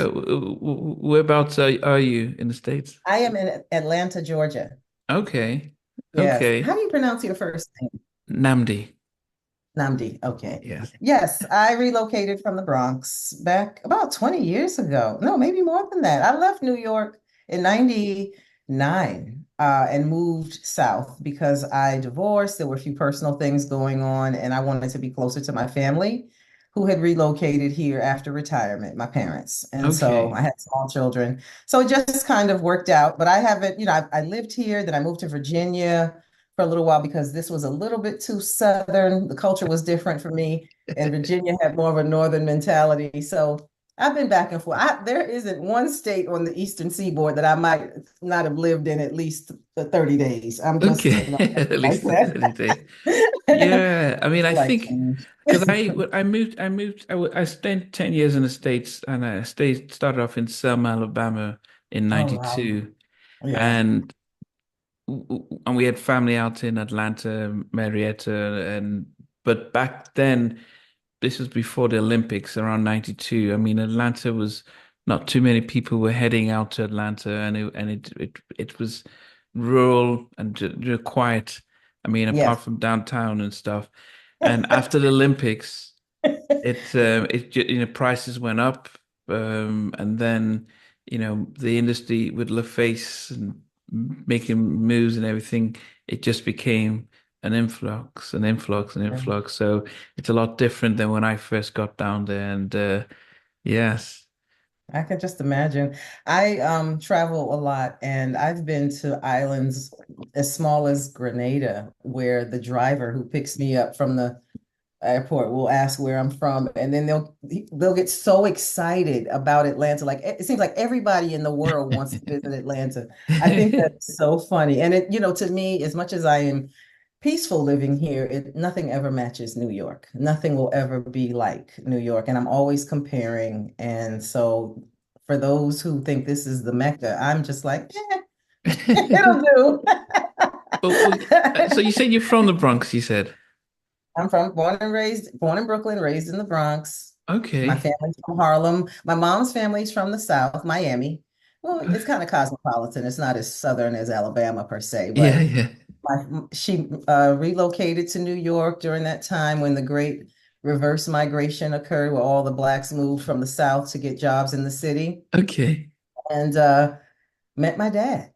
Whereabouts are you in the States? I am in Atlanta, Georgia. Okay. Yes. How Okay. do you pronounce your first name? Namdi. Namdi. Okay. Yes. Yes, I relocated from the Bronx back about 20 years ago. No, maybe more than that. I left New York in 99 and moved south because I divorced. There were a few personal things going on, and I wanted to be closer to my family who had relocated here after retirement, my parents. And so I Okay. had small children. So it just kind of worked out. But I haven't, I lived here, then I moved to Virginia for a little while because this was a little bit too Southern. The culture was different for me, and Virginia had more of a Northern mentality. So I've been back and forth. There isn't one state on the Eastern Seaboard that I might not have lived in at least 30 days. I'm just, Okay. At like least 30 that. days. Yeah. I mean, I Like, think because I spent 10 years in the States and started off in Selma, Alabama in oh, wow. 92. Yeah. And and we had family out in Atlanta, Marietta, but back then, this was before the Olympics, around 92. I mean, Atlanta was not too many people were heading out to Atlanta, and it was rural and quiet. I mean, apart Yes. from downtown and stuff. And after the Olympics, prices went up, and then the industry with LaFace and making moves and everything, it just became an influx, an influx, an influx. So it's a lot different than when I first got down there. And yes, I can just imagine. I travel a lot and I've been to islands as small as Grenada, where the driver who picks me up from the airport will ask where I'm from, and then they'll get so excited about Atlanta. Like it seems like everybody in the world wants to visit Atlanta. I think that's so funny. And to me, as much as I am peaceful living here, nothing ever matches New York. Nothing will ever be like New York. And I'm always comparing. And so for those who think this is the Mecca, I'm just like, it'll do. so you said you're from the Bronx, you said. I'm born in Brooklyn, raised in the Bronx. My Okay. family's from Harlem. My mom's family's from the South, Miami. Well, it's kind of cosmopolitan. It's not as Southern as Alabama per se, Yeah, but yeah. she relocated to New York during that time when the great reverse migration occurred, where all the blacks moved from the South to get jobs in the city, Okay. and met my dad.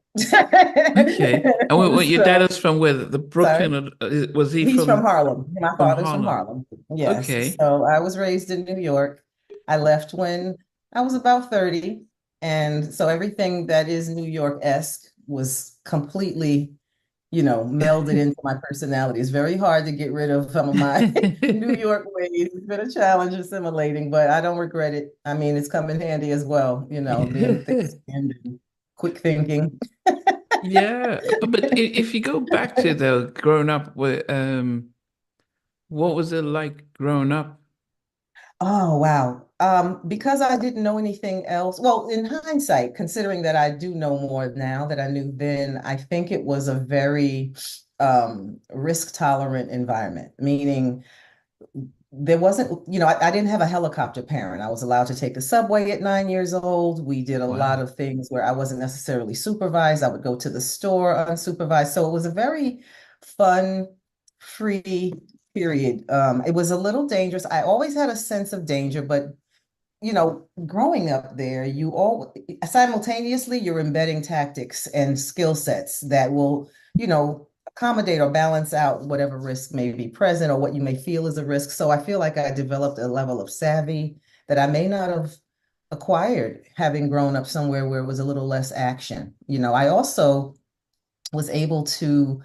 Okay. And what your dad So, is from where? The sorry. Brooklyn, or was he He's from from Harlem. My father's from Harlem? Harlem. Yes. Okay. So I was raised in New York. I left when I was about 30. And so everything that is New York-esque was completely, melded into my personality. It's very hard to get rid of some of my New York ways. It's been a challenge assimilating, but I don't regret it. I mean, it's come in handy as well, being thick-skinned and quick thinking. Yeah, but if you go back to the growing up, what was it like growing up? Oh, wow. Because I didn't know anything else. Well, in hindsight, considering that I do know more now that I knew then, I think it was a very risk tolerant environment, meaning there wasn't, I didn't have a helicopter parent. I was allowed to take the subway at 9 years old. We did a lot Wow. of things where I wasn't necessarily supervised. I would go to the store unsupervised. So it was a very fun, free period. It was a little dangerous. I always had a sense of danger, but growing up there, you all simultaneously you're embedding tactics and skill sets that will, accommodate or balance out whatever risk may be present or what you may feel is a risk. So I feel like I developed a level of savvy that I may not have acquired having grown up somewhere where it was a little less action. I also was able to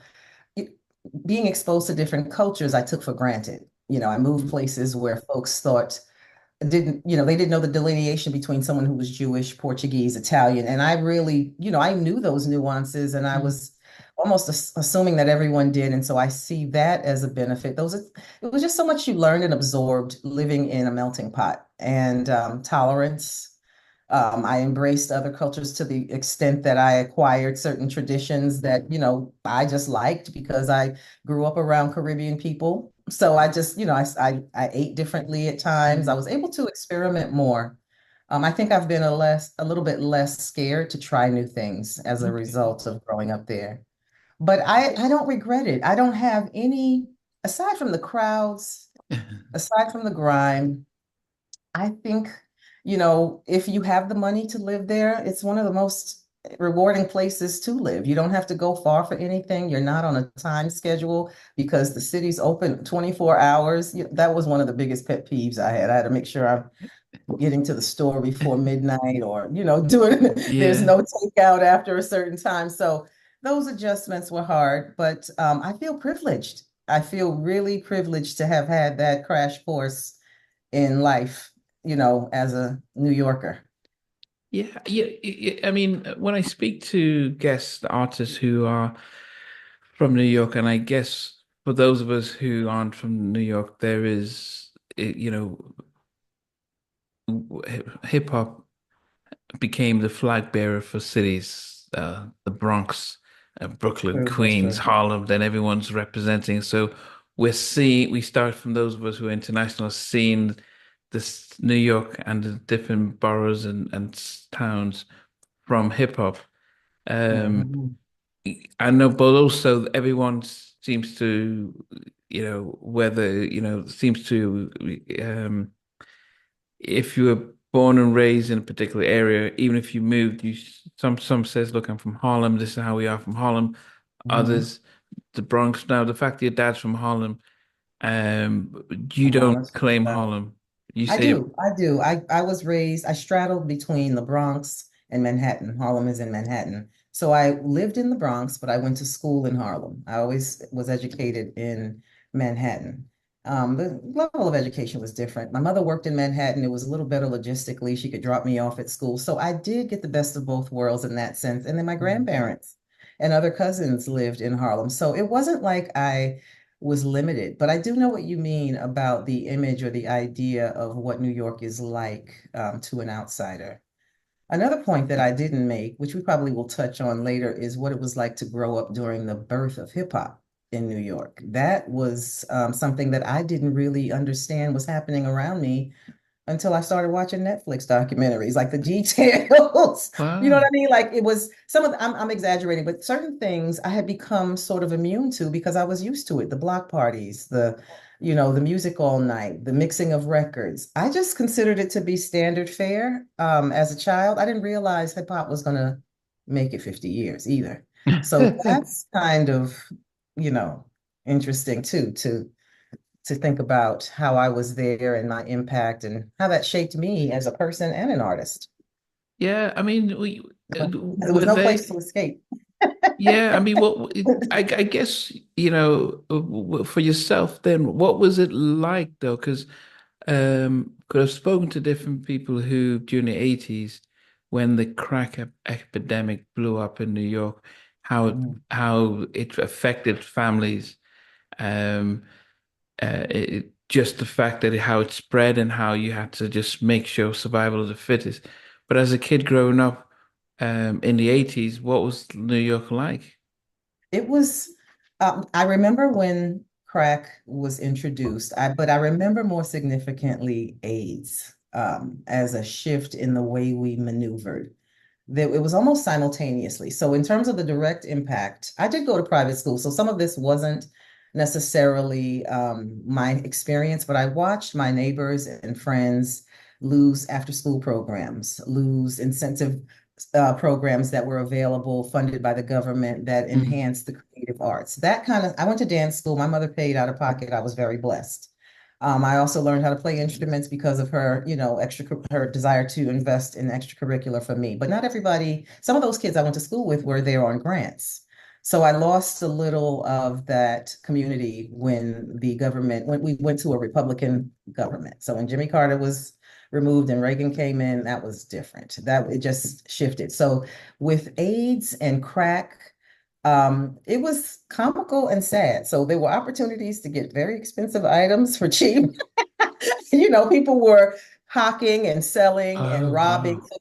being exposed to different cultures, I took for granted. I moved places where folks they didn't know the delineation between someone who was Jewish, Portuguese, Italian. And I really, I knew those nuances and I Mm. was almost assuming that everyone did. And so I see that as a benefit. It was just so much you learned and absorbed living in a melting pot and tolerance. I embraced other cultures to the extent that I acquired certain traditions that, I just liked because I grew up around Caribbean people. So I just, I ate differently at times. I Mm. was able to experiment more. I think I've been a little bit less scared to try new things as a Okay. result of growing up there. But I don't regret it. I don't have any, aside from the crowds, aside from the grime, I think, if you have the money to live there, it's one of the most rewarding places to live. You don't have to go far for anything. You're not on a time schedule because the city's open 24 hours. That was one of the biggest pet peeves I had. I had to make sure I'm getting to the store before midnight or, doing, there's Yeah. no takeout after a certain time. So those adjustments were hard, but I feel privileged. I feel really privileged to have had that crash course in life, as a New Yorker. Yeah, yeah, I mean, when I speak to guest artists who are from New York, and I guess for those of us who aren't from New York, there is, hip hop became the flag bearer for cities, the Bronx, Brooklyn, True, that's Queens, true. Harlem, then everyone's representing. So we start from those of us who are international, seeing this New York and the different boroughs and towns from hip hop. Um, Mhm. I know, but also everyone seems to, seems to, um, if you were born and raised in a particular area, even if you moved, some says, look, I'm from Harlem. This is how we are from Harlem. Mhm. Others, the Bronx. Now, the fact that your dad's from Harlem, you I'm don't honest with claim that. Harlem. You I say, do. I do. I straddled between the Bronx and Manhattan. Harlem is in Manhattan. So I lived in the Bronx, but I went to school in Harlem. I always was educated in Manhattan. The level of education was different. My mother worked in Manhattan. It was a little better logistically. She could drop me off at school. So I did get the best of both worlds in that sense. And then my Mhm. grandparents and other cousins lived in Harlem. So it wasn't like I was limited. But I do know what you mean about the image or the idea of what New York is like to an outsider. Another point that I didn't make, which we probably will touch on later, is what it was like to grow up during the birth of hip hop in New York. That was something that I didn't really understand was happening around me until I started watching Netflix documentaries, like the details. You know what I wow. mean? Like it was some of the, I'm exaggerating, but certain things I had become sort of immune to because I was used to it. The block parties, the music all night, the mixing of records. I just considered it to be standard fare. As a child, I didn't realize hip hop was gonna make it 50 years either. So that's kind of, you know, interesting too, to think about how I was there and my impact and how that shaped me as a person and an artist. Yeah, I mean, There was were no place to they? escape. Yeah, I mean, I guess, for yourself then, what was it like though? Because I've spoken to different people who during the 80s, when the crack epidemic blew up in New York, Mhm. how it affected families. Um, just the fact that how it spread and how you had to just make sure survival of the fittest. But as a kid growing up, in the 80s, what was New York like? It was, I remember when crack was introduced, but I remember more significantly AIDS as a shift in the way we maneuvered. That it was almost simultaneously. So in terms of the direct impact, I did go to private school, so some of this wasn't necessarily my experience, but I watched my neighbors and friends lose after school programs, lose incentive programs that were available, funded by the government that Mm, enhanced the creative arts. That kind of, I went to dance school. My mother paid out of pocket. I was very blessed. I also learned how to play instruments because of her, her desire to invest in extracurricular for me. But not everybody, some of those kids I went to school with were there on grants. So I lost a little of that community when we went to a Republican government. So when Jimmy Carter was removed and Reagan came in, that was different. That it just shifted. So with AIDS and crack, it was comical and sad. So there were opportunities to get very expensive items for cheap. People were hawking and selling and oh, robbing. wow. So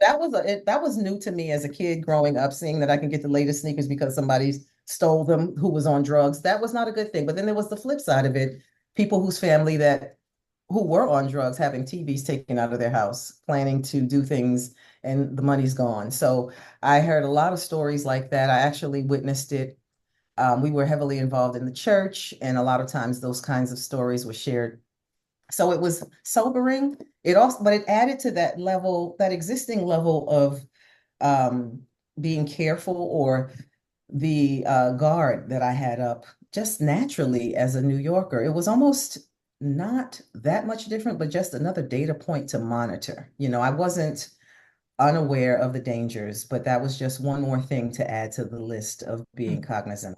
that was new to me as a kid growing up, seeing that I can get the latest sneakers because somebody stole them who was on drugs. That was not a good thing. But then there was the flip side of it, people whose family that who were on drugs having TVs taken out of their house, planning to do things, and the money's gone. So I heard a lot of stories like that. I actually witnessed it. We were heavily involved in the church, and a lot of times those kinds of stories were shared. So it was sobering. It also, but it added to that level, that existing level of um, being careful, or the guard that I had up just naturally as a New Yorker. It was almost not that much different, but just another data point to monitor. I wasn't unaware of the dangers, but that was just one more thing to add to the list of being cognizant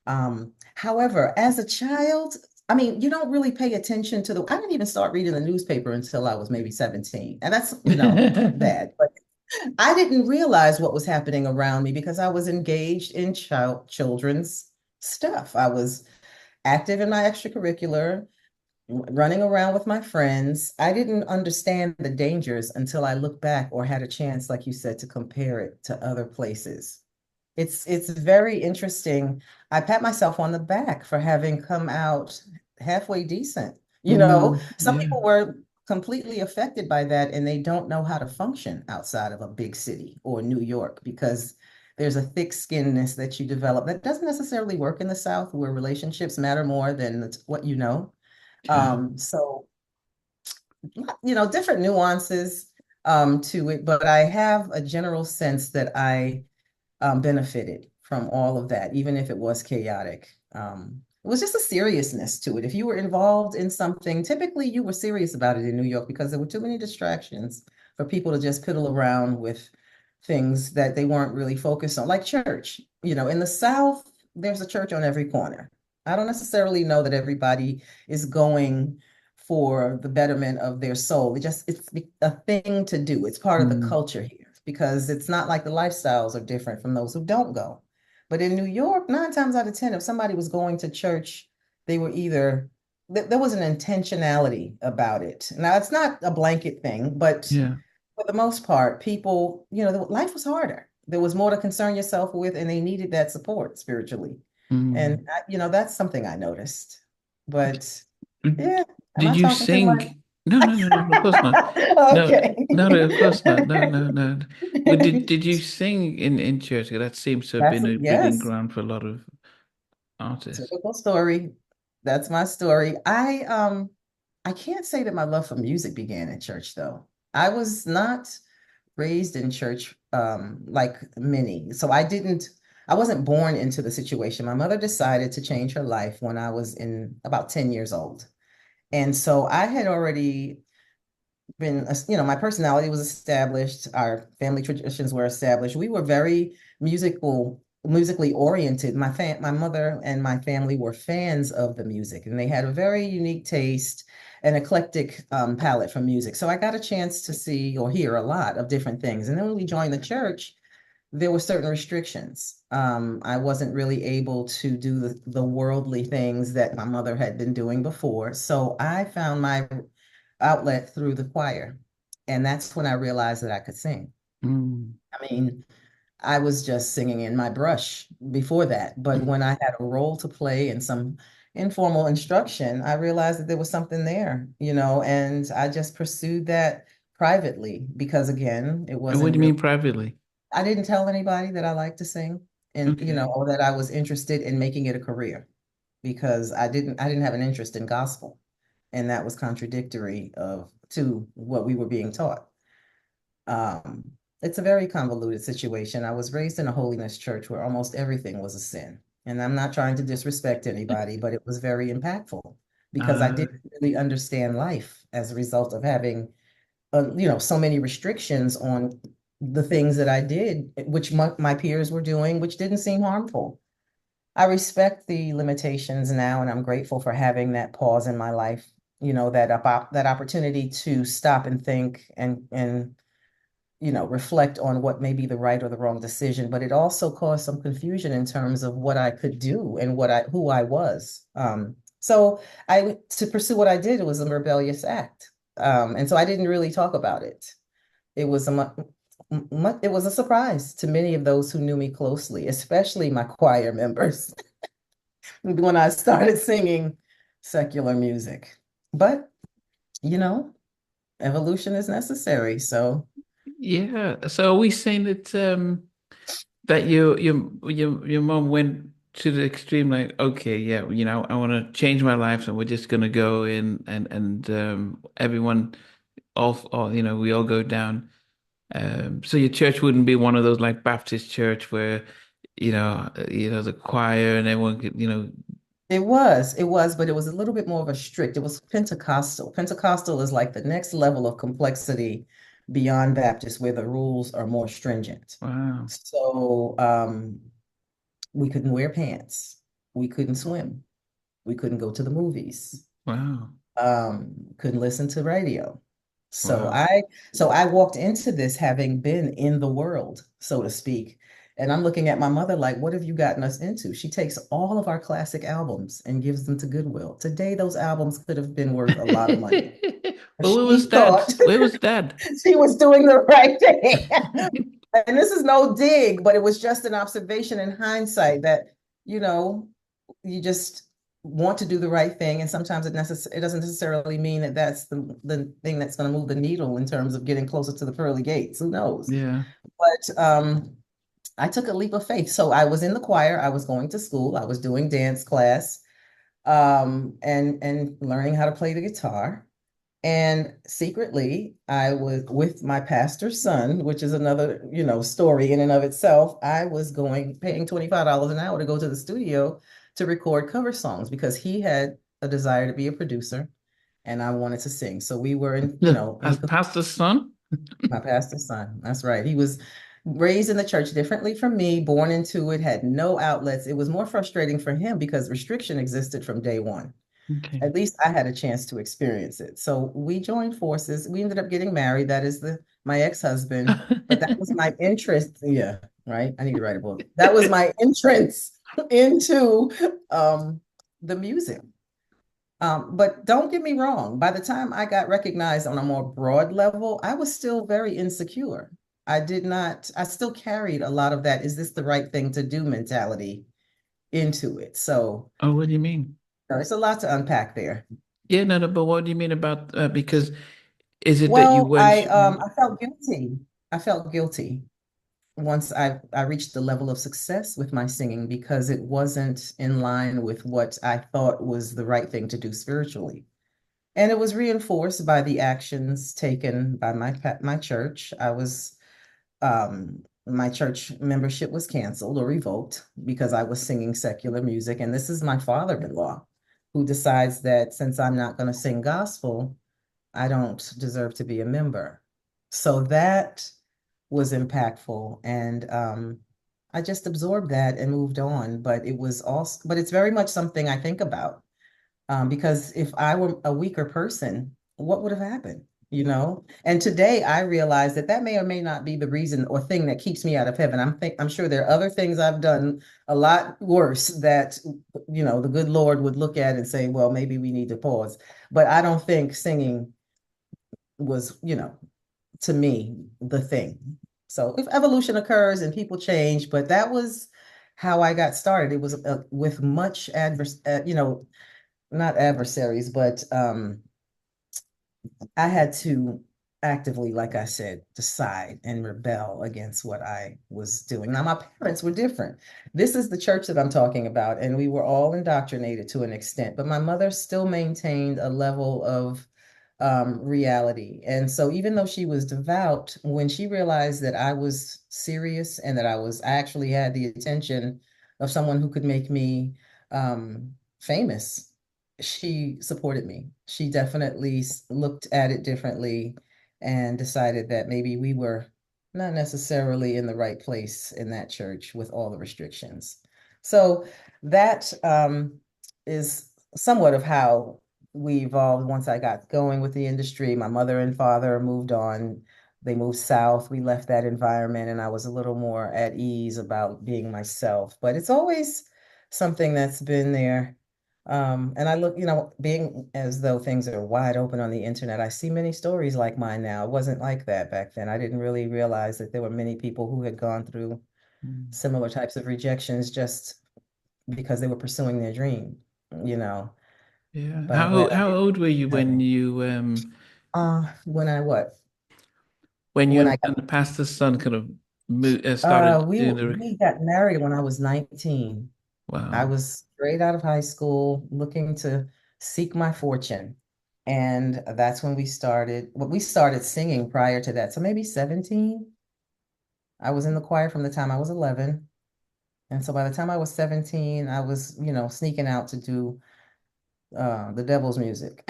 of. However, as a child, I mean, you don't really pay attention to I didn't even start reading the newspaper until I was maybe 17. And that's, bad. But I didn't realize what was happening around me because I was engaged in children's stuff. I was active in my extracurricular, running around with my friends. I didn't understand the dangers until I looked back or had a chance, like you said, to compare it to other places. It's very interesting. I pat myself on the back for having come out halfway decent. Some Yeah. people were completely affected by that and they don't know how to function outside of a big city or New York because there's a thick-skinnedness that you develop that doesn't necessarily work in the South where relationships matter more than what you know. Yeah. So, different nuances to it, but I have a general sense that I benefited from all of that, even if it was chaotic. It was just a seriousness to it. If you were involved in something, typically you were serious about it in New York because there were too many distractions for people to just piddle around with things that they weren't really focused on, like church. In the South, there's a church on every corner. I don't necessarily know that everybody is going for the betterment of their soul. It's a thing to do. It's part of the Mm. culture here because it's not like the lifestyles are different from those who don't go. But in New York, 9 times out of 10, if somebody was going to church, they were either there was an intentionality about it. Now, it's not a blanket thing, but Yeah. for the most part, people, life was harder. There was more to concern yourself with, and they needed that support spiritually. Mm. And, that's something I noticed. But Did yeah, am I did you talking too much? sing? No, no, no, no, of course not. No, Okay. no, no, of course not. No, no, no. But did you sing in church? That seems to have been a breeding Yes, ground for a lot of artists. typical story. That's my story. I can't say that my love for music began in church though. I was not raised in church like many. So I wasn't born into the situation. My mother decided to change her life when I was in about 10 years old. And so I had already my personality was established, our family traditions were established. We were very musically oriented. My mother and my family were fans of the music, and they had a very unique taste, an eclectic palette for music. So I got a chance to see or hear a lot of different things. And then when we joined the church, there were certain restrictions. I wasn't really able to do the worldly things that my mother had been doing before. So I found my outlet through the choir. And that's when I realized that I could sing. Mm. I mean, I was just singing in my brush before that. But when I had a role to play and some informal instruction, I realized that there was something there, and I just pursued that privately because, again, it And what wasn't do you really, mean privately? I didn't tell anybody that I liked to sing and, Okay. or that I was interested in making it a career because I didn't have an interest in gospel. And that was contradictory to what we were being taught. Um, it's a very convoluted situation. I was raised in a holiness church where almost everything was a sin. And I'm not trying to disrespect anybody, but it was very impactful because I Uh, didn't really understand life as a result of having, so many restrictions on the things that I did, which my peers were doing, which didn't seem harmful. I respect the limitations now, and I'm grateful for having that pause in my life, that opportunity to stop and think and reflect on what may be the right or the wrong decision. But it also caused some confusion in terms of what I could do and who I was. So to pursue what I did, it was a rebellious act. And so I didn't really talk about it. It was it was a surprise to many of those who knew me closely, especially my choir members, when I started singing secular music. But you know, evolution is necessary. So Yeah. So are we saying that that your mom went to the extreme, like, okay, yeah, I want to change my life, so we're just gonna go in and everyone all we all go down. So your church wouldn't be one of those like Baptist church where the choir and everyone could, but it was a little bit more of a strict. It was Pentecostal. Pentecostal is like the next level of complexity beyond Baptist, where the rules are more stringent. wow, So we couldn't wear pants. We couldn't swim. We couldn't go to the movies. wow, Couldn't listen to radio. So wow. I so I walked into this having been in the world, so to speak. And I'm looking at my mother like, what have you gotten us into? She takes all of our classic albums and gives them to Goodwill. Today, those albums could have been worth a lot of money. But where was She dad? thought Where was dad? she was doing the right thing. And this is no dig, but it was just an observation in hindsight that, you know, you just want to do the right thing. And sometimes it doesn't necessarily mean that that's the thing that's going to move the needle in terms of getting closer to the pearly gates. Who knows? Yeah. But I took a leap of faith. So I was in the choir. I was going to school. I was doing dance class, and learning how to play the guitar. And secretly, I was with my pastor's son, which is another, story in and of itself. I was paying $25 an hour to go to the studio to record cover songs because he had a desire to be a producer and I wanted to sing. So we were As pastor's son? my pastor's son. That's right. He was raised in the church differently from me, born into it, had no outlets. It was more frustrating for him because restriction existed from day one. Okay. At least I had a chance to experience it. So we joined forces. We ended up getting married. That is my ex-husband. But that was my interest. Yeah, right. I need to write a book. That was my entrance into the music. But don't get me wrong, by the time I got recognized on a more broad level, I was still very insecure. I still carried a lot of that, is this the right thing to do mentality into it. So Oh, what do you mean? there's a lot to unpack there. Yeah, no, no, but what do you mean about because is it that you Well, weren't I felt guilty. I felt guilty once I reached the level of success with my singing because it wasn't in line with what I thought was the right thing to do spiritually. And it was reinforced by the actions taken by my church. My church membership was canceled or revoked because I was singing secular music. And this is my father-in-law who decides that since I'm not going to sing gospel, I don't deserve to be a member. So that was impactful. And I just absorbed that and moved on. But it's very much something I think about, because if I were a weaker person, what would have happened? And today I realize that that may or may not be the reason or thing that keeps me out of heaven. I'm sure there are other things I've done a lot worse that, the good Lord would look at and say, well, maybe we need to pause. But I don't think singing was, to me, the thing. So if evolution occurs and people change, but that was how I got started. It was with much not adversaries, but I had to actively, like I said, decide and rebel against what I was doing. Now, my parents were different. This is the church that I'm talking about, and we were all indoctrinated to an extent, but my mother still maintained a level of reality. And so, even though she was devout, when she realized that I was serious and that I actually had the attention of someone who could make me famous, she supported me. She definitely looked at it differently and decided that maybe we were not necessarily in the right place in that church with all the restrictions. So that is somewhat of how we evolved once I got going with the industry. My mother and father moved on. They moved south. We left that environment, and I was a little more at ease about being myself. But it's always something that's been there. And I look, being as though things are wide open on the internet, I see many stories like mine now. It wasn't like that back then. I didn't really realize that there were many people who had gone through Mm. similar types of rejections just because they were pursuing their dream, you know. Yeah. But I'm glad I How old were you did. When I what? when When you I got and the pastor's son kind of started doing the we got married when I was 19. I wow. was straight out of high school looking to seek my fortune. And that's when we started. Well, we started singing prior to that. So maybe 17. I was in the choir from the time I was 11. And so by the time I was 17, I was, sneaking out to do the devil's music.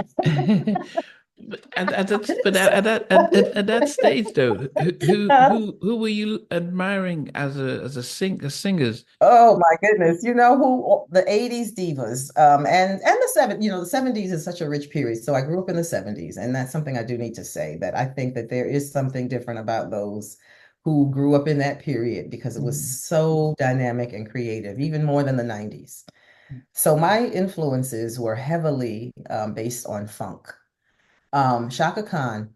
But at that stage though, who were you admiring as a singers? Oh my goodness. You know who the 80s divas and the 70s is such a rich period. So I grew up in the 70s, and that's something I do need to say, that I think that there is something different about those who grew up in that period because it was Mm, so dynamic and creative, even more than the 90s. So my influences were heavily based on funk. Shaka Khan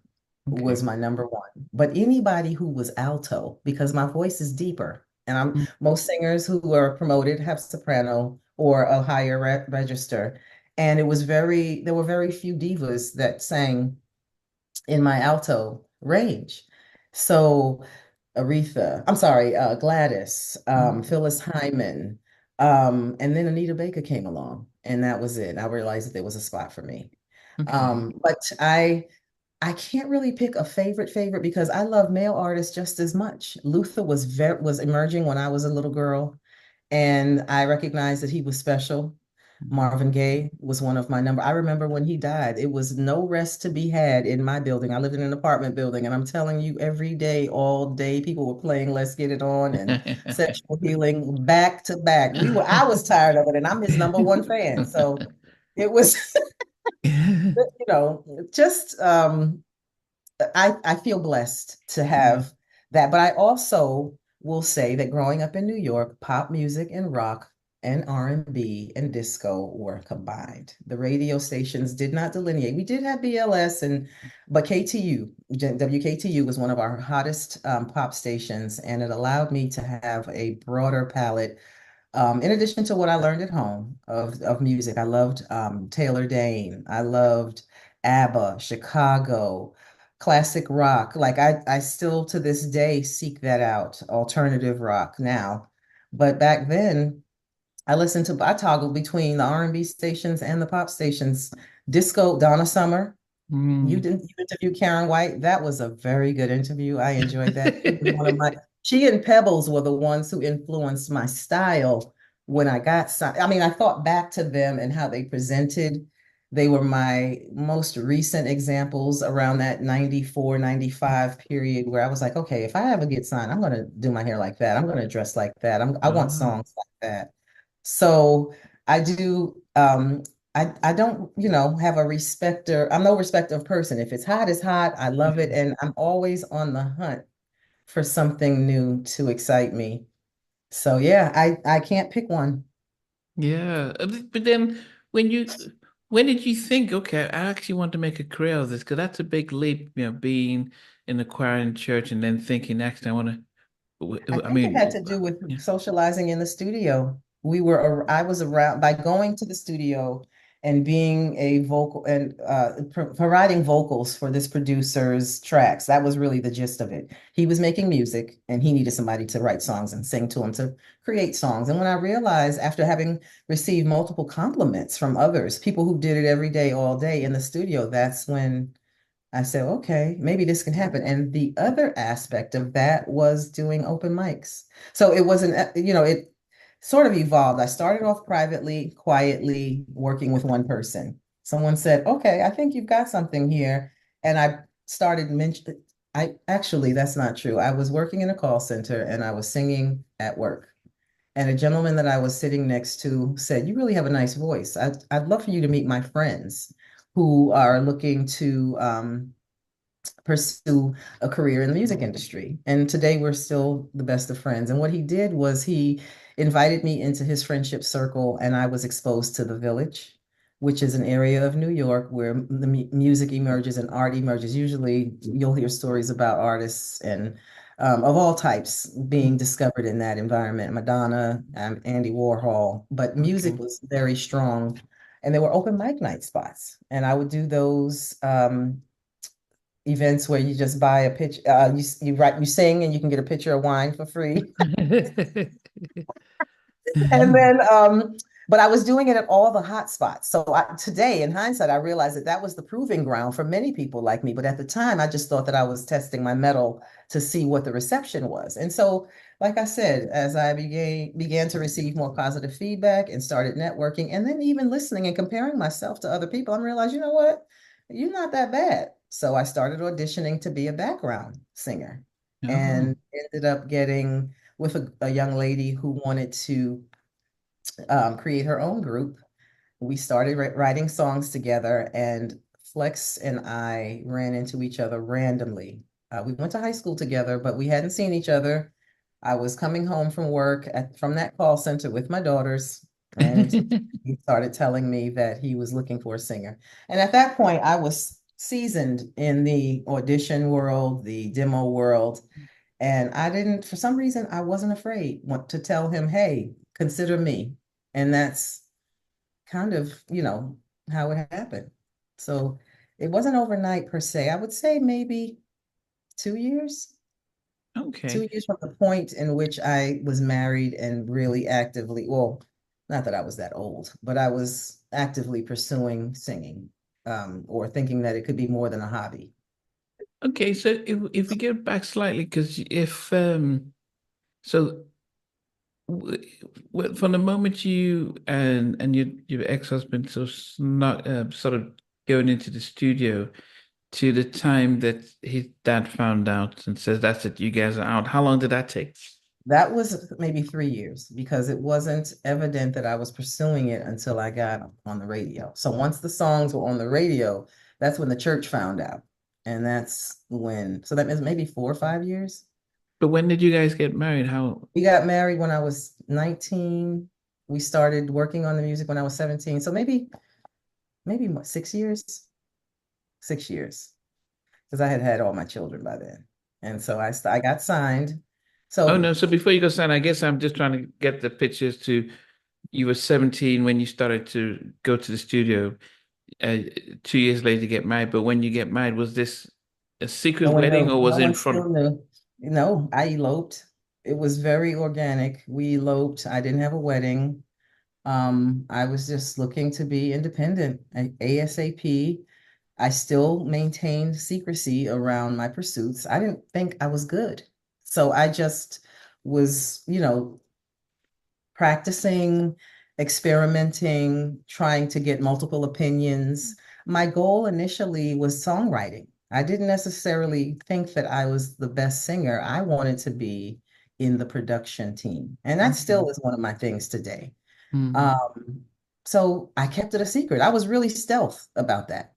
okay. was my number one, but anybody who was alto, because my voice is deeper, and Mm, most singers who are promoted have soprano or a higher register, and there were very few divas that sang in my alto range. So Gladys, mm, Phyllis Hyman, and then Anita Baker came along, and that was it. I realized that there was a spot for me. okay. But I can't really pick a favorite because I love male artists just as much. Luther was emerging when I was a little girl, and I recognized that he was special. Mm. Marvin Gaye was one of my number. I remember when he died, it was no rest to be had in my building. I lived in an apartment building, and I'm telling you, every day, all day, people were playing Let's Get It On and Sexual Healing back to back. I was tired of it, and I'm his number one fan. So it was, just I feel blessed to Yeah. have that. But I also will say that growing up in New York, pop music and rock and R&B and disco were combined. The radio stations did not delineate. We did have BLS but KTU, WKTU was one of our hottest pop stations, and it allowed me to have a broader palette in addition to what I learned at home of music. I loved Taylor Dane. I loved ABBA, Chicago, classic rock. Like I still to this day seek that out, alternative rock now. But back then, I toggled between the R&B stations and the pop stations. Disco, Donna Summer. Mm. You interviewed Karen White. That was a very good interview. I enjoyed that. She and Pebbles were the ones who influenced my style when I got signed. I mean, I thought back to them and how they presented. They were my most recent examples around that 94, 95 period where I was like, okay, if I ever get signed, I'm going to do my hair like that. I'm going to dress like that. I want Ah, songs like that. So I do, I don't, have a respecter. I'm no respecter of person. If it's hot, it's hot. I love it. yeah. And I'm always on the hunt for something new to excite me. So yeah, I can't pick one. Yeah. But then when when did you think, okay, I actually want to make a career of this? Because that's a big leap, being in the choir in church and then thinking, actually, I want I to, I think it had mean, to do with yeah. socializing in the studio. I was around by going to the studio and being a vocal and providing vocals for this producer's tracks. That was really the gist of it. He was making music and he needed somebody to write songs and sing to him to create songs. And when I realized, after having received multiple compliments from others, people who did it every day, all day in the studio, that's when I said, okay, maybe this can happen. And the other aspect of that was doing open mics. So it wasn't, it sort of evolved. I started off privately, quietly working with one person. Someone said, okay, I think you've got something here. And I started mentioning, that's not true. I was working in a call center and I was singing at work. And a gentleman that I was sitting next to said, you really have a nice voice. I'd love for you to meet my friends who are looking to pursue a career in the music industry. And today we're still the best of friends. And what he did was he invited me into his friendship circle, and I was exposed to the Village, which is an area of New York where the music emerges and art emerges. Usually you'll hear stories about artists and of all types being discovered in that environment. Madonna, Andy Warhol, but music Okay. was very strong And there were open mic night spots. And I would do those events where you just buy a pitch, you sing and you can get a pitcher of wine for free. And then, but I was doing it at all the hot spots. So today, in hindsight, I realized that that was the proving ground for many people like me. But at the time, I just thought that I was testing my mettle to see what the reception was. And so, like I said, as I began to receive more positive feedback and started networking, and then even listening and comparing myself to other people, I realized, you know what? You're not that bad. So I started auditioning to be a background singer Oh. and ended up getting with a young lady who wanted to create her own group. We started writing songs together, and Flex and I ran into each other randomly. We went to high school together, but we hadn't seen each other. I was coming home from work from that call center with my daughters, and he started telling me that he was looking for a singer. And at that point, I was seasoned in the audition world, the demo world. And I didn't, for some reason, I wasn't afraid to tell him, hey, consider me. And that's kind of, how it happened. So it wasn't overnight per se. I would say maybe 2 years, Okay. 2 years from the point in which I was married and really actively, well, not that I was that old, but I was actively pursuing singing, or thinking that it could be more than a hobby. Okay, so if we get back slightly, because if so from the moment you and your ex-husband not sort of going into the studio to the time that his dad found out and says that's it, you guys are out. How long did that take? That was maybe 3 years because it wasn't evident that I was pursuing it until I got on the radio. So once the songs were on the radio, that's when the church found out. And that's when, so that means maybe 4 or 5 years. But when did you guys get married? How? We got married when I was 19. We started working on the music when I was 17. So maybe what, 6 years? 6 years. Because I had had all my children by then. And so I got signed. Oh So no, so before you go, Sam, I guess I'm just trying to get the pictures to you were 17 when you started to go to the studio. uh, 2 years later get married. But when you get married, was this a secret no one wedding knew. or was No it in one front? still knew. No, I eloped. It was very organic. We eloped. I didn't have a wedding. I was just looking to be independent. ASAP. I still maintained secrecy around my pursuits. I didn't think I was good. So I just was, practicing, experimenting, trying to get multiple opinions. My goal initially was songwriting. I didn't necessarily think that I was the best singer. I wanted to be in the production team. And that Okay. still is one of my things today. Hmm. Um, so I kept it a secret. I was really stealth about that.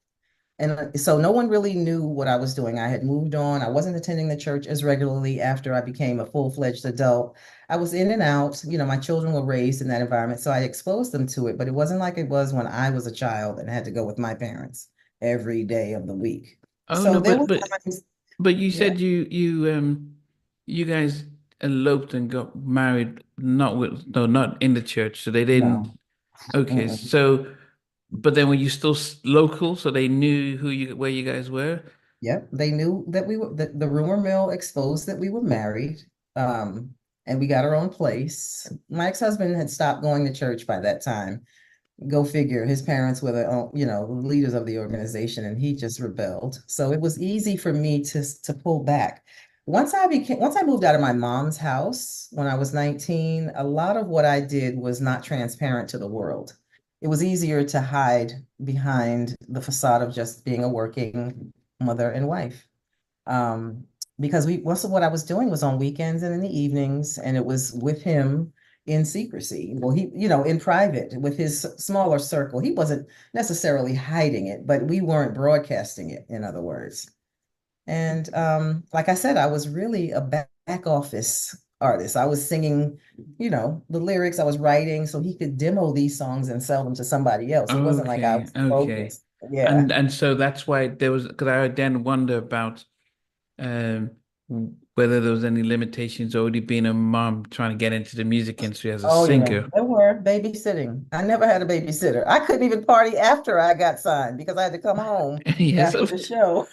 And so no one really knew what I was doing. I had moved on. I wasn't attending the church as regularly after I became a full-fledged adult. I was in and out. My children were raised in that environment, so I exposed them to it, but it wasn't like it was when I was a child and had to go with my parents every day of the week. Oh So no, there were times, but you yeah, said you guys eloped and got married not with no not in the church, so they didn't. no. Okay, Mm-mm. so but then were you still local, so they knew where you guys were? Yep, they knew that we were, the rumor mill exposed that we were married, um, and we got our own place. My ex-husband had stopped going to church by that time. Go figure, his parents were the, leaders of the organization, and he just rebelled. So it was easy for me to pull back. Once I moved out of my mom's house when I was 19, a lot of what I did was not transparent to the world. It was easier to hide behind the facade of just being a working mother and wife. Um, because most of what I was doing was on weekends and in the evenings, and it was with him in secrecy. Well, in private with his smaller circle. He wasn't necessarily hiding it, but we weren't broadcasting it, in other words. And like I said, I was really a back office artist. I was singing, the lyrics I was writing so he could demo these songs and sell them to somebody else. It wasn't like I Okay, was okay. focused. Yeah. And so that's why there was because I then wonder about. whether there was any limitations already being a mom trying to get into the music industry as a Oh yeah, singer. there were babysitting. I never had a babysitter. I couldn't even party after I got signed because I had to come home Yes, after the show.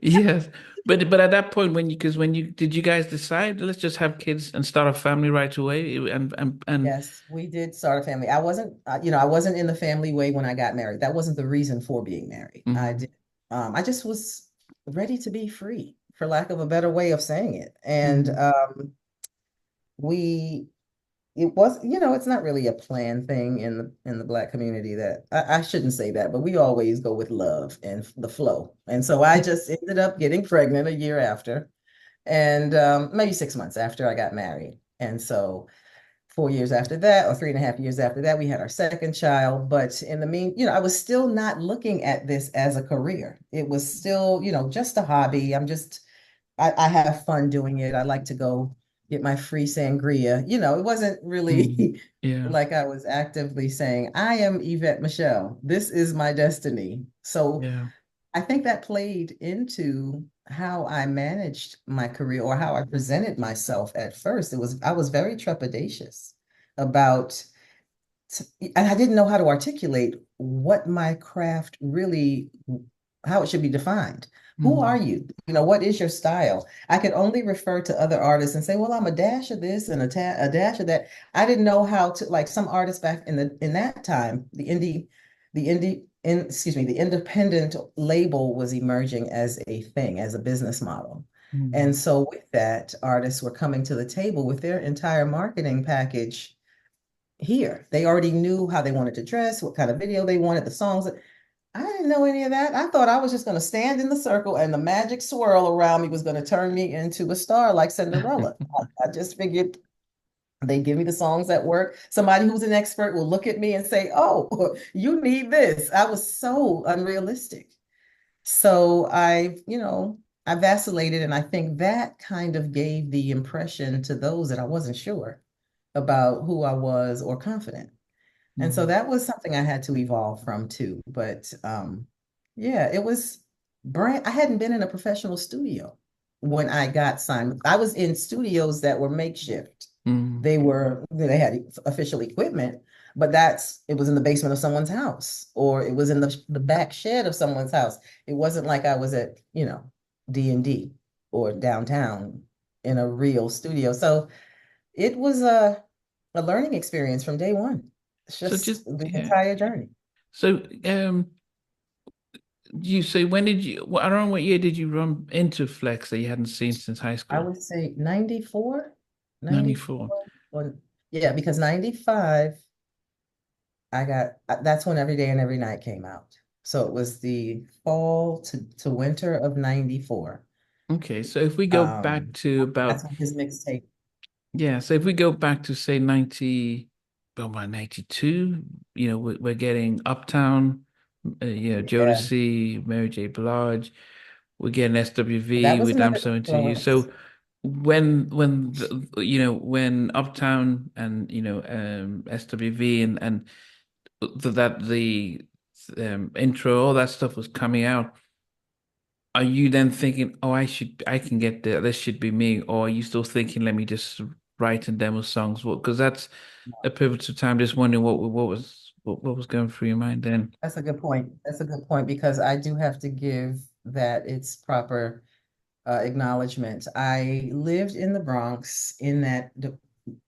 yes. But at that point when you because when you did you guys decide let's just have kids and start a family right away and Yes, we did start a family. I wasn't, I wasn't in the family way when I got married. That wasn't the reason for being married. mm, I just was ready to be free, for lack of a better way of saying it. And mm, we, it was, it's not really a planned thing in the Black community that I shouldn't say that, but we always go with love and the flow. And so I just ended up getting pregnant a year after, and maybe 6 months after I got married. And so 4 years after that, or 3.5 years after that, we had our second child. But in the I was still not looking at this as a career. It was still, just a hobby. I have fun doing it. I like to go get my free sangria. It wasn't mm, really yeah, like I was actively saying, I am Yvette Michele. This is my destiny. So yeah. I think that played into how I managed my career or how I presented myself at first. I was very trepidatious about, and I didn't know how to articulate what my craft really, how it should be defined. Who are Mm, you? What is your style? I could only refer to other artists and say, well, I'm a dash of this and a dash of that. I didn't know how to, like some artists back in that time, the independent label was emerging as a thing, as a business model. And mm, so with that, artists were coming to the table with their entire marketing package here. They already knew how they wanted to dress, what kind of video they wanted, the songs. I didn't know any of that. I thought I was just going to stand in the circle and the magic swirl around me was going to turn me into a star like Cinderella. I just figured they give me the songs that work. Somebody who's an expert will look at me and say, "Oh, you need this." I was so unrealistic. So I vacillated, and I think that kind of gave the impression to those that I wasn't sure about who I was or confident. And so mm, that was something I had to evolve from too. But yeah, it was I hadn't been in a professional studio when I got signed. I was in studios that were makeshift. mm, They had official equipment, but it was in the basement of someone's house, or it was in the back shed of someone's house. It wasn't like I was at, D&D or downtown in a real studio. So it was a learning experience from day one. It's so just just the yeah entire journey. so you say when did you around what year did you run into Flex that you hadn't seen since high I school? would say 94, 94. 94. Yeah, because 95, that's when Every Day and Every Night came out. So it was the fall to winter of 94. Okay, so if we go back to That's about when his mixtape. yeah, so if we go back to say 90 well by 92, we're getting Uptown, Yeah, Jodeci, Mary J. Blige, we're getting that SWV was with I'm another So Into You. influence. So when Uptown and SWV and the intro all that stuff was coming out, are you then thinking, oh, I can get there, this should be me, or are you still thinking, let me just write and demo songs? Well, because that's a pivotal time. Just wondering what was going through your mind then. That's a good point. That's a good point because I do have to give that its proper acknowledgement. I lived in the Bronx in that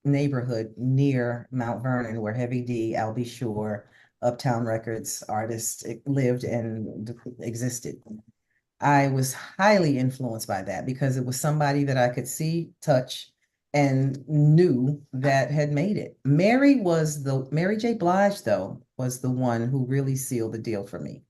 neighborhood near Mount Vernon where Heavy D, Albie Shore, Uptown Records artists lived and existed. I was highly influenced by that because it was somebody that I could see, touch, and knew that had made it. Mary J. Blige, though, was the one who really sealed the deal for me.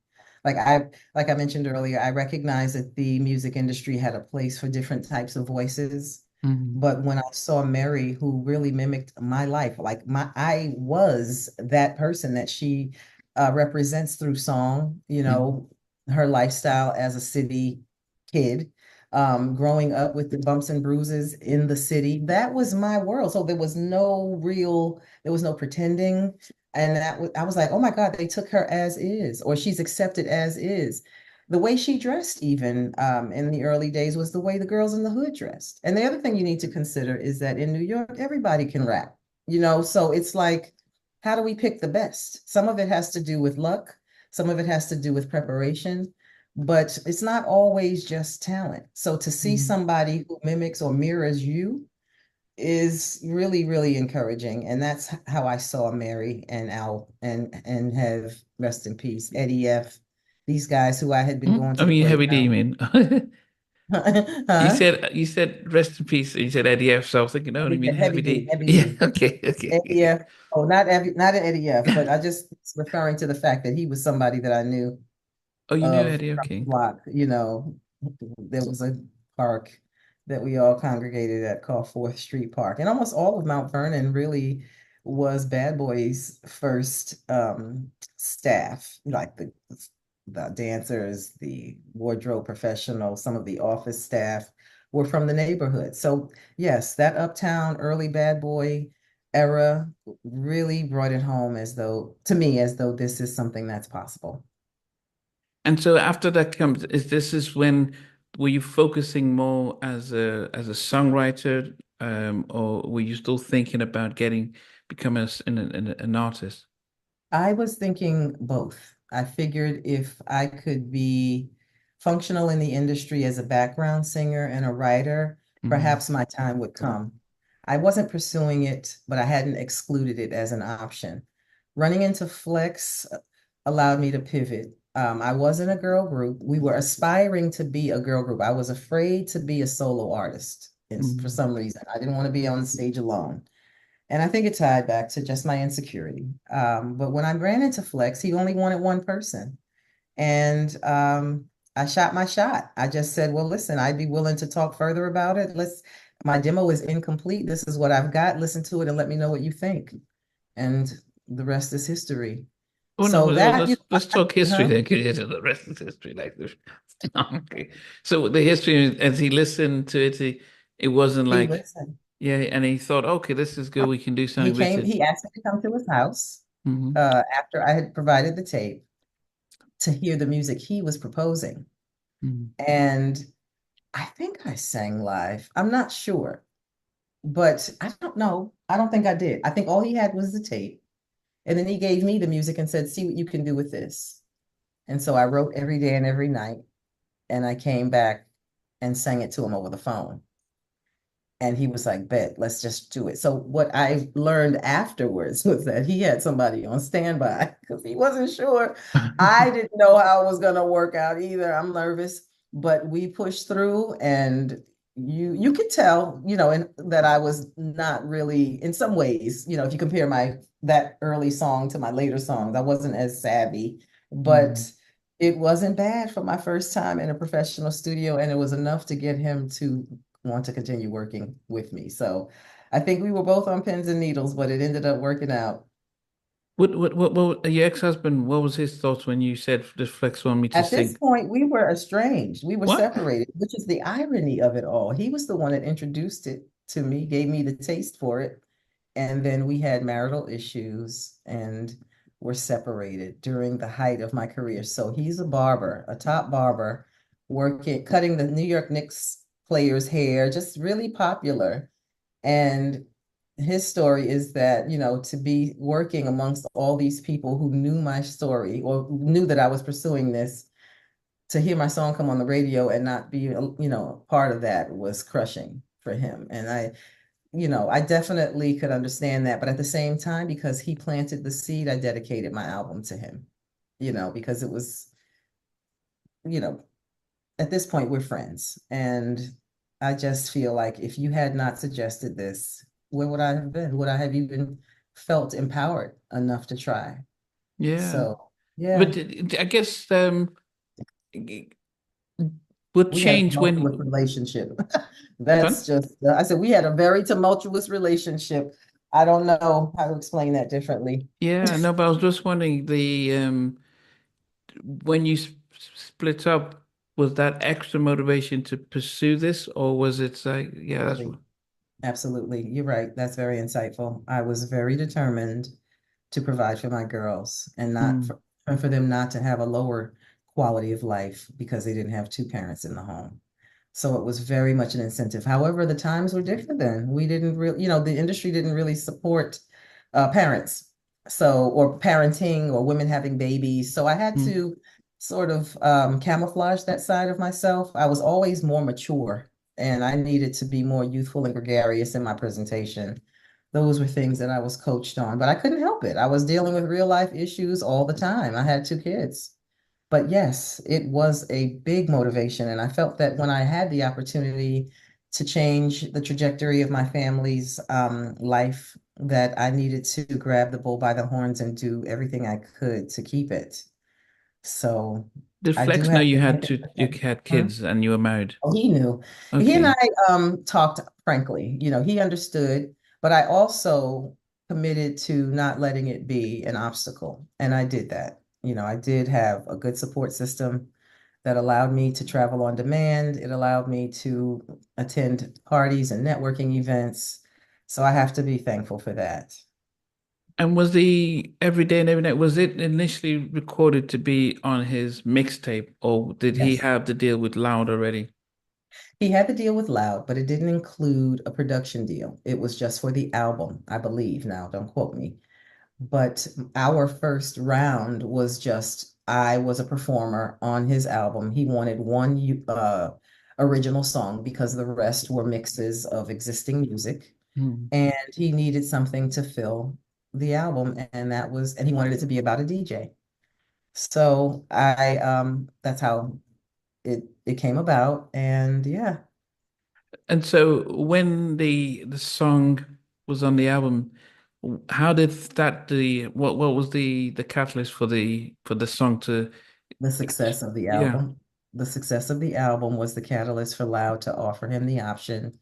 Like I mentioned earlier, I recognized that the music industry had a place for different types of voices. Mm, But when I saw Mary, who really mimicked my life, I was that person that she represents through song, mm, her lifestyle as a city kid, growing up with the bumps and bruises in the city. That was my world. So there was no pretending. And I was like, oh my God, they took her as is, or she's accepted as is. the way she dressed, even in the early days, was the way the girls in the hood dressed. And the other thing you need to consider is that in New York, everybody can rap, so it's like, how do we pick the best? Some of it has to do with luck, some of it has to do with preparation, but it's not always just talent. So to see Mm. somebody who mimics or mirrors you is really, really encouraging. And that's how I saw Mary and Al and have rest in peace, Eddie F. These guys who I had been Mm. going I to the mean, Heavy D, playground. you mean? Huh? You said rest in peace. And you said Eddie F. So I was thinking, no, you mean Heavy Heavy D, D? Heavy Yeah. D. Okay. Okay. Eddie F. Oh, not Eddie F, but I just referring to the fact that he was somebody that I knew Oh, you knew of Eddie. from the Okay. block. There was a park that we all congregated at called Fourth Street Park. And almost all of Mount Vernon really was Bad Boys' first staff, like the dancers, the wardrobe professionals, some of the office staff were from the neighborhood. So yes, that uptown early bad boy era really brought it home as though, to me, as though this is something that's possible. And so after that comes, is when were you focusing more as a songwriter, or were you still thinking about becoming an artist? I was thinking both. I figured if I could be functional in the industry as a background singer and a writer, Mm, perhaps my time would come. I wasn't pursuing it, but I hadn't excluded it as an option. Running into Flex allowed me to pivot. I wasn't a girl group. We were aspiring to be a girl group. I was afraid to be a solo artist for mm, some reason. I didn't want to be on the stage alone. And I think it tied back to just my insecurity. But when I ran into Flex, he only wanted one person. And I shot my shot. I just said, well, listen, I'd be willing to talk further about it. My demo is incomplete. This is what I've got. Listen to it and let me know what you think. And the rest is history. Oh no, So well, that, let's talk history huh? then, because the rest is history. Like this. Okay. So the history, as he listened to it, it wasn't He like, listened. yeah, and he thought, okay, this is good. We can do something with it. He asked me to come to his house Hmm. after I had provided the tape to hear the music he was proposing. Hmm. And I think I sang live. I'm not sure, but I don't know. I don't think I did. I think all he had was the tape. And then he gave me the music and said, see what you can do with this. And so I wrote every day and every night. And I came back and sang it to him over the phone. And he was like, bet, let's just do it. So what I learned afterwards was that he had somebody on standby because he wasn't sure. I didn't know how it was going to work out either. I'm nervous, but we pushed through and you could tell, that I was not really in some ways, if you compare that early song to my later songs, I wasn't as savvy, Hmm. but it wasn't bad for my first time in a professional studio and it was enough to get him to want to continue working with me. So I think we were both on pins and needles, but it ended up working out. Your ex-husband, what was his thoughts when you said this Flex want me to At this sing? point, we were estranged. We were What? separated, which is the irony of it all. He was the one that introduced it to me, gave me the taste for it. And then we had marital issues and were separated during the height of my career. So he's a barber, a top barber, cutting the New York Knicks players' hair, just really popular. And his story is that, to be working amongst all these people who knew my story or knew that I was pursuing this, to hear my song come on the radio and not be, part of that was crushing for him. And I definitely could understand that. But at the same time, because he planted the seed, I dedicated my album to him, because it was, you know, at this point, we're friends. And I just feel like if you had not suggested this, where would I have been? Would I have even felt empowered enough to try? Yeah. So, yeah, But I guess would we had a change tumultuous when relationship. fun? That's just, I said, we had a very tumultuous relationship. I don't know how to explain that differently. Yeah, no, but I was just wondering the when you split up, was that extra motivation to pursue this, or was it like, yeah, that's Absolutely. Absolutely. You're right. That's very insightful. I was very determined to provide for my girls and not mm, for, and for them not to have a lower quality of life because they didn't have two parents in the home. So it was very much an incentive. However, the times were different then. We didn't really, the industry didn't really support parents. So, or parenting or women having babies. So I had Mm. to sort of camouflage that side of myself. I was always more mature and I needed to be more youthful and gregarious in my presentation. Those were things that I was coached on, but I couldn't help it. I was dealing with real life issues all the time. I had two kids. But yes, it was a big motivation. And I felt that when I had the opportunity to change the trajectory of my family's life, that I needed to grab the bull by the horns and do everything I could to keep it. So Did I do Flex know have to thank him for you that. had Hmm? kids and you were married? Oh, he knew. He and Okay. I talked frankly. He understood, but I also committed to not letting it be an obstacle. And I did that. I did have a good support system that allowed me to travel on demand. It allowed me to attend parties and networking events. So I have to be thankful for that. And was the Every Day and Every Night, was it initially recorded to be on his mixtape, or did he Yes. have to deal with Loud already? He had to deal with Loud, but it didn't include a production deal. It was just for the album, I believe. Now, don't quote me. But our first round was just I was a performer on his album. He wanted one original song because the rest were mixes of existing music, Hmm. and he needed something to fill the album, and he wanted it to be about a DJ. So I that's how it came about, and yeah, And so when the song was on the album, how did that the what was the catalyst for the song to the success of the yeah. album. The success of the album was the catalyst for Loud to offer him the option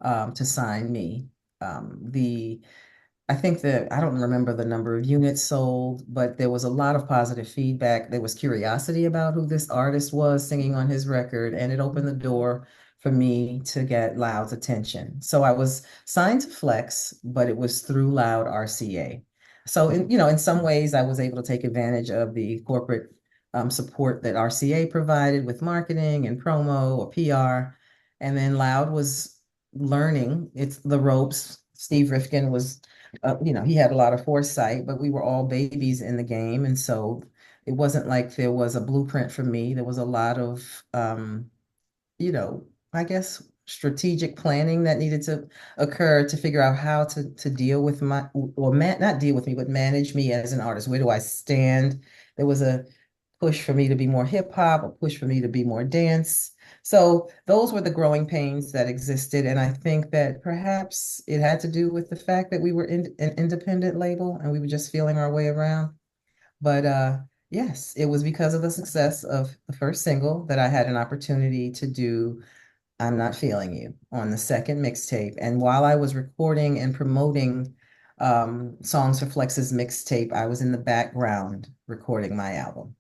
to sign me. The I think that I don't remember the number of units sold, but there was a lot of positive feedback. There was curiosity about who this artist was singing on his record, and it opened the door for me to get Loud's attention. So I was signed to Flex, but it was through Loud RCA. So in some ways, I was able to take advantage of the corporate support that RCA provided with marketing and promo or PR. And then Loud was learning it's the ropes. Steve Rifkin was he had a lot of foresight, but we were all babies in the game. And so it wasn't like there was a blueprint for me. There was a lot of, you know, I guess strategic planning that needed to occur to figure out how to deal with not deal with me, but manage me as an artist. Where do I stand? There was a push for me to be more hip hop, a push for me to be more dance. So those were the growing pains that existed. And I think that perhaps it had to do with the fact that we were an independent label and we were just feeling our way around. But yes, it was because of the success of the first single that I had an opportunity to do I'm Not Feeling You on the second mixtape. And while I was recording and promoting songs for Flex's mixtape, I was in the background recording my album,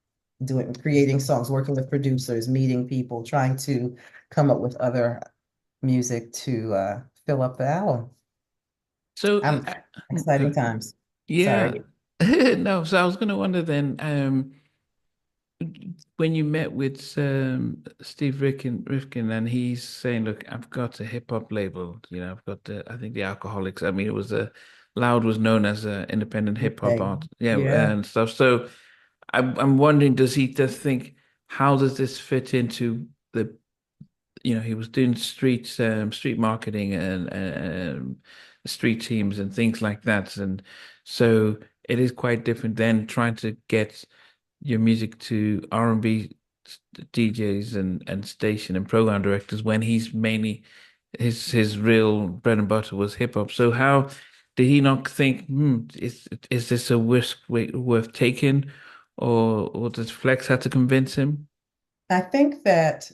creating songs, working with producers, meeting people, trying to come up with other music to fill up the album. So I'm exciting times. yeah. Sorry. No, so I was gonna wonder then, when you met with Rifkin and he's saying, look, I've got a hip hop label, I've got I think the Alcoholics. I mean, it was a Loud was known as an independent hip hop Okay. art, yeah, Yeah. and stuff. So I'm wondering, does he just think, how does this fit into the, he was doing street marketing and street teams and things like that, and so it is quite different than trying to get your music to R&B DJs and station and program directors when he's mainly his real bread and butter was hip hop. So how did he not think, is this a risk worth taking, or does Flex have to convince him? I think that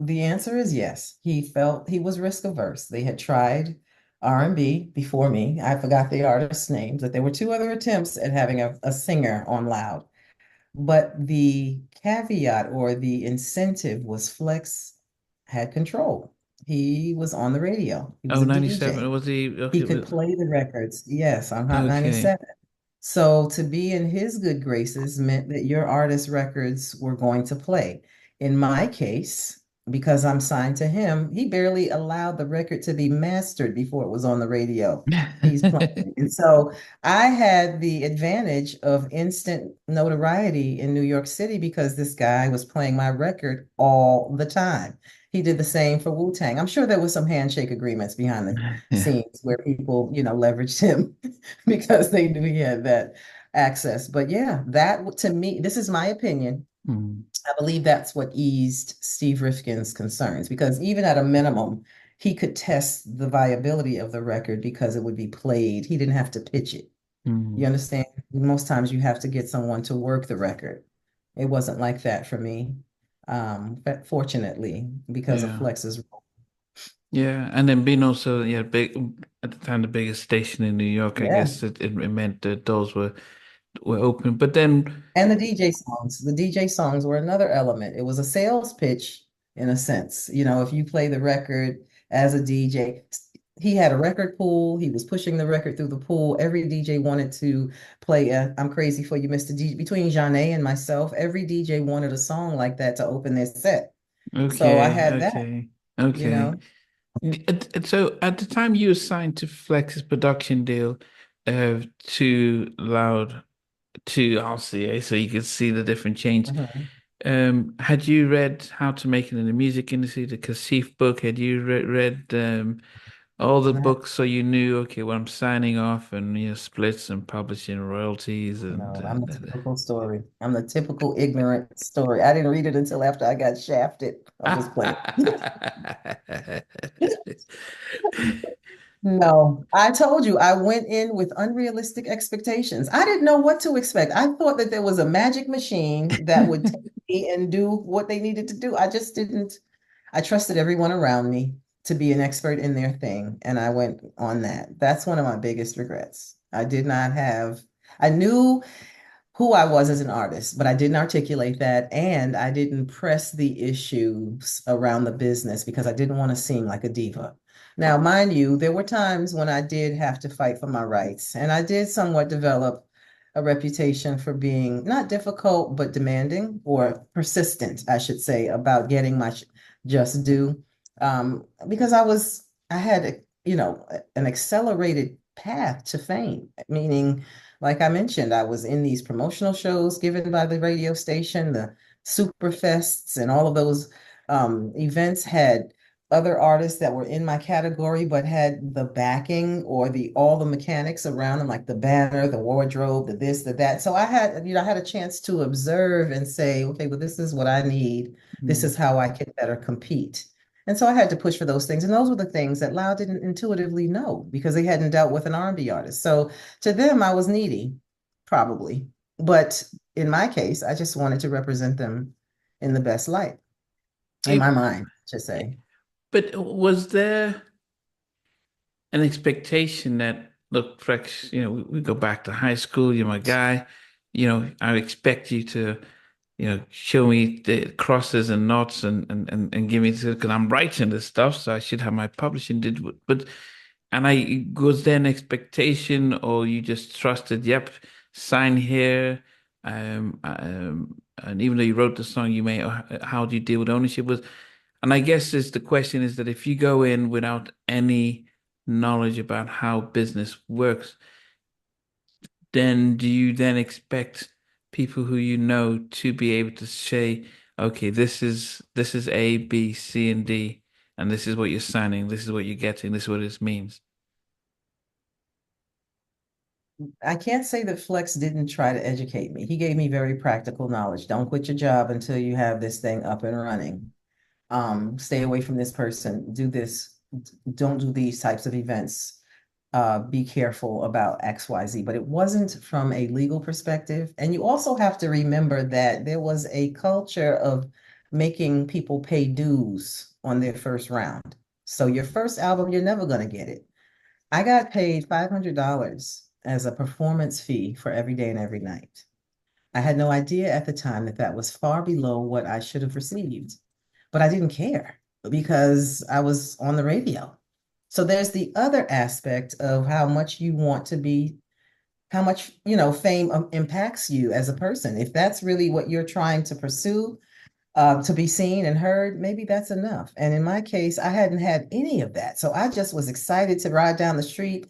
the answer is yes. He felt he was risk averse. They had tried R&B before me. I forgot the artist's names, but there were two other attempts at having a singer on Loud. But the caveat or the incentive was Flex had control. He was on the radio. He was Oh, a 97. DJ. Was he He okay? could play the records. Yes, on Hot Okay. 97. So to be in his good graces meant that your artist records were going to play. In my case, because I'm signed to him, he barely allowed the record to be mastered before it was on the radio. He's playing. And so I had the advantage of instant notoriety in New York City because this guy was playing my record all the time. He did the same for Wu-Tang. I'm sure there was some handshake agreements behind the Yeah. scenes where people, leveraged him because they knew he had that access. But yeah, that to me, this is my opinion. Mm, I believe that's what eased Steve Rifkin's concerns because even at a minimum, he could test the viability of the record because it would be played. He didn't have to pitch it. You mm. understand? Most times you have to get someone to work the record. It wasn't like that for me. But fortunately, because of Yeah. Flex's role. Yeah. And then being also, yeah, big at the time, the biggest station in New York, I Yeah. guess it meant that doors were open. But then, And the DJ songs. The DJ songs were another element. It was a sales pitch in a sense. If you play the record as a DJ, he had a record pool. He was pushing the record through the pool. Every DJ wanted to play I'm Crazy for You, Mr. DJ. Between Janae and myself, every DJ wanted a song like that to open their set. So I okay, had that, okay, you okay. know. So at the time you were signed to Flex's production deal, to Loud to RCA, so you could see the different change. Mhm. Had you read How to Make It in the Music Industry, the Kasif book? Had you read all the books so you knew, okay, well, I'm signing off and splits and publishing royalties No, I'm the typical story. I'm the typical ignorant story. I didn't read it until after I got shafted. I'm just playing. No, I told you I went in with unrealistic expectations. I didn't know what to expect. I thought that there was a magic machine that would take me and do what they needed to do. I just didn't. I trusted everyone around me to be an expert in their thing, and I went on that. That's one of my biggest regrets. I did not have, I knew who I was as an artist, but I didn't articulate that. And I didn't press the issues around the business because I didn't want to seem like a diva. Now, mind you, there were times when I did have to fight for my rights, and I did somewhat develop a reputation for being not difficult, but demanding or persistent, I should say, about getting my just due. Because I had, an accelerated path to fame, meaning like I mentioned, I was in these promotional shows given by the radio station, the super fests, and all of those events had other artists that were in my category, but had the backing or the all the mechanics around them, like the banner, the wardrobe, the this, the that. So I had a chance to observe and say, okay, well, this is what I need. This Mm. is how I can better compete. And so I had to push for those things. And those were the things that Lau didn't intuitively know because they hadn't dealt with an R&B artist. So to them, I was needy, probably. But in my case, I just wanted to represent them in the best light, in my It, mind, to say. but was there an expectation that, look, Frex, we go back to high school, you're my guy, I expect you to, show me the crosses and knots and give me because I'm writing this stuff, so I should have my publishing did, but and was there an expectation or you just trusted, yep, sign here, and even though you wrote the song, how do you deal with ownership was, and I guess is the question is that if you go in without any knowledge about how business works, then do you then expect people who you know to be able to say, okay, this is A, B, C, and D, and this is what you're signing, this is what you're getting, this is what this means. I can't say that Flex didn't try to educate me. He gave me very practical knowledge. Don't quit your job until you have this thing up and running. Stay away from this person. Do this. Don't do these types of events. Be careful about XYZ. But it wasn't from a legal perspective. And you also have to remember that there was a culture of making people pay dues on their first round. So your first album, you're never going to get it. I got paid $500 as a performance fee for every day and every night. I had no idea at the time that that was far below what I should have received, but I didn't care because I was on the radio. So there's the other aspect of how much you want to be how much, fame impacts you as a person. If that's really what you're trying to pursue, to be seen and heard, maybe that's enough. And in my case, I hadn't had any of that. So I just was excited to ride down the street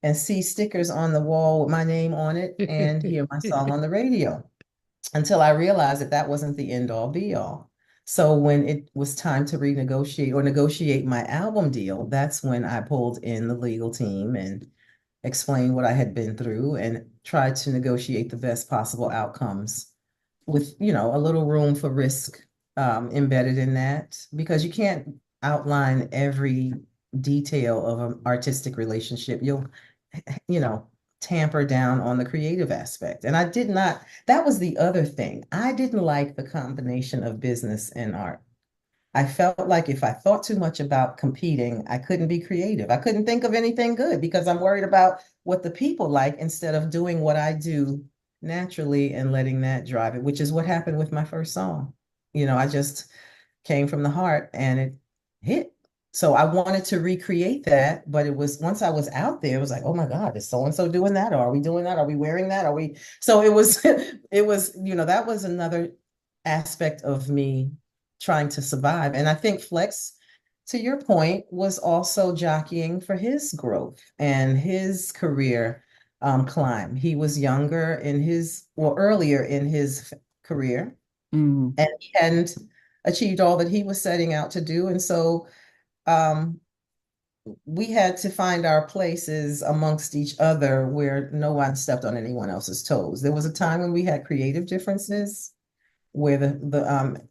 and see stickers on the wall with my name on it and hear my song on the radio until I realized that that wasn't the end all be all. So when it was time to renegotiate or negotiate my album deal, that's when I pulled in the legal team and explained what I had been through and tried to negotiate the best possible outcomes with, a little room for risk embedded in that because you can't outline every detail of an artistic relationship. You'll, you know, tamper down on the creative aspect. And I did not, that was the other thing. I didn't like the combination of business and art. I felt like if I thought too much about competing, I couldn't be creative. I couldn't think of anything good because I'm worried about what the people like instead of doing what I do naturally and letting that drive it, which is what happened with my first song. I just came from the heart and it hit. So I wanted to recreate that, but it was once I was out there, it was like, oh my God, is so and so doing that? Or are we doing that? Are we wearing that? Are we? So it was, it was, that was another aspect of me trying to survive. And I think Flex, to your point, was also jockeying for his growth and his career climb. He was younger in earlier in his career, Mm. and he hadn't achieved all that he was setting out to do. And so um, we had to find our places amongst each other where no one stepped on anyone else's toes. There was a time when we had creative differences where the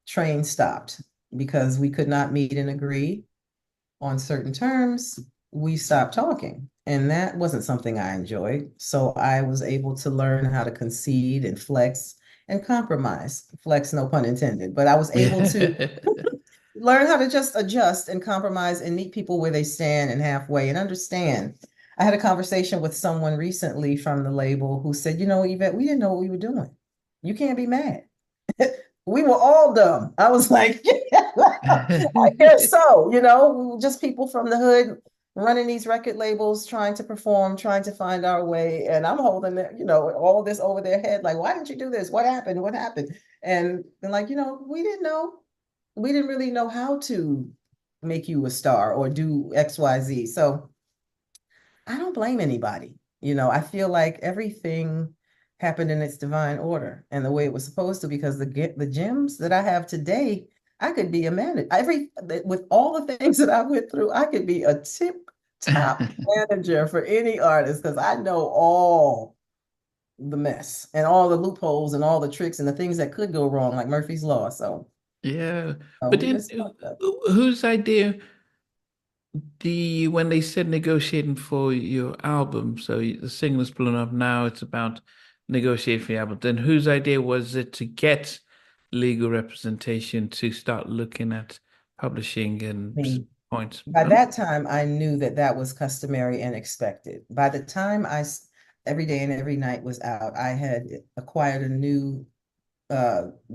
train stopped because we could not meet and agree on certain terms. We stopped talking. And that wasn't something I enjoyed. So I was able to learn how to concede and flex and compromise. Flex, no pun intended, but I was able to learn how to just adjust and compromise and meet people where they stand and halfway and understand. I had a conversation with someone recently from the label who said, Yvette, we didn't know what we were doing. You can't be mad. We were all dumb. I was like, yeah, I guess so. We were just people from the hood running these record labels, trying to perform, trying to find our way. And I'm holding it, all this over their head. Like, why didn't you do this? What happened? What happened? And like, we didn't know. We didn't really know how to make you a star or do XYZ. So I don't blame anybody. I feel like everything happened in its divine order and the way it was supposed to, because the gems that I have today, I could be a manager. With all the things that I went through, I could be a tip top manager for any artist because I know all the mess and all the loopholes and all the tricks and the things that could go wrong, like Murphy's Law. So Yeah, but then it's fucked up. whose idea when they said negotiating for your album, so the single's blown up now, it's about negotiating for your album. Then whose idea was it to get legal representation to start looking at publishing and Me. points? By that time, I knew that that was customary and expected. By the time Every Day and Every Night was out, I had acquired a new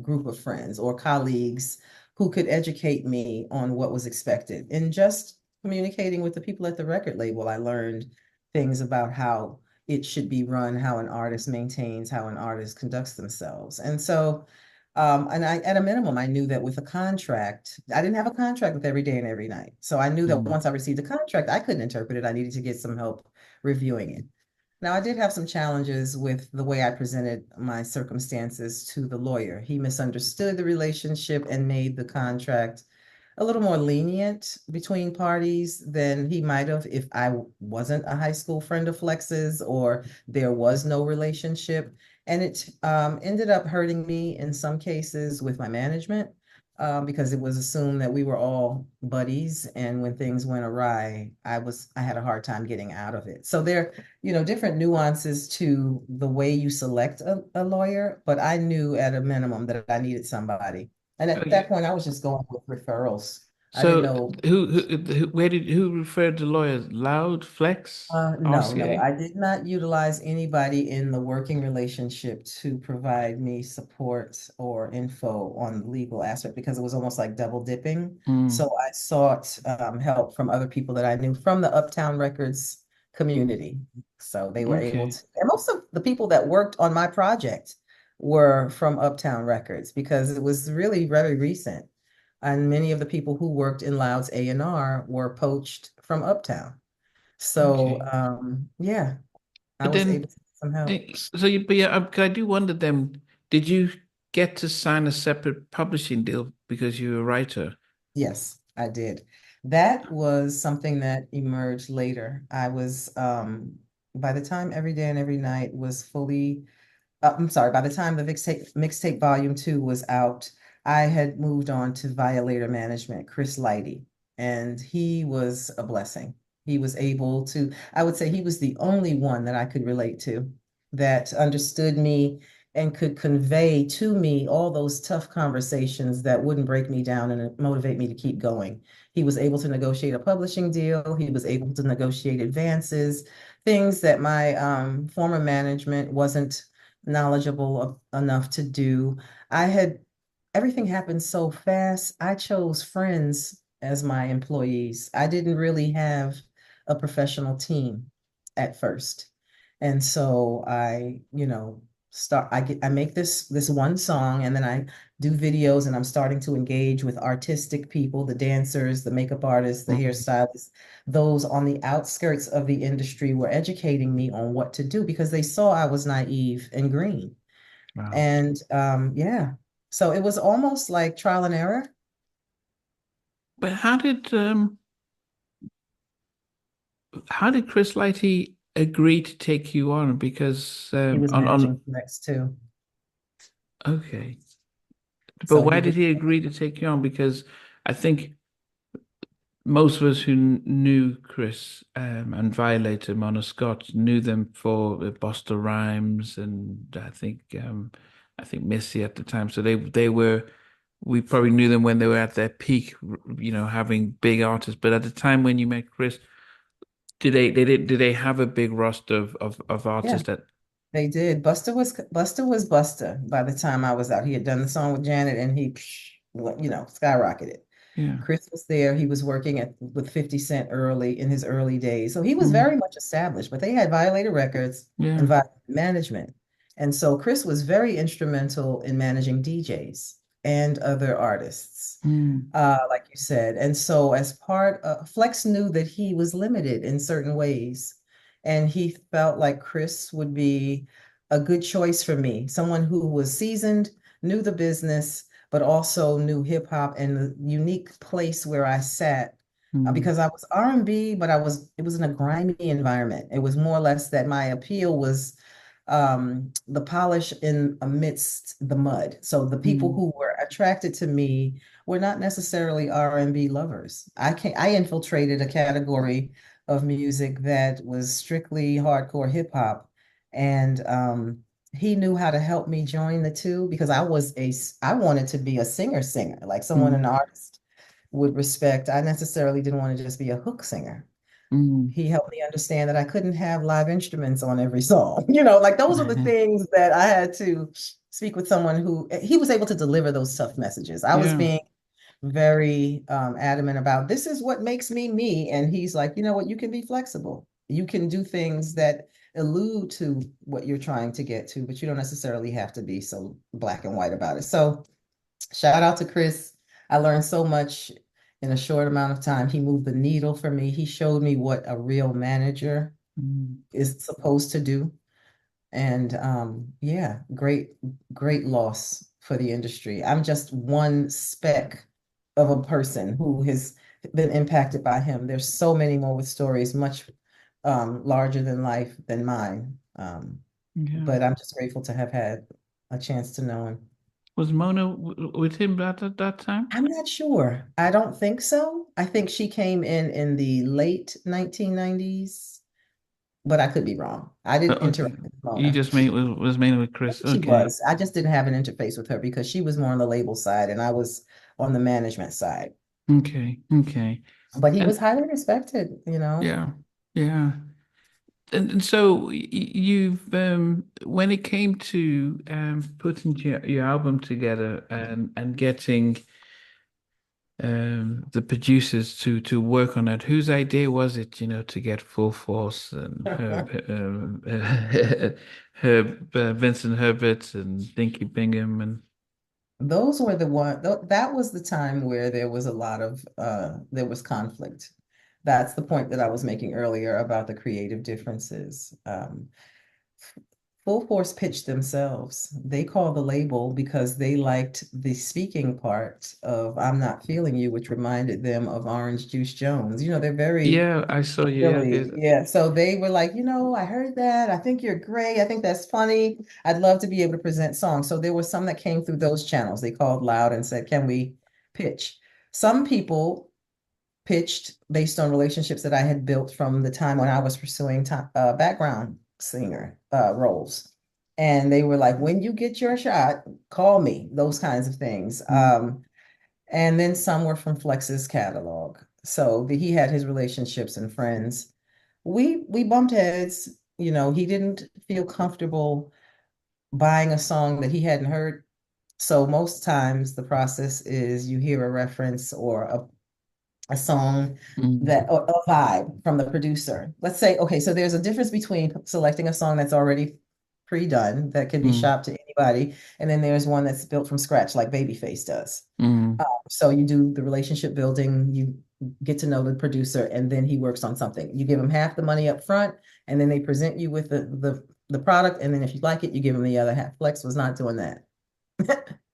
group of friends or colleagues who could educate me on what was expected. And just communicating with the people at the record label, I learned things about how it should be run, how an artist maintains, how an artist conducts themselves. And so, and at a minimum, I knew that with a contract, I didn't have a contract with Every Day and Every Night. So I knew that Mm. once I received a contract, I couldn't interpret it. I needed to get some help reviewing it. Now, I did have some challenges with the way I presented my circumstances to the lawyer. He misunderstood the relationship and made the contract a little more lenient between parties than he might have if I wasn't a high school friend of Flex's or there was no relationship. And it ended up hurting me in some cases with my management because it was assumed that we were all buddies. And when things went awry, I had a hard time getting out of it. So there, different nuances to the way you select a lawyer, but I knew at a minimum that I needed somebody. And Oh, at yeah. that point, I was just going with referrals. I didn't So know. who referred the lawyers? Loud, Flex, No, RCA? I did not utilize anybody in the working relationship to provide me support or info on the legal aspect because it was almost like double dipping. Mm. So I sought help from other people that I knew from the Uptown Records community. So they were able Okay. to, and most of the people that worked on my project were from Uptown Records because it was really very recent. And many of the people who worked in Loud's A&R were poached from Uptown. So Okay. yeah, I But was then, able to get some help. so you, but yeah, 'cause I do wonder then, did you get to sign a separate publishing deal because you're a writer? Yes, I did. That was something that emerged later. I was by the time Every Day and Every Night was fully I'm sorry, by the time the mixtape volume two was out, I had moved on to Violator management, Chris Lighty, and he was a blessing. He was able to, I would say he was the only one that I could relate to that understood me and could convey to me all those tough conversations that wouldn't break me down and motivate me to keep going. He was able to negotiate a publishing deal. He was able to negotiate advances, things that my former management wasn't knowledgeable enough to do. I had everything happened so fast. I chose friends as my employees. I didn't really have a professional team at first. And so I make this one song and then I do videos and I'm starting to engage with artistic people, the dancers, the makeup artists, the Mhm. hairstylists. Those on the outskirts of the industry were educating me on what to do because they saw I was naive and green. Wow. And yeah, so it was almost like trial and error. But how did Chris Lighty agree to take you on? Because He was on managing Flex too. okay, but So he why did was, he agree to take you on? Because I think most of us who knew Chris and Violator, Mona Scott, knew them for Busta Rhymes and I think Missy at the time. So they were we probably knew them when they were at their peak, having big artists. But at the time when you met Chris, did they have a big roster of yeah, artists that they did. Buster was Buster by the time I was out. He had done the song with Janet and he, skyrocketed. yeah Chris was there. He was working with 50 Cent early in his early days. So he was mm, very much established, but they had Violator Records and yeah Violator Management. And so Chris was very instrumental in managing DJs and other artists, mm, like you said. And so as Flex knew that he was limited in certain ways. And he felt like Chris would be a good choice for me, someone who was seasoned, knew the business, but also knew hip hop and the unique place where I sat mm, because I was R&B, but it was in a grimy environment. It was more or less that my appeal was the polish in amidst the mud. So the people mm, who were attracted to me were not necessarily R&B lovers. I infiltrated a category of music that was strictly hardcore hip hop. And he knew how to help me join the two because I wanted to be a singer, like someone an mm, artist would respect. I necessarily didn't want to just be a hook singer. mm. He helped me understand that I couldn't have live instruments on every song. Like those are the things that I had to speak with someone who he was able to deliver those tough messages. I was Yeah. being very adamant about this is what makes me me. And he's like, you know what, you can be flexible. You can do things that allude to what you're trying to get to, but you don't necessarily have to be so black and white about it. So shout out to Chris. I learned so much in a short amount of time. He moved the needle for me. He showed me what a real manager Mm. is supposed to do. And yeah, great loss for the industry. I'm just one speck of a person who has been impacted by him. There's so many more with stories much larger than life than mine. Yeah. But I'm just grateful to have had a chance to know him. Was Mona with him at that time? I'm not sure. I don't think so. I think she came in the late 1990s, but I could be wrong. I didn't Okay. interact with You Mona. just made was mainly with Chris. Maybe she Okay. was. I just didn't have an interface with her because she was more on the label side and I was on the management side. Okay. Okay. But he was And highly respected. yeah. Yeah. And so you've when it came to putting your album together and getting the producers to work on it. Whose idea was it, to get Full Force and Herb Vincent Herbert and Dinky Bingham and Those were the one that was the time where there was a lot of there was conflict. That's the point that I was making earlier about the creative differences. Full Force pitched themselves. They called the label because they liked the speaking part of I'm Not Feeling You, which reminded them of Orange Juice Jones. They're very yeah, I saw you. Yeah, silly. Yeah. So they were like, I heard that. I think you're great. I think that's funny. I'd love to be able to present songs. So there was some that came through those channels. They called loud and said, can we pitch? Some people pitched based on relationships that I had built from the time when I was pursuing background singer roles. And they were like, when you get your shot, call me, those kinds of things. Mm, And then some were from Flex's catalog. So he had his relationships and friends. We bumped heads. He didn't feel comfortable buying a song that he hadn't heard. So most times the process is you hear a reference or a song that mm, or a vibe from the producer. Let's say, okay, so there's a difference between selecting a song that's already pre-done that can be mm, shopped to anybody, and then there's one that's built from scratch, like Babyface does. mm, So you do the relationship building, you get to know the producer, and then he works on something. You give him half the money up front, and then they present you with the product, and then if you like it, you give him the other half. Flex was not doing that.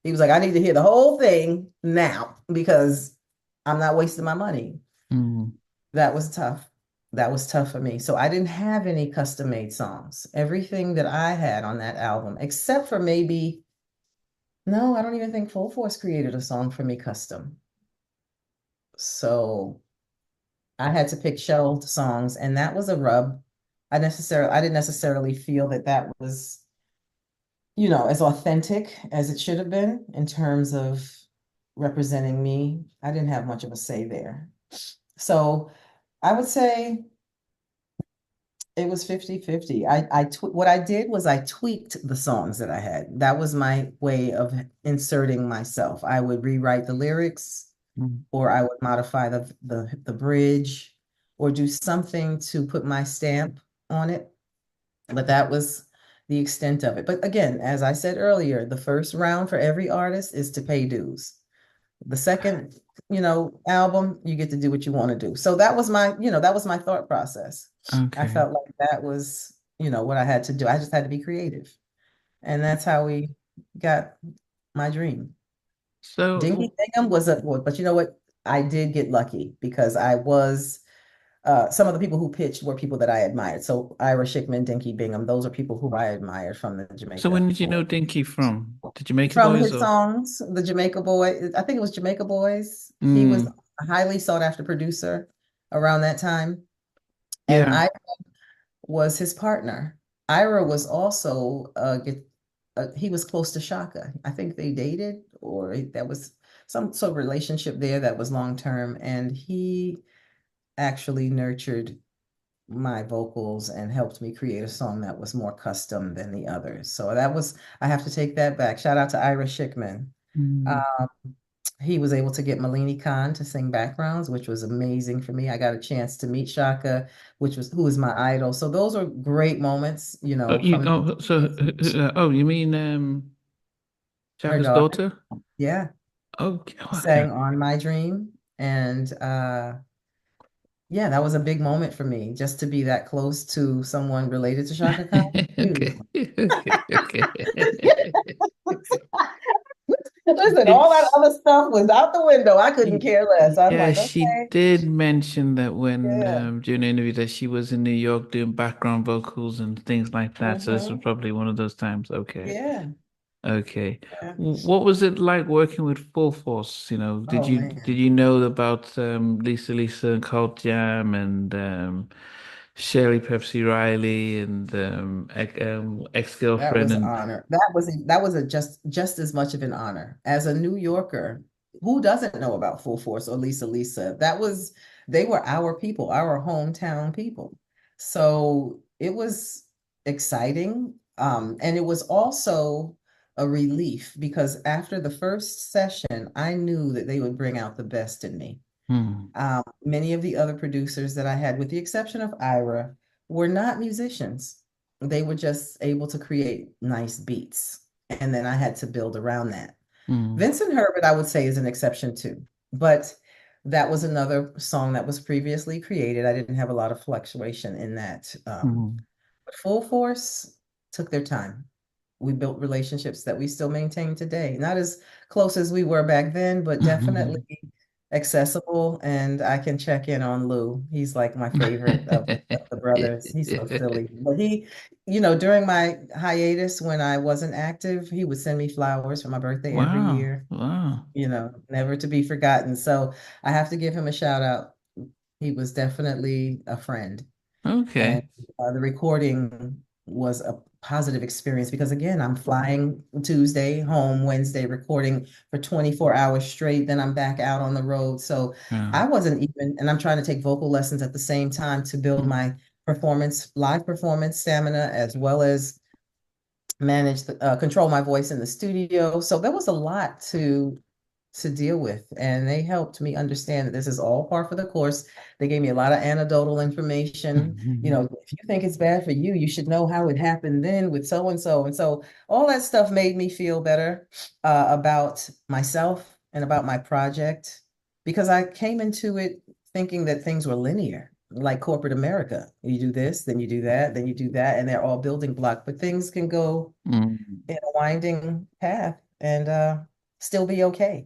He was like, I need to hear the whole thing now because I'm not wasting my money. mm. That was tough. That was tough for me. So I didn't have any custom made songs. Everything that I had on that album, except for maybe, no, I don't even think Full Force created a song for me custom. So I had to pick shelved songs, and that was a rub. I didn't necessarily feel that that was, as authentic as it should have been in terms of representing me. I didn't have much of a say there. So I would say it was 50-50. What I did was I tweaked the songs that I had. That was my way of inserting myself. I would rewrite the lyrics, Mm. or I would modify the bridge, or do something to put my stamp on it. But that was the extent of it. But again, as I said earlier, the first round for every artist is to pay dues. The second, album, you get to do what you want to do. So that was my thought process. I Okay. felt like that was, what I had to do. I just had to be creative. And that's how we got my dream. Dinky So, Bingham was but you know what? I did get lucky because some of the people who pitched were people that I admired. So Ira Schickman, Dinky Bingham, those are people who I admired from the so Jamaica when did you Boys. know Dinky from? The Jamaica From Boys his or? songs, the Jamaica Boy, I think it was Jamaica Boys. He was Mm, a highly sought after producer around that time. And yeah. I was his partner. Ira was also he was close to Shaka. I think they dated, or that was some sort of relationship there that was long term. And he actually nurtured my vocals and helped me create a song that was more custom than the others. So I have to take that back. Shout out to Ira Schickman. Mm. Um, he was able to get Malini Khan to sing backgrounds, which was amazing for me. I got a chance to meet Shaka, who was my idol. So those are great moments, from You mean her Chaka's daughter. daughter? Yeah, Okay. Okay. sang on My Dream. And yeah, that was a big moment for me just to be that close to someone related to Shaka Khan. Okay. Huge. Okay. Okay. Listen, Did all that other stuff was out the window. I couldn't care less. I'm Yeah, like, she okay, did mention that when yeah. during the interview that she was in New York doing background vocals and things like that. So this was Hmm. probably one of those times. Okay. Yeah. Okay. Yeah. What was it like working with Full Force? Oh Did man. you know about Lisa and Cult Jam and Shirley Pepsi Riley and That ex-girlfriend was an and honor. That was a just as much of an honor. As a New Yorker, who doesn't know about Full Force or Lisa? They were our people, our hometown people. So it was exciting. And it was also a relief because after the first session, I knew that they would bring out the best in me. Mm, Many of the other producers that I had, with the exception of Ira, were not musicians. They were just able to create nice beats. And then I had to build around that. mm, Vincent Herbert, I would say, is an exception too. But that was another song that was previously created. I didn't have a lot of fluctuation in that. mm, But Full Force took their time. We built relationships that we still maintain today. Not as close as we were back then, but definitely accessible. And I can check in on Lou. He's like my favorite of the brothers. He's so silly. But during my hiatus when I wasn't active, he would send me flowers for my birthday every Wow, year, wow. never to be forgotten. So I have to give him a shout out. He was definitely a friend. And Okay. the recording was a positive experience because, again, I'm flying Tuesday, home Wednesday, recording for 24 hours straight. Then I'm back out on the road. So Yeah. I wasn't even, and I'm trying to take vocal lessons at the same time to build Mm, my live performance stamina, as well as manage control my voice in the studio. So there was a lot to deal with. And they helped me understand that this is all par for the course. They gave me a lot of anecdotal information. mm, If you think it's bad for you, you should know how it happened then with so and so. And so all that stuff made me feel better about myself and about my project because I came into it thinking that things were linear. Like corporate America, you do this, then you do that, then you do that, and they're all building block. But things can go mm. in a winding path and still be okay.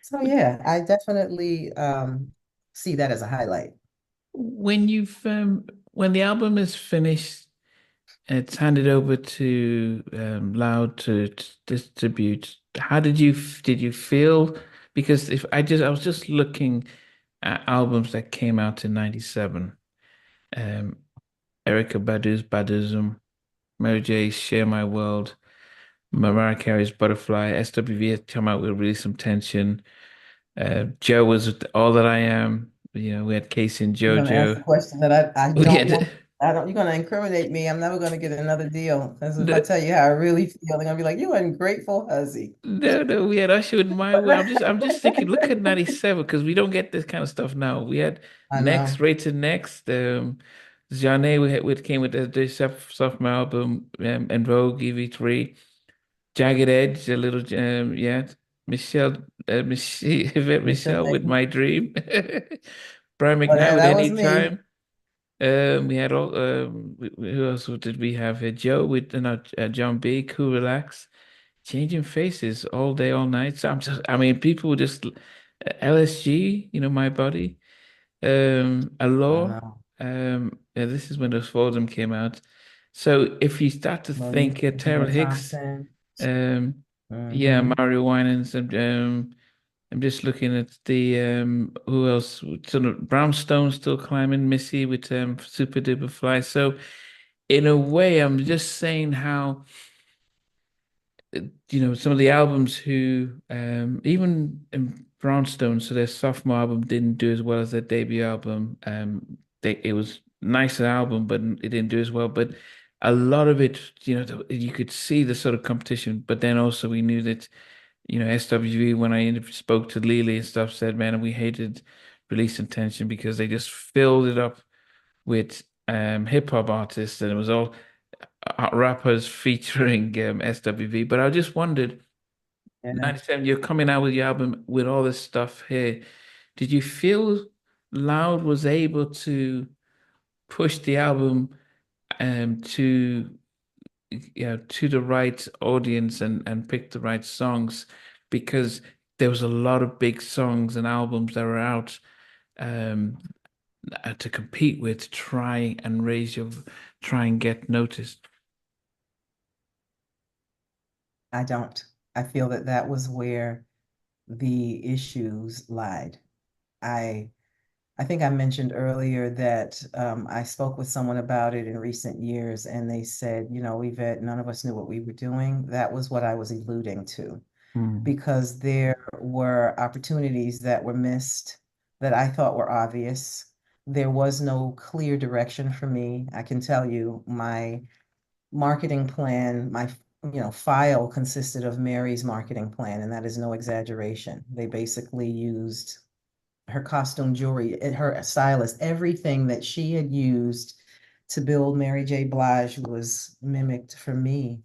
So yeah, I definitely see that as a highlight. When when the album is finished, it's handed over to Loud to distribute. How did you feel? Because if I was just looking at albums that came out in '97. Um, Erykah Badu's Badism, Mary J's Share My World, Mariah Carey's Butterfly, SWV had come out with Release Some Tension. Joe was All That I Am. You know, we had Casey and You're gonna ask the JoJo. question that I We don't had want. I don't. You're gonna incriminate me. I'm never gonna get another deal. Because if I the tell you how I really feel, they're gonna be like, "You ungrateful hussy." no, we had Usher with My Way. I'm just thinking, look at '97 because we don't get this kind of stuff now. We had I Next, know. Rated Next, Zhane came with the sophomore album, and Vogue EV3, Jagged Edge, a little, yeah, Michelle, Yvette Michelle, Michelle with My Dream, Brian oh, McKnight yeah, with that was me. Anytime. We had all, who else did we have here? Joe with, John B, Cool Relax. Changing faces all day, all night. So I mean, people would just LSG, My Body, I Allure. know. Yeah, this is when those four of them came out. So if you start to think, Monique, Terrell Regina Hicks, Thompson. um, yeah, Hmm. Mario Winans, and I'm just looking at the who else? Sort of Brownstone still climbing, Missy with Super Duper Fly. So in a way, I'm just saying how some of the albums who even in Brownstone, so their sophomore album didn't do as well as their debut album. It was a nice album, but it didn't do as well. But a lot of it, you could see the sort of competition. But then also we knew that, SWV, when I spoke to Lily and stuff, said, man, we hated Release Intention because they just filled it up with hip hop artists, and it was all rappers featuring SWV. But I just wondered, Yeah, 97, you're coming out with your album with all this stuff here. Did you feel Loud was able to push the album to to the right audience and pick the right songs? Because there was a lot of big songs and albums that were out um, to compete with, to try and get noticed. I don't. I feel that that was where the issues lied. I I think I mentioned earlier that I spoke with someone about it in recent years, and they said, Yvette, none of us knew what we were doing. That was what I was alluding to, Mm, because there were opportunities that were missed that I thought were obvious. There was no clear direction for me. I can tell you my marketing plan, file consisted of Mary's marketing plan, and that is no exaggeration. They basically used her costume jewelry, her stylist, everything that she had used to build Mary J. Blige was mimicked for me.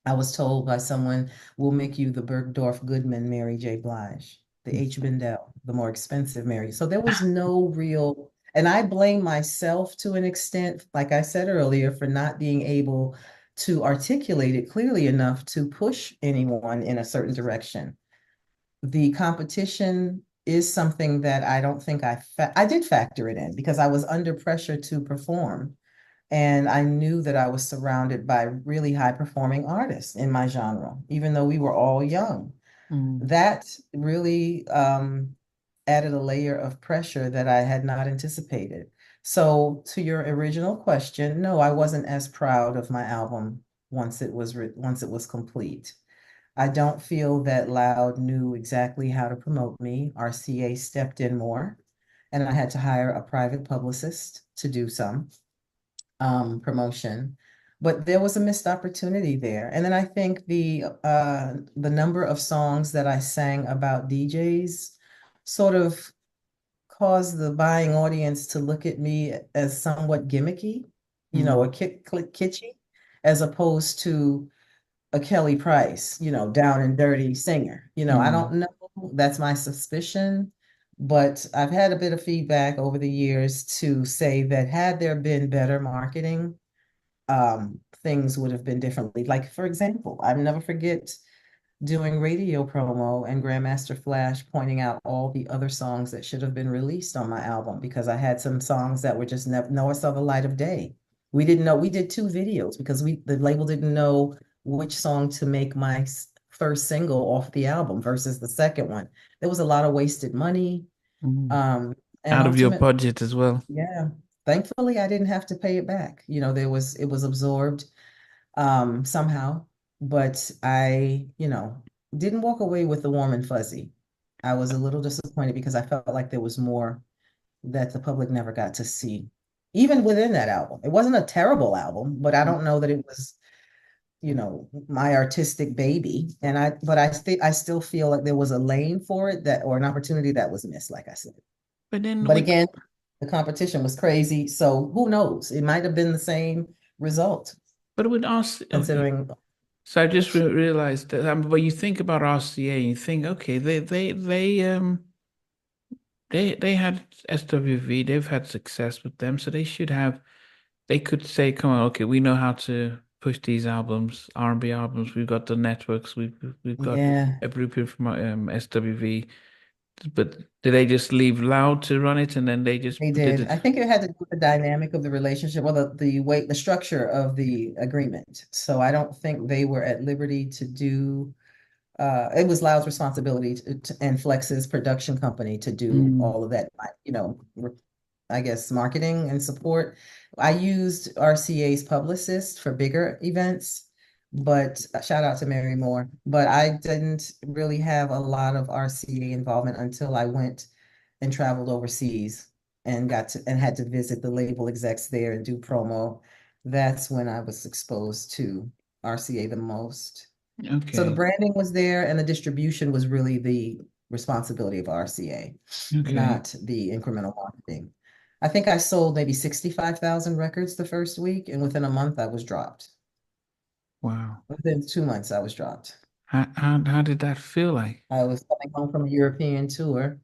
I was told by someone, we'll make you the Bergdorf Goodman Mary J. Blige, the H. Bendel, the more expensive Mary. So there was no real, and I blame myself to an extent, like I said earlier, for not being able to articulate it clearly enough to push anyone in a certain direction. The competition is something that I don't think I did factor it in because I was under pressure to perform. And I knew that I was surrounded by really high performing artists in my genre, even though we were all young. Mm. That really added a layer of pressure that I had not anticipated. So, to your original question, no, I wasn't as proud of my album once it was complete. I don't feel that Loud knew exactly how to promote me. RCA stepped in more, and I had to hire a private publicist to do some promotion. But there was a missed opportunity there. And then I think the number of songs that I sang about DJs sort of caused the buying audience to look at me as somewhat gimmicky, Mm. a kitschy, as opposed to a Kelly Price, down and dirty singer. I Mm. don't know. That's my suspicion. But I've had a bit of feedback over the years to say that had there been better marketing, things would have been differently. Like, for example, I'll never forget doing radio promo and Grandmaster Flash pointing out all the other songs that should have been released on my album because I had some songs that were just never nowhere saw the light of day. We didn't know we did two videos because the label didn't know which song to make my first single off the album versus the second one. There was a lot of wasted money. Mm. Um, and Out of your ultimately, budget as well. yeah, thankfully I didn't have to pay it back. It was absorbed somehow, but I, didn't walk away with the warm and fuzzy. I was a little disappointed because I felt like there was more that the public never got to see, even within that album. It wasn't a terrible album, but I don't know that it was, my artistic baby. But I still feel like there was a lane for it or an opportunity that was missed, like I said. But then But with again, the competition was crazy, so who knows? It might have been the same result, but with us, considering. so I just realized that when you think about RCA, you think, okay, they had SWV, they've had success with them, so they should have. They could say, come on, okay, we know how to push these albums, R&B albums. We've got the networks. We've got Yeah, a blueprint from SWV. But did they just leave Loud to run it, and then they just they did did. it? I think it had to do with the dynamic of the relationship or the structure of the agreement. So I don't think they were at liberty to do, it was Loud's responsibility and Flex's production company to do Mm. all of that, I guess, marketing and support. I used RCA's publicist for bigger events, but shout out to Mary Moore. But I didn't really have a lot of RCA involvement until I went and traveled overseas and had to visit the label execs there and do promo. That's when I was exposed to RCA the most. So the Okay, branding was there and the distribution was really the responsibility of RCA, okay, not the incremental marketing. I think I sold maybe 65,000 records the first week, and within a month I was dropped. wow. Within 2 months I was dropped. How did that feel like? I was coming home from a European tour,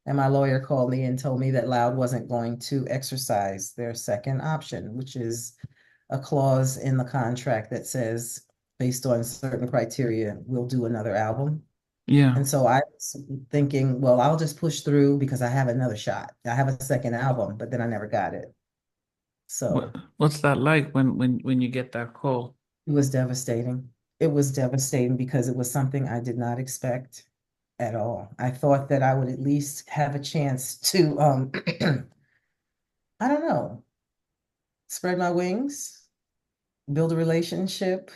and my lawyer called me and told me that Loud wasn't going to exercise their second option, which is a clause in the contract that says, based on certain criteria, we'll do another album. Yeah. And so I was thinking, well, I'll just push through because I have another shot. I have a second album, but then I never got it. So What's that like when you get that call? it was devastating. It was devastating because it was something I did not expect at all. I thought that I would at least have a chance to, I don't know, spread my wings, build a relationship,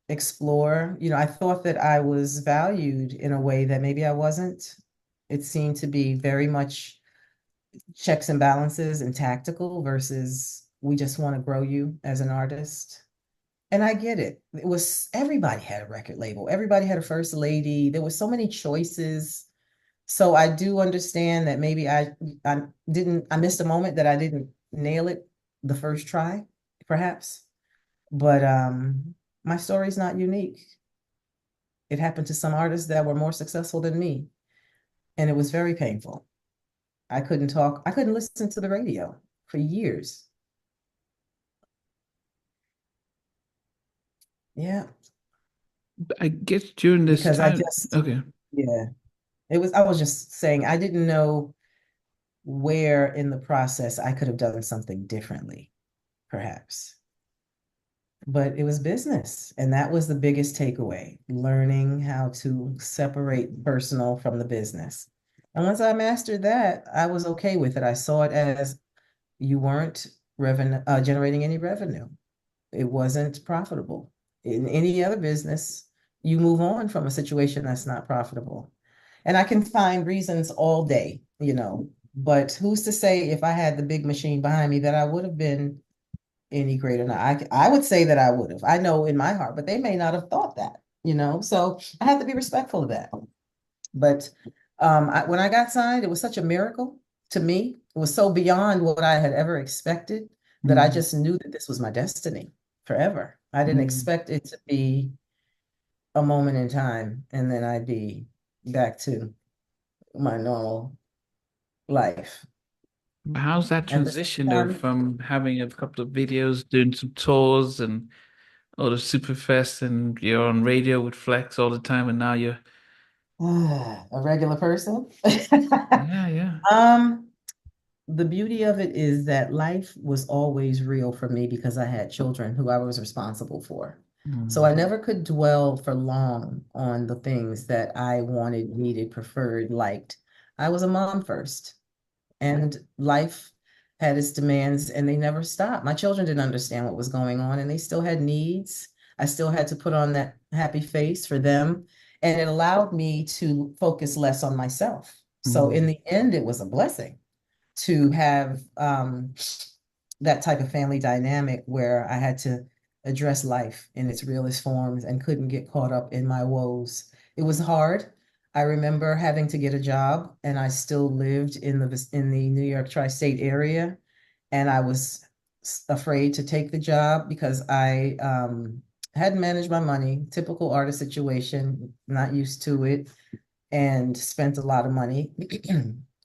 explore. I thought that I was valued in a way that maybe I wasn't. It seemed to be very much checks and balances and tactical versus we just want to grow you as an artist. And I get it. It was everybody had a record label. Everybody had a first lady. There were so many choices. So I do understand that maybe I missed a moment that I didn't nail it the first try, perhaps. But my story's not unique. It happened to some artists that were more successful than me, and it was very painful. I couldn't talk, I couldn't listen to the radio for years. Yeah, I guess during this because I time, just, okay. yeah, I was just saying, I didn't know where in the process I could have done something differently, perhaps. But it was business. And that was the biggest takeaway, learning how to separate personal from the business. And once I mastered that, I was okay with it. I saw it as you weren't generating any revenue. It wasn't profitable. In any other business, you move on from a situation that's not profitable. And I can find reasons all day, but who's to say if I had the big machine behind me that I would have been any greater? Now, I would say that I would have. I know in my heart, but they may not have thought that. So I have to be respectful of that. But when I got signed, it was such a miracle to me. It was so beyond what I had ever expected that I Mm, just knew that this was my destiny forever. I didn't mm. expect it to be a moment in time and then I'd be back to my normal life. How's that At the same transition though time, from having a couple of videos, doing some tours and all the Superfest and you're on radio with Flex all the time and now you're a regular person. yeah, yeah. Um, the beauty of it is that life was always real for me because I had children who I was responsible for. So I Mm, never could dwell for long on the things that I wanted, needed, preferred, liked. I was a mom first, and life had its demands and they never stopped. My children didn't understand what was going on and they still had needs. I still had to put on that happy face for them. And it allowed me to focus less on myself. So in mm, the end, it was a blessing to have that type of family dynamic where I had to address life in its realest forms and couldn't get caught up in my woes. It was hard. I remember having to get a job, and I still lived in the New York tri-state area, and I was afraid to take the job because I hadn't managed my money. Typical artist situation, not used to it, and spent a lot of money.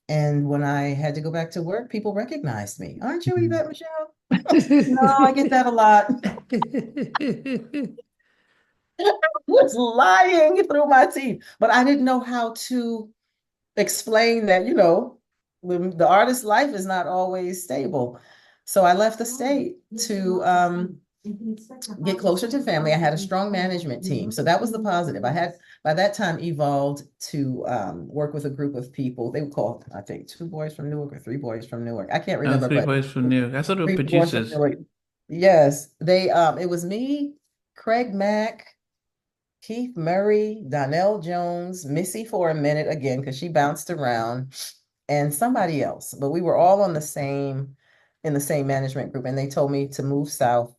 And when I had to go back to work, people recognized me. Aren't you mm. Yvette Michele? No, I get that a lot. Was lying through my teeth, but I didn't know how to explain that, the artist's life is not always stable. So I left the state to get closer to family. I had a strong management team. So that was the positive. I had by that time evolved to work with a group of people. They were called, I think, two boys from Newark or three boys from Newark. I can't Oh, remember, three but boys from New York. I thought they were three boys from producers. Newark. Yes, it was me, Craig Mack, Keith Murray, Donnell Jones, Missy for a minute again, because she bounced around, and somebody else. But we were all in the same management group, and they told me to move south,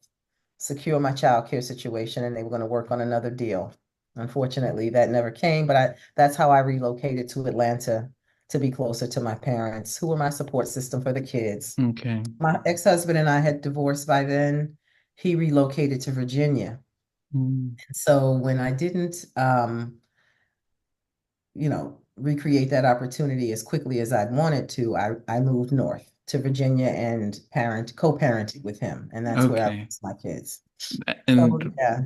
secure my child care situation, and they were going to work on another deal. Unfortunately, that never came, but that's how I relocated to Atlanta to be closer to my parents, who were my support system for the kids. Okay. My ex-husband and I had divorced by then. He relocated to Virginia. Mm, So when I didn't recreate that opportunity as quickly as I'd wanted to, I moved north to Virginia and co-parented with him. And that's where I okay. raised my kids. So And yeah.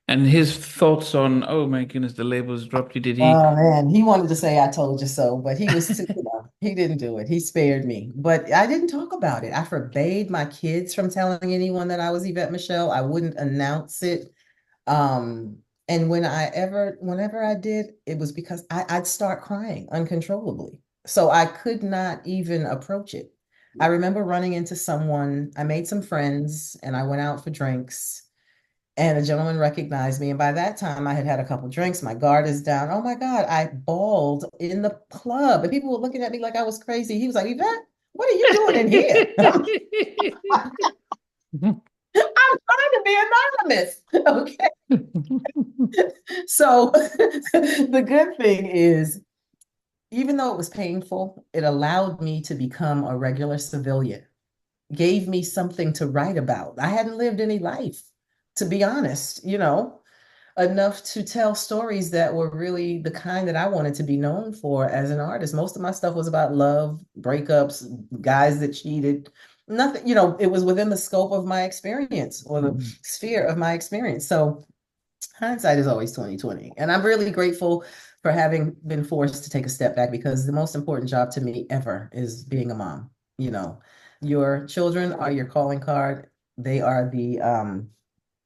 and his thoughts on, oh my goodness, the labels dropped you. Did he? Oh man, he wanted to say I told you so, but he was too, he didn't do it. He spared me. But I didn't talk about it. I forbade my kids from telling anyone that I was Yvette Michele. I wouldn't announce it. And whenever I did, it was because I'd start crying uncontrollably. So I could not even approach it. I remember running into someone, I made some friends and I went out for drinks and a gentleman recognized me. And by that time I had had a couple drinks. My guard is down. Oh my God, I bawled in the club and people were looking at me like I was crazy. He was like, Yvette, what are you doing in here? I'm trying be anonymous. Okay. So the good thing is, even though it was painful, it allowed me to become a regular civilian, gave me something to write about. I hadn't lived any life, to be honest, enough to tell stories that were really the kind that I wanted to be known for as an artist. Most of my stuff was about love, breakups, guys that cheated. Nothing, it was within the scope of my experience or the Mm. sphere of my experience. So hindsight is always 2020. And I'm really grateful for having been forced to take a step back because the most important job to me ever is being a mom. You know, your children are your calling card. They are the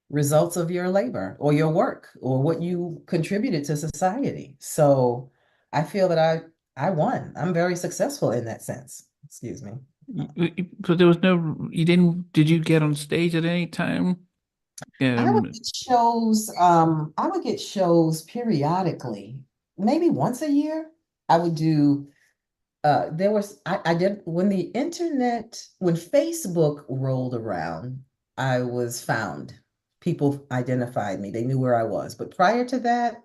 results of your labor or your work or what you contributed to society. So I feel that I won. I'm very successful in that sense. Excuse me. So there was no, you didn't, did you get on stage at any time? Um, I would get shows periodically, maybe once a year. I would do I did when Facebook rolled around, I was found. People identified me. They knew where I was. But prior to that,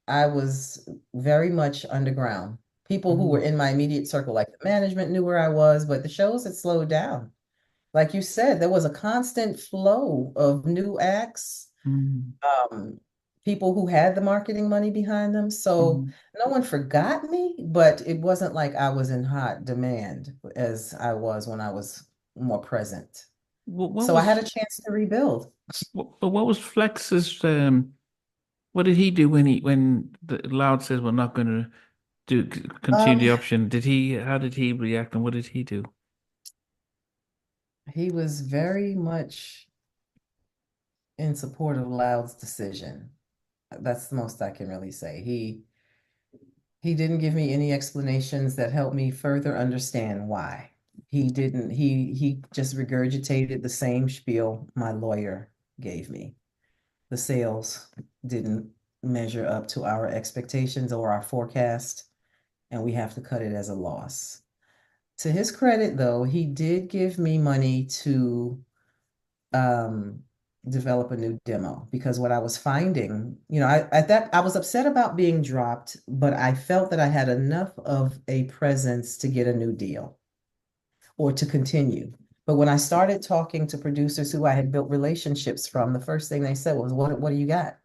I was very much underground. People who were mm, in my immediate circle, like the management, knew where I was, but the shows had slowed down. Like you said, there was a constant flow of new acts, mm, um, people who had the marketing money behind them. So mm. no one forgot me, but it wasn't like I was in hot demand as I was when I was more present. What So I had was, a chance to rebuild. what was Flex's, what did he do when the Loud says we're not going to continue Um, the option? How did he react and what did he do? he was very much in support of Loud's decision. That's the most I can really say. He didn't give me any explanations that helped me further understand why. He didn't, he just regurgitated the same spiel my lawyer gave me. The sales didn't measure up to our expectations or our forecast, and we have to cut it as a loss. To his credit, though, he did give me money to um, develop a new demo because what I was finding, I was upset about being dropped, but I felt that I had enough of a presence to get a new deal or to continue. But when I started talking to producers who I had built relationships from, the first thing they said was, "What do you got?"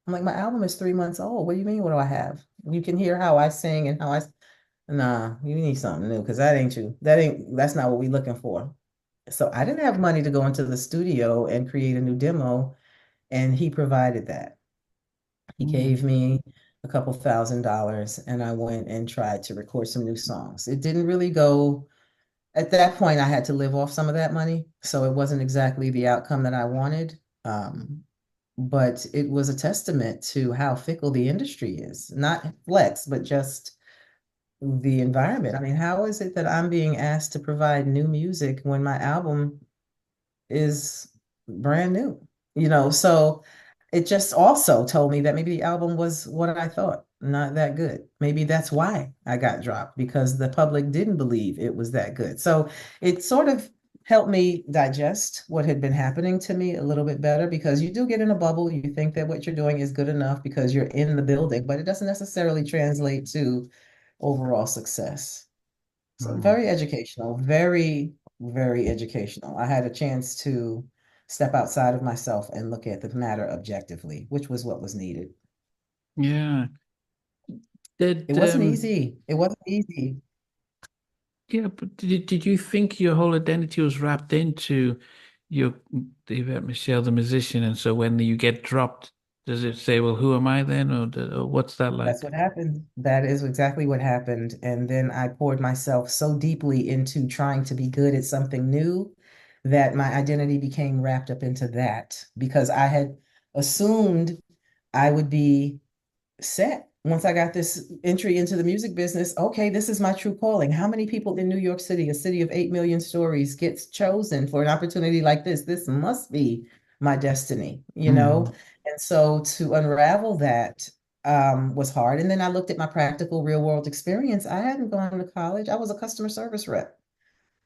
I'm like, "My album is 3 months old. What do you mean? What do I have? You can hear how I sing and how I." Nah, you need something new because that ain't you. That's not what we're looking for. So I didn't have money to go into the studio and create a new demo, and he provided that. He Mm, gave me a couple $1,000 and I went and tried to record some new songs. It didn't really go, at that point, I had to live off some of that money, so it wasn't exactly the outcome that I wanted. But it was a testament to how fickle the industry is, not Flex, but just the environment. I mean, how is it that I'm being asked to provide new music when my album is brand new, so it just also told me that maybe the album was what I thought, not that good. Maybe that's why I got dropped because the public didn't believe it was that good. So it sort of helped me digest what had been happening to me a little bit better because you do get in a bubble. You think that what you're doing is good enough because you're in the building, but it doesn't necessarily translate to overall success. So mm. very educational, very, very educational. I had a chance to step outside of myself and look at the matter objectively, which was what was needed. Yeah. It Did wasn't easy. It wasn't easy. Yeah, but did you think your whole identity was wrapped into your Yvette Michele, the musician, and so when you get dropped, does it say, "Well, who am I then?" Or what's that That's like? what happened. That is exactly what happened. And then I poured myself so deeply into trying to be good at something new that my identity became wrapped up into that because I had assumed I would be set once I got this entry into the music business. Okay, this is my true calling. How many people in New York City, a city of 8 million stories, gets chosen for an opportunity like this? This must be my destiny. Mm, And so to unravel that was hard. And then I looked at my practical real world experience. I hadn't gone to college. I was a customer service rep.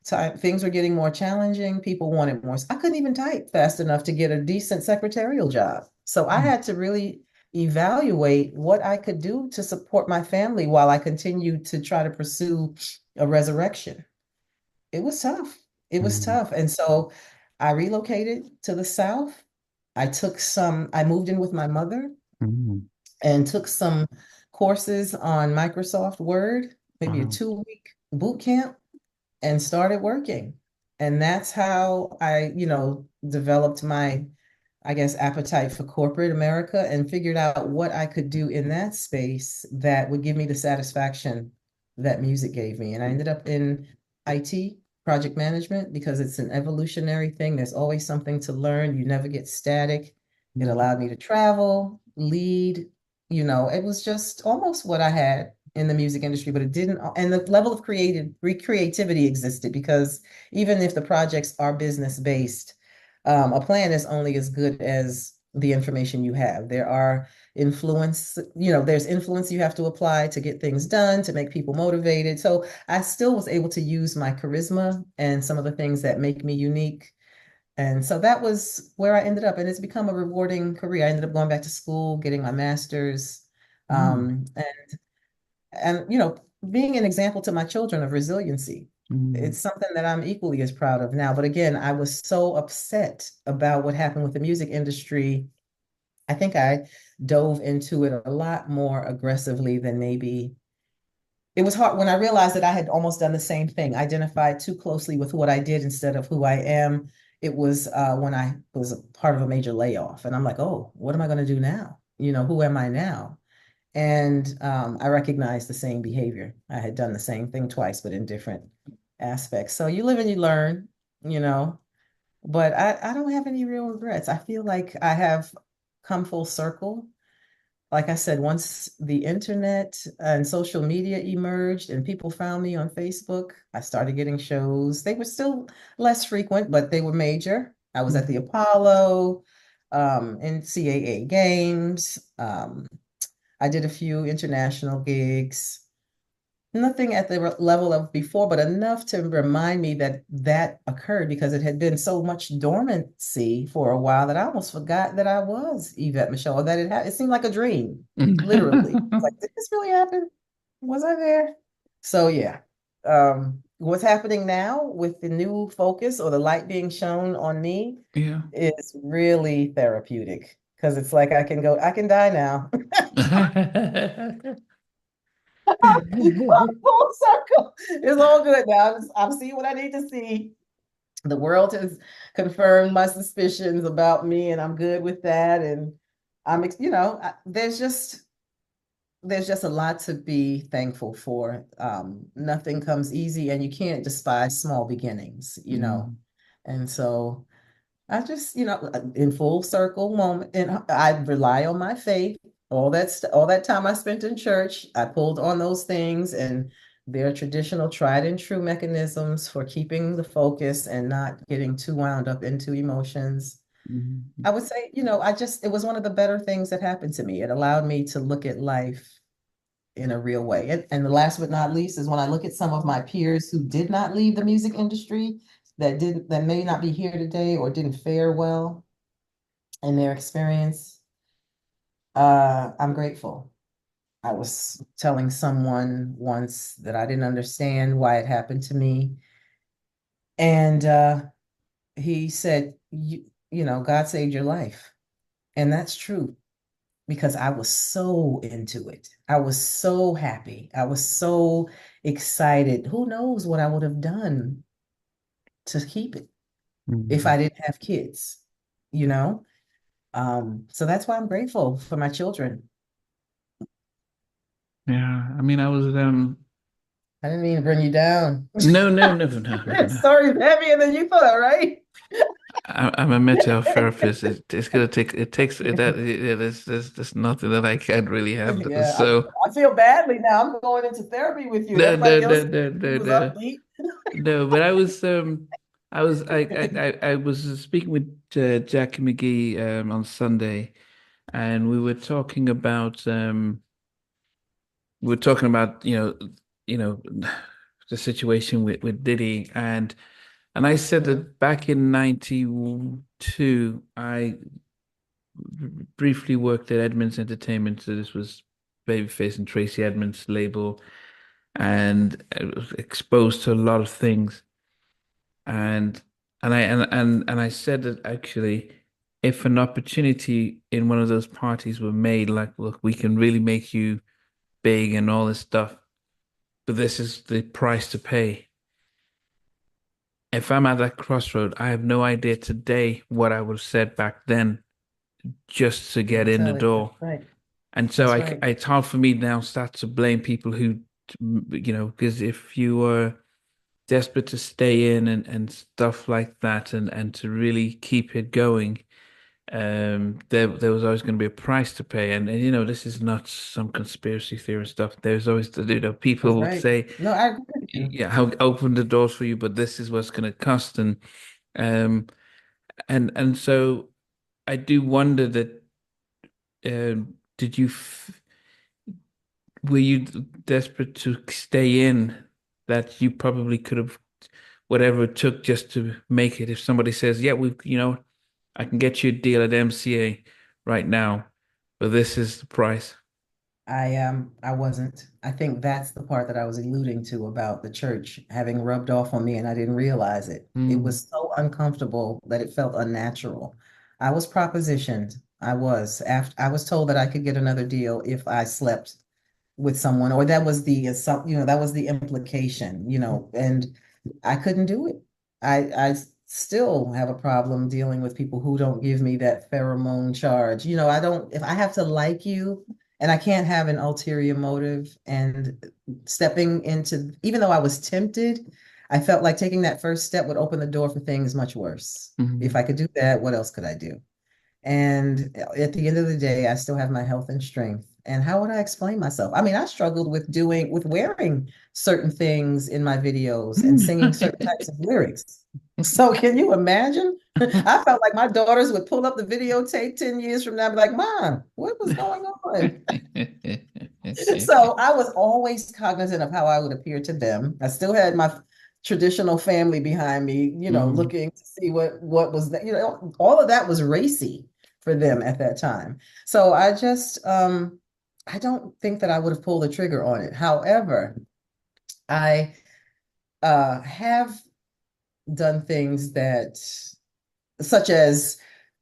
things were getting more challenging. People wanted more. I couldn't even type fast enough to get a decent secretarial job. So I had to really evaluate what I could do to support my family while I continued to try to pursue a resurrection. It was tough. It was Mm, tough. And so I relocated to the South. I moved in with my mother mm, and took some courses on Microsoft Word, maybe a wow. 2 week boot camp, and started working. And that's how I, developed my, I guess, appetite for corporate America and figured out what I could do in that space that would give me the satisfaction that music gave me. And I ended up in IT, project management, because it's an evolutionary thing. There's always something to learn. You never get static. It Mm, allowed me to travel, lead. It was just almost what I had in the music industry, but it didn't, and the level of creativity existed because even if the projects are business based, a plan is only as good as the information you have. There's influence you have to apply to get things done, to make people motivated. So I still was able to use my charisma and some of the things that make me unique. And so that was where I ended up. And it's become a rewarding career. I ended up going back to school, getting my master's, mm, and being an example to my children of resiliency. mm, It's something that I'm equally as proud of now. But again, I was so upset about what happened with the music industry. I think I dove into it a lot more aggressively than maybe it was hard when I realized that I had almost done the same thing, identified too closely with what I did instead of who I am. It was when I was a part of a major layoff. And I'm like, oh, what am I going to do now? Who am I now? And I recognized the same behavior. I had done the same thing twice, but in different aspects. So you live and you learn, you know, but I don't have any real regrets. I feel like I have come full circle. Like I said, once the internet and social media emerged and people found me on Facebook, I started getting shows. They were still less frequent, but they were major. I was at the mm, Apollo, NCAA games. I did a few international gigs. Nothing at the level of before, but enough to remind me that that occurred because it had been so much dormancy for a while that I almost forgot that I was Yvette Michele, or that it seemed like a dream, literally. It's like, did this really happen? Was I there? So yeah. What's happening now with the new focus or the light being shown on me yeah. is really therapeutic because it's like I can die now. Full circle. It's all good now. I'm seeing what I need to see. The world has confirmed my suspicions about me, and I'm good with that. And there's just a lot to be thankful for. Nothing comes easy, and you can't despise small beginnings. Mm, And so I just, in full circle moment, and I rely on my faith. All that time I spent in church, I pulled on those things, and their traditional tried and true mechanisms for keeping the focus and not getting too wound up into emotions. mm, I would say, it was one of the better things that happened to me. It allowed me to look at life in a real way. And the last but not least is when I look at some of my peers who did not leave the music industry, that may not be here today or didn't fare well in their experience. I'm grateful. I was telling someone once that I didn't understand why it happened to me. And he said, God saved your life. And that's true because I was so into it. I was so happy. I was so excited. Who knows what I would have done to keep it if mm. I didn't have kids, you know? So that's why I'm grateful for my children. Yeah. I mean, I was I didn't mean to bring you down. no, no, no, no, no, That no. story's heavier than you thought, right? I'm a mental health therapist. It's gonna take it takes that yeah, there's nothing that I can't really handle. Yeah, So I feel badly now. I'm going into therapy with you, and no, no, everybody no, else no, no, was no, upbeat. no. But I was speaking with Jackie McGee on Sunday, and we were talking about you know the situation with Diddy, and I said that back in 92, I briefly worked at Edmonds Entertainment. So this was Babyface and Tracy Edmonds label, and I was exposed to a lot of things. And and I said that actually, if an opportunity in one of those parties were made, like, look, we can really make you big and all this stuff, but this is the price to pay. If I'm at that crossroad, I have no idea today what I would have said back then just to get I'm in the telling you, that's door. right. And so That's right. it's hard for me now start to blame people who, because if you were desperate to stay in and stuff like that and to really keep it going, there was always going to be a price to pay. And this is not some conspiracy theory stuff. There's always, people That's would right. say, No, I agree with you. yeah, how open the doors for you, but this is what's going to cost. Um, and so I do wonder that, did you were you desperate to stay in that you probably could have whatever it took just to make it? If somebody says, yeah, I can get you a deal at MCA right now, but this is the price. I wasn't. I think that's the part that I was alluding to about the church having rubbed off on me and I didn't realize it. It Mm, was so uncomfortable that it felt unnatural. I was propositioned. I was told that I could get another deal if I slept with someone, or that was that was the implication, and I couldn't do it. I still have a problem dealing with people who don't give me that pheromone charge. I don't, if I have to like you and I can't have an ulterior motive, and stepping into, even though I was tempted, I felt like taking that first step would open the door for things much worse. If mm, I could do that, what else could I do? And at the end of the day, I still have my health and strength. And how would I explain myself? I mean, I struggled with wearing certain things in my videos and singing certain types of lyrics. So can you imagine? I felt like my daughters would pull up the videotape 10 years from now and be like, Mom, what was going on? So I was always cognizant of how I would appear to them. I still had my traditional family behind me, mm, looking to see what was that, all of that was racy for them at that time. So I don't think that I would have pulled the trigger on it. However, I have done things that, such as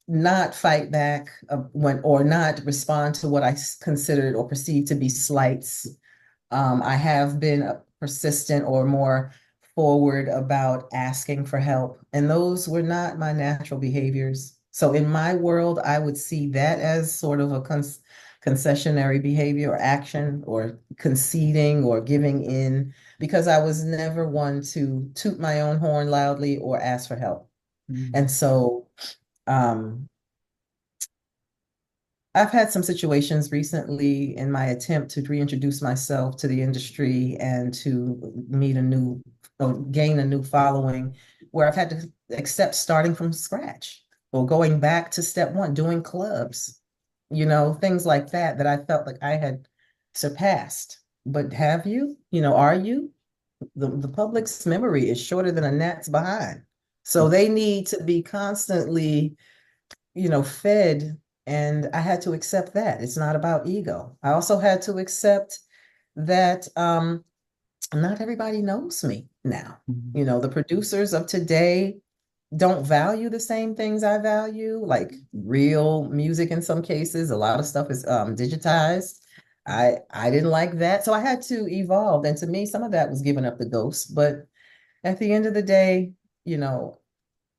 not fight back when, or not respond to what I considered or perceived to be slights. I have been persistent or more forward about asking for help, and those were not my natural behaviors. So in my world, I would see that as sort of a concessionary behavior or action or conceding or giving in, because I was never one to toot my own horn loudly or ask for help. mm, And so um, I've had some situations recently in my attempt to reintroduce myself to the industry and to meet a new or gain a new following, where I've had to accept starting from scratch or going back to step one, doing clubs, things like that, that I felt like I had surpassed. But have you? Are you? The public's memory is shorter than a gnat's behind. So they need to be constantly, fed. And I had to accept that. It's not about ego. I also had to accept that not everybody knows me now. mm, The producers of today don't value the same things I value, like real music in some cases. A lot of stuff is digitized. I didn't like that. So I had to evolve. And to me, some of that was giving up the ghost. But at the end of the day, you know,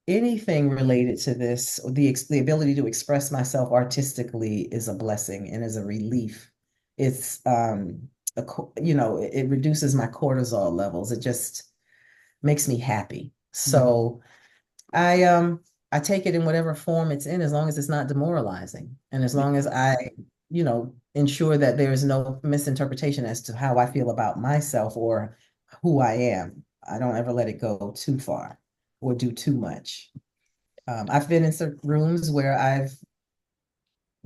anything related to this, the ability to express myself artistically is a blessing and is a relief. It's it reduces my cortisol levels. It just makes me happy. mm, So I take it in whatever form it's in, as long as it's not demoralizing, and as long as I ensure that there is no misinterpretation as to how I feel about myself or who I am. I don't ever let it go too far or do too much. I've been in some rooms where I've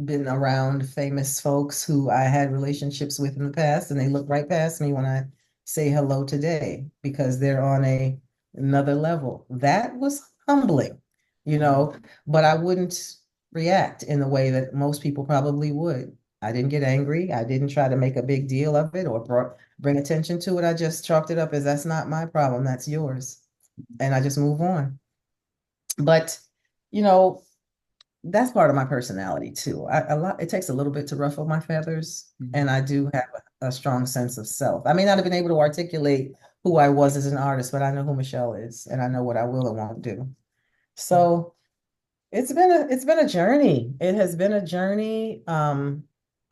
been around famous folks who I had relationships with in the past, and they look right past me when I say hello today because they're on another level. That was humbling, you know, but I wouldn't react in the way that most people probably would. I didn't get angry. I didn't try to make a big deal of it or bring attention to it. I just chalked it up as that's not my problem, that's yours. And I just move on. But, you know, that's part of my personality too. It takes a little bit to ruffle my feathers, and Mhm. I do have a strong sense of self. I may not have been able to articulate who I was as an artist, but I know who Michelle is, and I know what I will and won't do. So it's been a journey. It has been a journey, and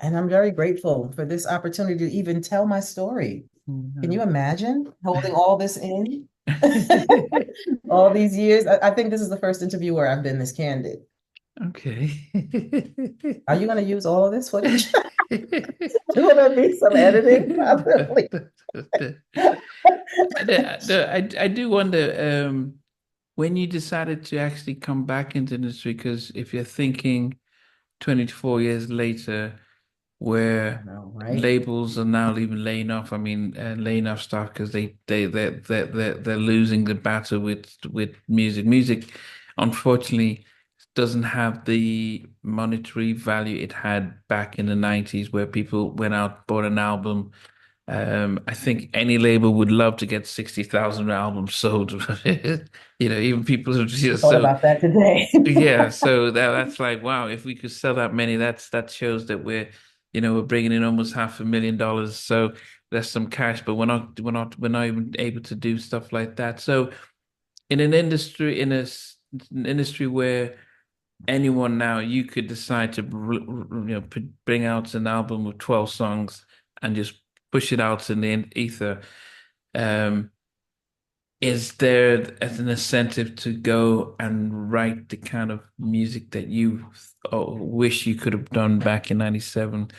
I'm very grateful for this opportunity to even tell my story. Can you Mhm. imagine holding all this in all these years? I think this is the first interview where I've been this candid. Okay. Are you going to use all of this footage? Will there be some editing? Probably. I do wonder when you decided to actually come back into the industry, because if you're thinking 24 years later, I where know, right? labels are now even laying off, I mean, laying off stuff because they're losing the battle with music. Music, unfortunately, doesn't have the monetary value it had back in the 90s, where people went out, bought an album. I think any label would love to get 60,000 albums sold. Even people who just Thought so about that today. yeah, so that's like wow, if we could sell that many, that shows that we're bringing in almost $500,000. So there's some cash, but we're not even able to do stuff like that. So in an industry, an industry where anyone now, you could decide to bring out an album with 12 songs and just push it out in the ether. Um, is there as an incentive to go and write the kind of music that you wish you could have done back in 97?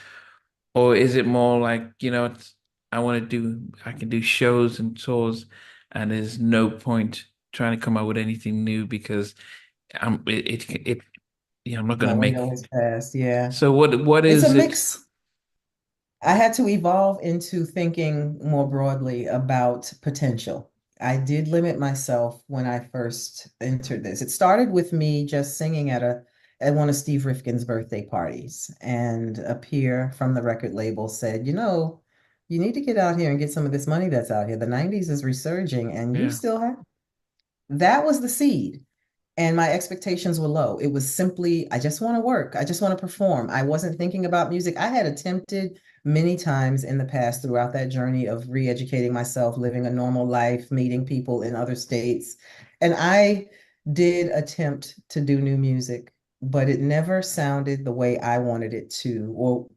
Or is it more like, I can do shows and tours and there's no point trying to come up with anything new because I'm not gonna The make. window has passed. Yeah. So what It's a is it? mix. I had to evolve into thinking more broadly about potential. I did limit myself when I first entered this. It started with me just singing at one of Steve Rifkin's birthday parties, and a peer from the record label said, you need to get out here and get some of this money that's out here. The 90s is resurging, and you Yeah. still have. That was the seed. And my expectations were low. It was simply, I just want to work. I just want to perform. I wasn't thinking about music. I had attempted many times in the past throughout that journey of re-educating myself, living a normal life, meeting people in other states. And I did attempt to do new music, but it never sounded the way I wanted it to, or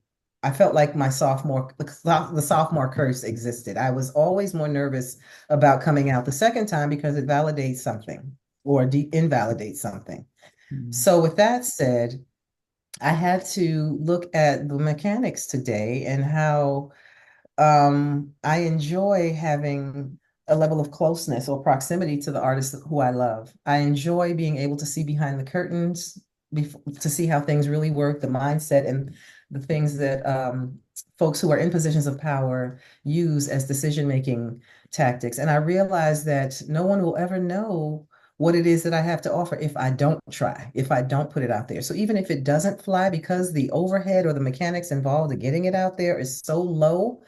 I felt like the sophomore curse existed. I was always more nervous about coming out the second time because it validates something or invalidate something. Mm. So, with that said, I had to look at the mechanics today and how I enjoy having a level of closeness or proximity to the artists who I love. I enjoy being able to see behind the curtains to see how things really work, the mindset and the things that folks who are in positions of power use as decision-making tactics. And I realize that no one will ever know what it is that I have to offer if I don't try, if I don't put it out there. So even if it doesn't fly because the overhead or the mechanics involved in getting it out there is so low,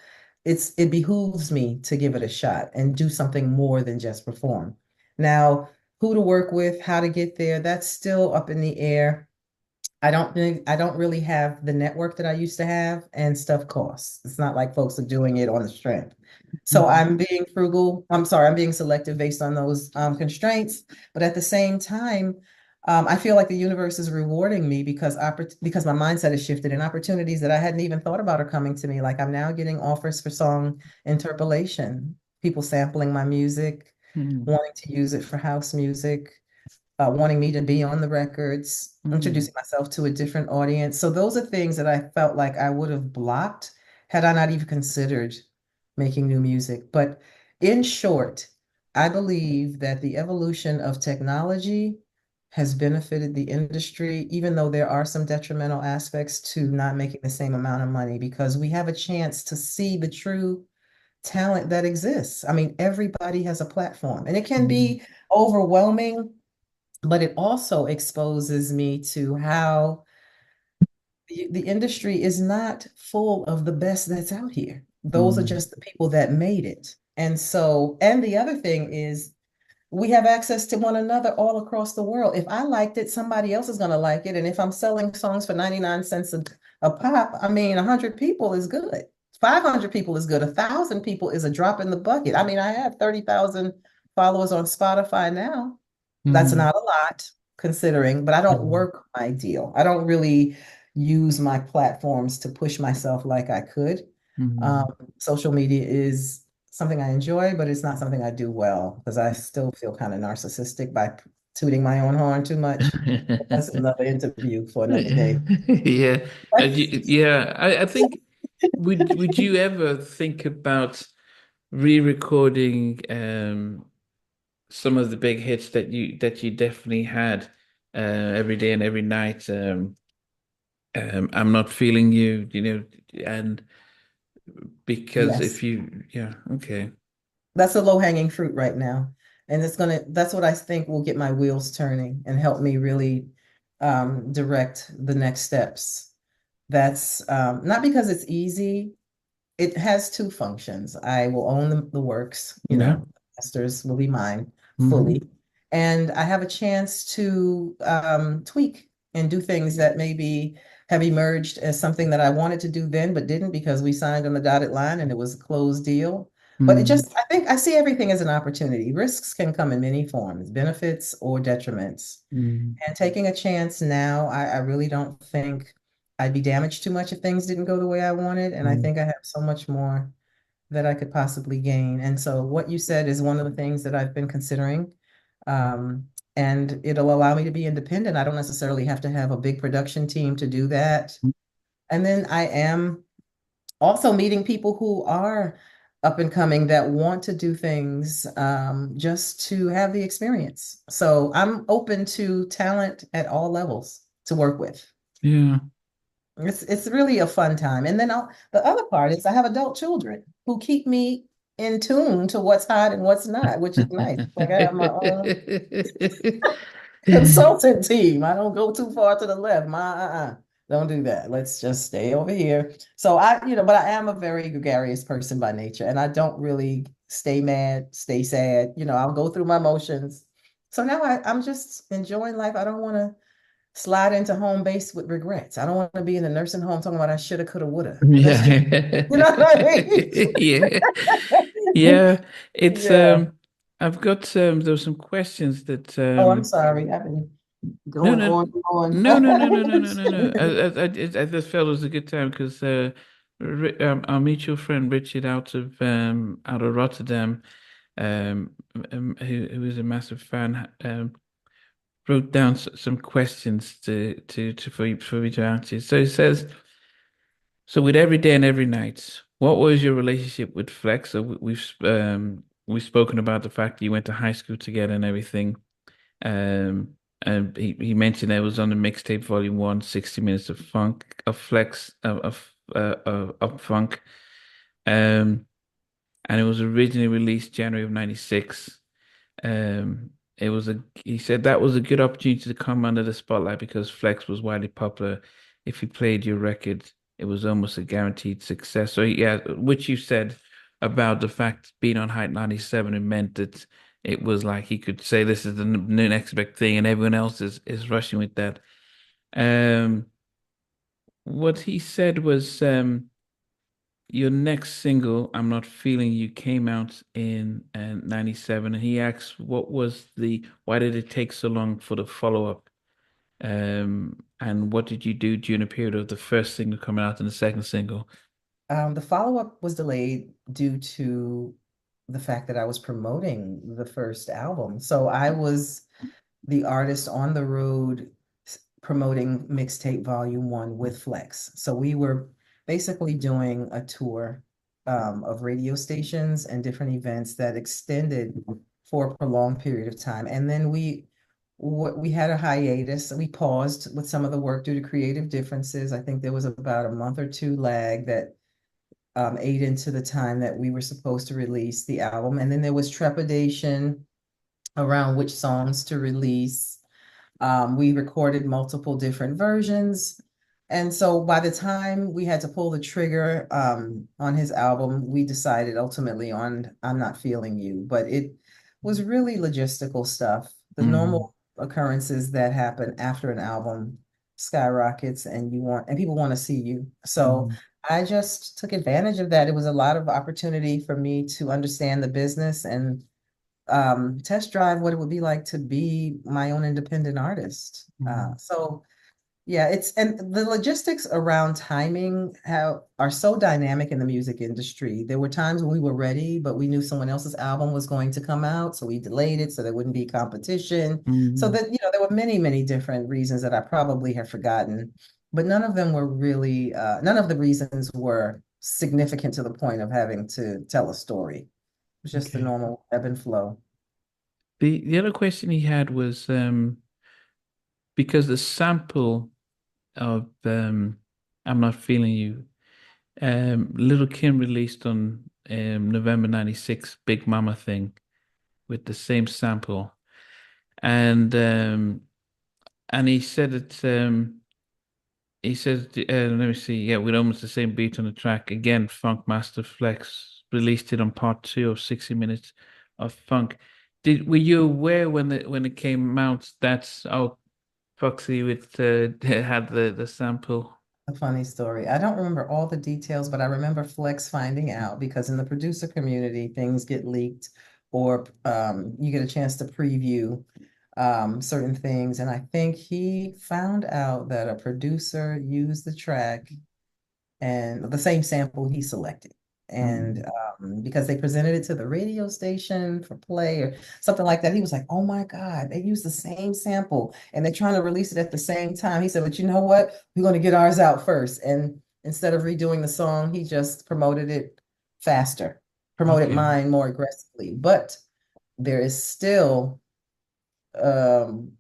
it behooves me to give it a shot and do something more than just perform. Now, who to work with, how to get there, that's still up in the air. I don't really have the network that I used to have, and stuff costs. It's not like folks are doing it on the strength. So Mhm. I'm being frugal. I'm sorry, I'm being selective based on those constraints. But at the same time, I feel like the universe is rewarding me because my mindset has shifted and opportunities that I hadn't even thought about are coming to me. Like I'm now getting offers for song interpolation, people sampling my music, Mm. wanting to use it for house music, wanting me to be on the records, Mm. introducing myself to a different audience. So those are things that I felt like I would have blocked had I not even considered making new music. But in short, I believe that the evolution of technology has benefited the industry, even though there are some detrimental aspects to not making the same amount of money, because we have a chance to see the true talent that exists. I mean, everybody has a platform, and it can Mm, be overwhelming, but it also exposes me to how the industry is not full of the best that's out here. Those are mm, just the people that made it. And so, and the other thing is we have access to one another all across the world. If I liked it, somebody else is going to like it. And if I'm selling songs for 99 cents a pop, I mean, 100 people is good. 500 people is good. 1,000 people is a drop in the bucket. I mean, I have 30,000 followers on Spotify now. That's mm, not a lot considering, but I don't mm, work my deal. I don't really use my platforms to push myself like I could. Um, mm. Social media is something I enjoy, but it's not something I do well because I still feel kind of narcissistic by tooting my own horn too much. That's another interview for another day. Yeah, yeah. I think would you ever think about re-recording some of the big hits that you definitely had every day and every night? I'm not feeling you, and because if Yes. you, yeah, okay, That's a low-hanging fruit right now. And that's what I think will get my wheels turning and help me really direct the next steps. That's not because it's easy. It has two functions. I will own the works, yeah, masters will be mine hmm fully. And I have a chance to tweak and do things that maybe have emerged as something that I wanted to do then, but didn't because we signed on the dotted line and it was a closed deal. But I think I see everything as an opportunity. Risks can come in many forms, benefits or detriments. mm And taking a chance now, I really don't think I'd be damaged too much if things didn't go the way I wanted. And I mm think I have so much more that I could possibly gain. And so what you said is one of the things that I've been considering. Um, and it'll allow me to be independent. I don't necessarily have to have a big production team to do that. And then I am also meeting people who are up and coming that want to do things just to have the experience. So I'm open to talent at all levels to work with. yeah. It's really a fun time. And then the other part is I have adult children who keep me in tune to what's hot and what's not, which is nice. Like I have my own consultant team. I don't go too far to the left. Don't do that. Let's just stay over here. So but I am a very gregarious person by nature, and I don't really stay mad, stay sad. I'll go through my emotions. So now I'm just enjoying life. I don't want to slide into home base with regrets. I don't want to be in the nursing home talking about I shoulda, coulda, woulda. Let's just, Yeah. you know what I mean? Yeah. Yeah. It's Yeah. I've got there's some questions that Oh, I'm sorry. I've been no going no on and no no no no no no no no on. I just felt it was a good time because our mutual friend Richard out of Rotterdam who is a massive fan wrote down some questions to for you to answer. So he says, so with every day and every night, what was your relationship with Flex? So we've spoken about the fact that you went to high school together and everything. And he mentioned it was on the mixtape volume one, 60 minutes of funk of Flex of funk. Um, and it was originally released January of '96. It was a he said that was a good opportunity to come under the spotlight because Flex was widely popular. If he played your record, it was almost a guaranteed success. So yeah, which you said about the fact being on Height 97, it meant that it was like he could say this is the new next big thing, and everyone else is rushing with that. Um, what he said was your next single, I'm Not Feeling You, came out in '97, and he asked, why did it take so long for the follow-up? And what did you do during the period of the first single coming out and the second single? The follow-up was delayed due to the fact that I was promoting the first album. So I was the artist on the road promoting mixtape volume one with Flex. So we were basically doing a tour of radio stations and different events that extended for a prolonged period of time. And then we had a hiatus. We paused with some of the work due to creative differences. I think there was about a month or two lag that ate into the time that we were supposed to release the album. And then there was trepidation around which songs to release. We recorded multiple different versions. And so by the time we had to pull the trigger on his album, we decided ultimately on I'm Not Feeling You. But it was really logistical stuff. The Mm, normal occurrences that happen after an album skyrockets and people want to see you. So mm, I just took advantage of that. It was a lot of opportunity for me to understand the business and test drive what it would be like to be my own independent artist. mm, So yeah, it's and the logistics around timing are so dynamic in the music industry. There were times when we were ready, but we knew someone else's album was going to come out, so we delayed it so there wouldn't be competition. So mm. that, there were many, many different reasons that I probably have forgotten, but none of the reasons were significant to the point of having to tell a story. It was just the Okay. normal ebb and flow. The other question he had was because the sample of I'm Not Feeling You, Little Kim released on November 96 Big Mama thing with the same sample. And he said let me see, yeah, with almost the same beat on the track. Again, Funk Master Flex released it on part two of 60 Minutes of Funk. Were you aware when it came out that's Foxy with had the sample? A funny story. I don't remember all the details, but I remember Flex finding out because in the producer community, things get leaked or you get a chance to preview certain things. And I think he found out that a producer used the track and the same sample he selected. And Mm. because they presented it to the radio station for play or something like that, he was like, "Oh my God, they used the same sample and they're trying to release it at the same time." He said, "But you know what? We're going to get ours out first." And instead of redoing the song, he just promoted it faster, promoted Okay. mine more aggressively. But there is still, um,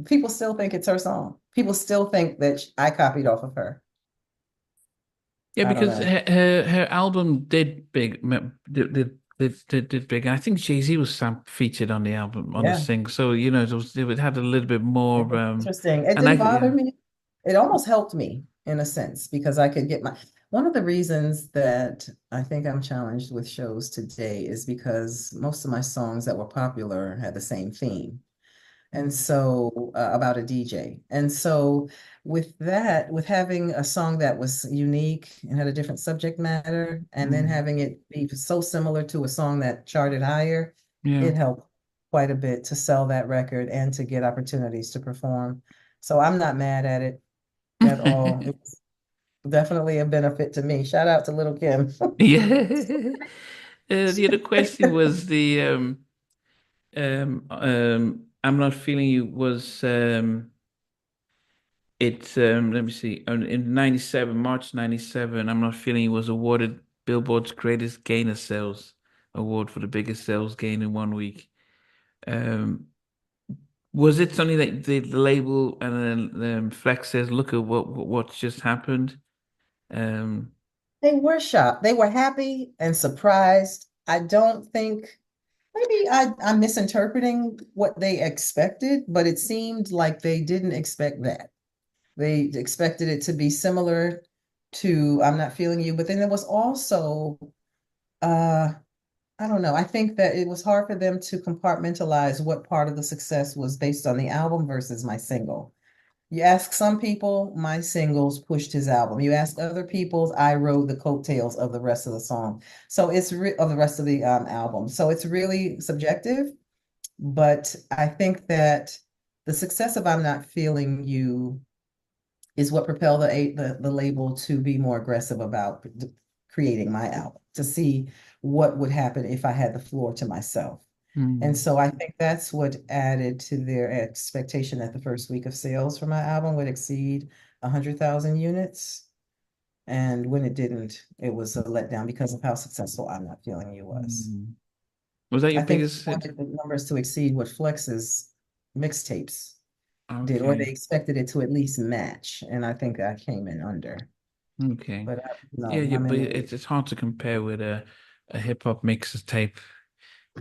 people still think it's her song. People still think that I copied off of her. Yeah, I don't because know. her album did big, did big. And I think Jay-Z was featured on the album on the Yeah. sing. So it had a little bit It more. was interesting. It And didn't yeah, bother me. It almost helped me in a sense because I could get one of the reasons that I think I'm challenged with shows today is because most of my songs that were popular had the same theme. And so about a DJ. And so with that, with having a song that was unique and had a different subject matter, and then mm, having it be so similar to a song that charted higher, yeah. it helped quite a bit to sell that record and to get opportunities to perform. So I'm not mad at it at all. It was definitely a benefit to me. Shout out to Little Kim. Yeah. The other question was the I'm Not Feeling You was it's let me see in 97 March 97 I'm Not Feeling You was awarded Billboard's Greatest Gainer Sales Award for the biggest sales gain in 1 week. Um, was it something that the label and then Flex says, look at what's just happened? Um, They were shocked. They were happy and surprised. I don't think maybe I'm misinterpreting what they expected, but it seemed like they didn't expect that. They expected it to be similar to I'm Not Feeling You, but then there was also uh I don't know. I think that it was hard for them to compartmentalize what part of the success was based on the album versus my single. You ask some people, my singles pushed his album. You ask other people's, I rode the coattails of the rest of the song. So of the rest of the album. So it's really subjective, but I think that the success of I'm Not Feeling You is what propelled the label to be more aggressive about creating my album, to see what would happen if I had the floor to myself. And hmm. so I think that's what added to their expectation that the first week of sales for my album would exceed 100,000 units. And when it didn't, it was a letdown because of how successful I'm Not Feeling You was. Hmm. Was that your I think they biggest hit? wanted the numbers to exceed what Flex's mixtapes did, or they Okay. expected it to at least match. And I think I came in under. Okay. But Yeah, no, yeah, I'm but in the it's hard to compare with a hip hop mixtape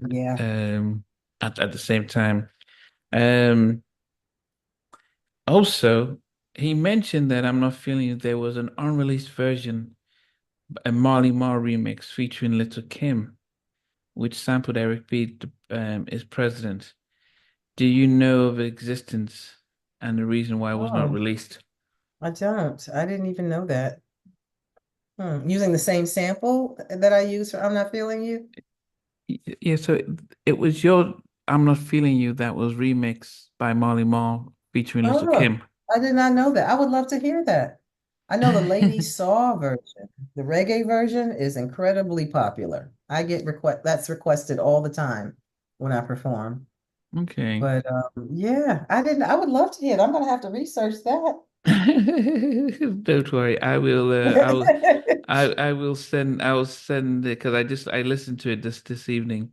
yeah. um at the same time. Um Also, he mentioned that I'm Not Feeling It. There was an unreleased version, a Marley Marl remix featuring Little Kim, which sampled Eric B. Is President. Do you know of existence and the reason why it was not Oh, released? I don't. I didn't even know that. Using the same sample that I use for I'm Not Feeling You? Yeah, so it was your I'm Not Feeling You that was remixed by Marley Marl featuring Little Oh, Kim. I did not know that. I would love to hear that. I know the Lady Saw version, the reggae version is incredibly popular. I get that's requested all the time when I perform. Okay. But yeah, I would love to hear it. I'm gonna have to research that. Don't worry. I will send it because I listened to it this evening.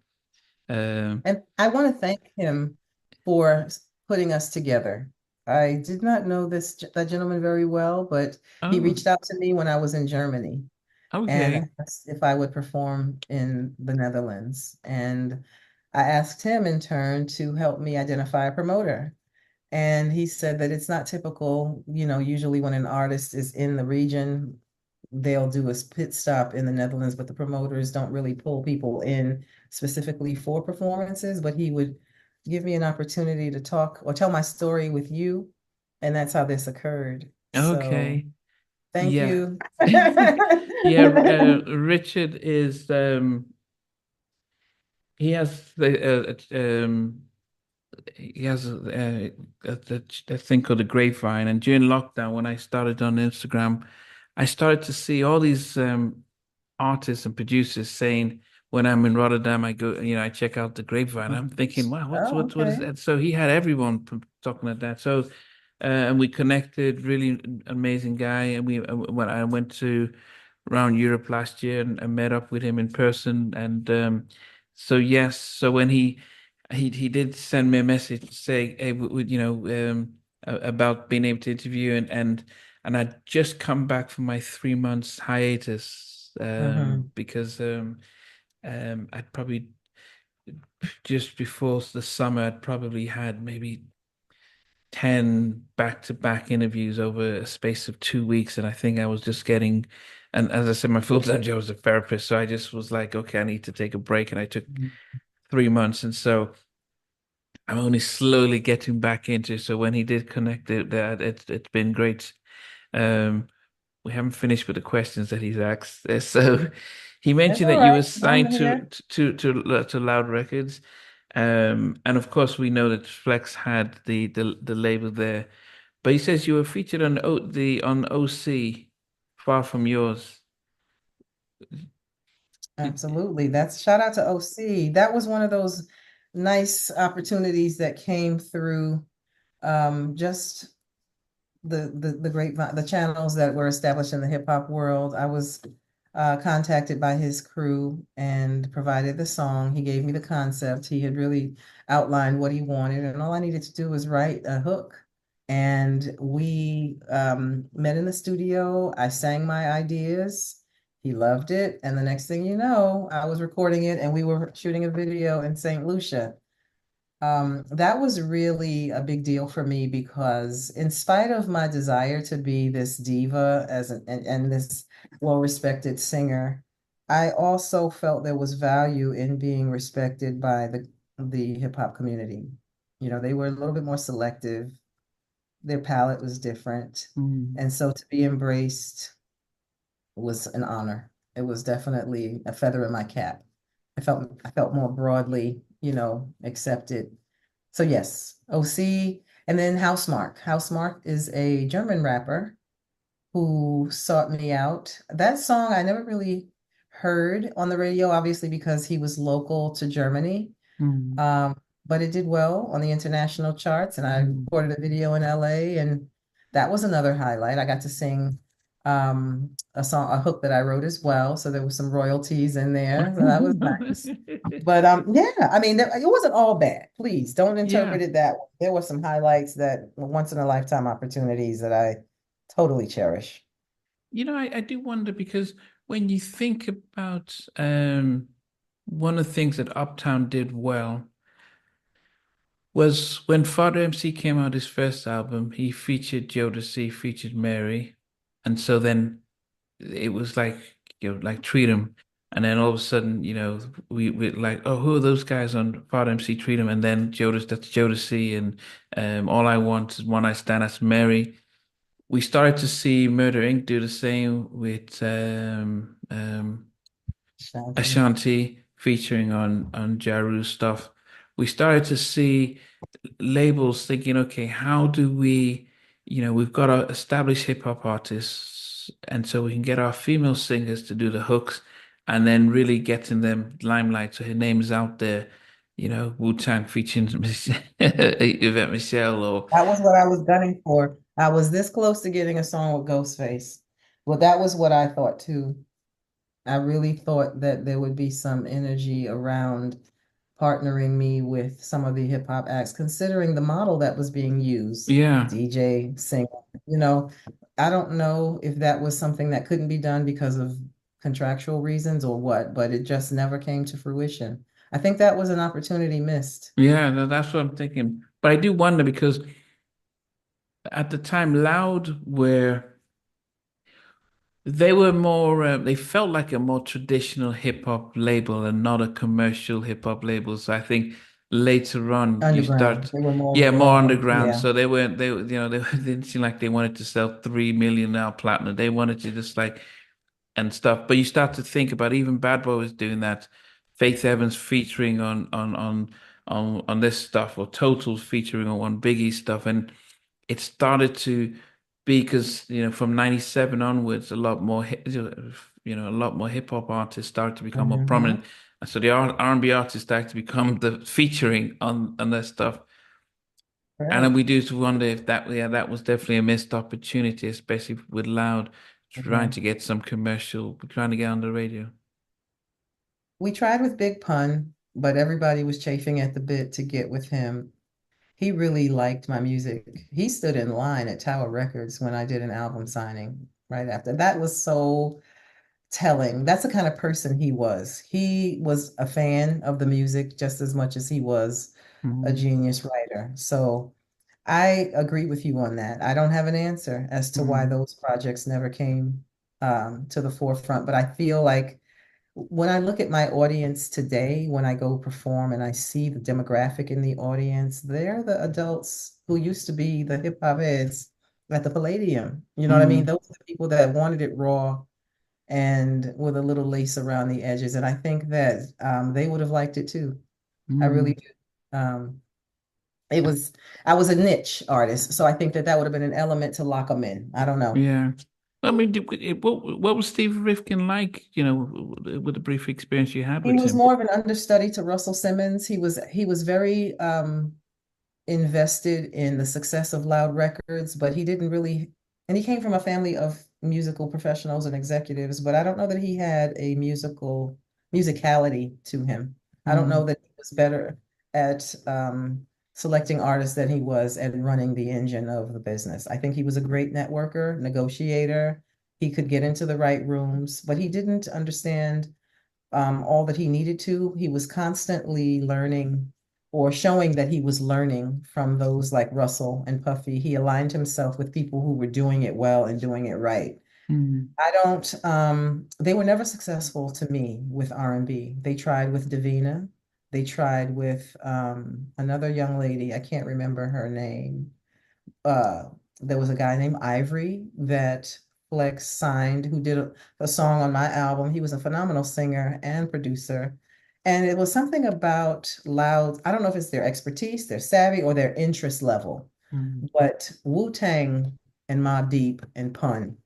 Um And I want to thank him for putting us together. I did not know that gentleman very well, but he oh, reached out to me when I was in Germany okay. and asked if I would perform in the Netherlands. And I asked him in turn to help me identify a promoter. And he said that it's not typical, usually when an artist is in the region, they'll do a pit stop in the Netherlands, but the promoters don't really pull people in specifically for performances. But he would give me an opportunity to talk or tell my story with you. And that's how this occurred. So Okay. thank Yeah. you. Yeah, Richard is he has he has a thing called the grapevine. And during lockdown, when I started on Instagram, I started to see all these artists and producers saying, when I'm in Rotterdam, I go, I check out the grapevine. I'm thinking, wow, Oh, what is okay. that? So he had everyone talking at that. So, and we connected, really amazing guy. And when I went to around Europe last year and met up with him in person. And so yes, so when he did send me a message to say, hey, about being able to interview and I'd just come back from my 3 months hiatus Hmm. because I'd probably just before the summer I'd probably had maybe 10 back-to-back interviews over a space of 2 weeks. And I think I was just getting, and as I said, my full-time job was a therapist. So I just was like, okay, I need to take a break. And I took 3 months. And so I'm only slowly getting back into it. So when he did connect it, that it's been great. Um, we haven't finished with the questions that he's asked. So he That's mentioned all that you right. were I'm signed here. to Loud Records. And of course we know that Flex had the label there. But he says you were featured on OC, Far From Yours. Absolutely. That's shout out to OC. That was one of those nice opportunities that came through just the grapevine, the channels that were established in the hip hop world. I was contacted by his crew and provided the song. He gave me the concept. He had really outlined what he wanted, and all I needed to do was write a hook. And we met in the studio. I sang my ideas. He loved it. And the next thing you know, I was recording it and we were shooting a video in St. Lucia. That was really a big deal for me because in spite of my desire to be this diva and this well-respected singer, I also felt there was value in being respected by the hip hop community. They were a little bit more selective. Their palette was different. Mm. And so to be embraced was an honor. It was definitely a feather in my cap. I felt more broadly, accepted. So yes, OC, and then Hausmark. Hausmark is a German rapper who sought me out. That song I never really heard on the radio, obviously because he was local to Germany. Mm. Um, but it did well on the international charts, and I Mm. recorded a video in LA, and that was another highlight. I got to sing a hook that I wrote as well, so there was some royalties in there, so that was nice. But yeah, I mean, it wasn't all bad. Please don't Yeah. interpret it that way. There were some highlights that were once in a lifetime opportunities that I totally cherish. I do wonder because when you think about one of the things that Uptown did well was when Father MC came out his first album, he featured Jodeci, featured Mary, and so then it was like like Treat 'em, and then all of a sudden we like, oh, who are those guys on Father MC, Treat 'em, and then that's Jodeci, and All I Want is One Night Stand, that's Mary. We started to see Murder Inc. do the same with Shanti. Ashanti featuring on Ja Rule's stuff. We started to see labels thinking, okay, how do we, we've got to establish hip hop artists, and so we can get our female singers to do the hooks, and then really getting them limelight. So her name's out there, Wu-Tang featuring Yvette Michele or That was what I was gunning for. I was this close to getting a song with Ghostface. Well, that was what I thought too. I really thought that there would be some energy around partnering me with some of the hip hop acts, considering the model that was being used, yeah, DJ, singer. You know, I don't know if that was something that couldn't be done because of contractual reasons or what, but it just never came to fruition. I think that was an opportunity missed. yeah, that's what I'm thinking. But I do wonder because at the time, Loud were they were more, they felt like a more traditional hip hop label and not a commercial hip hop label. So I think later on you Underground. start, They were more yeah, more raw. underground. Yeah. So they weren't, they didn't seem like they wanted to sell 3 million now platinum. They wanted to just like, and stuff. But you start to think about even Bad Boy was doing that. Faith Evans featuring on this stuff, or Total featuring on Biggie stuff. And it started to be because from 97 onwards a lot more a lot more hip hop artists started to become more Hmm. prominent, and so the R&B artists started to become the featuring on their stuff. And then Right. we do wonder if that was definitely a missed opportunity, especially with Loud trying Yeah. to get some commercial, trying to get on the radio. We tried with Big Pun, but everybody was chafing at the bit to get with him. He really liked my music. He stood in line at Tower Records when I did an album signing right after. That was so telling. That's the kind of person he was. He was a fan of the music just as much as he was a Mm, genius writer. So I agree with you on that. I don't have an answer as to why mm, those projects never came to the forefront, but I feel like when I look at my audience today, when I go perform and I see the demographic in the audience, they're the adults who used to be the hip hop heads at the Palladium. You know what I mean? mm, Those are the people that wanted it raw and with a little lace around the edges. And I think that they would have liked it too. I really mm. do. Um, it was, I was a niche artist, so I think that that would have been an element to lock them in. I don't know. Yeah. I mean, what was Steve Rifkin like, with the brief experience you had He with was him? more of an understudy to Russell Simmons. He was very invested in the success of Loud Records, but he didn't really, and he came from a family of musical professionals and executives, but I don't know that he had a musicality to him. I don't know Mm, that he was better at selecting artists than he was at running the engine of the business. I think he was a great networker, negotiator. He could get into the right rooms, but he didn't understand all that he needed to. He was constantly learning or showing that he was learning from those like Russell and Puffy. He aligned himself with people who were doing it well and doing it right. mm, I don't, they were never successful to me with R&B. They tried with Davina. They tried with another young lady. I can't remember her name. uh there was a guy named Ivory that Flex signed who did a song on my album. He was a phenomenal singer and producer. And it was something about Loud. I don't know if it's their expertise, their savvy, or their interest level, mm. but Wu-Tang and Mobb Deep and Pun,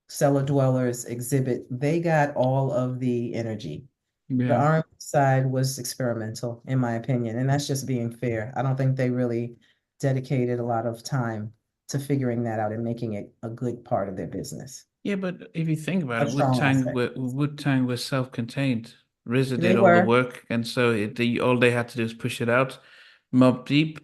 Cellar Dwellers, Exhibit, they got all of the energy. The Yeah. R&B side was experimental, in my opinion, and that's just being fair. I don't think they really dedicated a lot of time to figuring that out and making it a good part of their business, Yeah, but if you think about a it, strong aspect. Wu-Tang was self-contained. RZA They did all the were. work, and so all they had to do is push it out. Mobb Deep,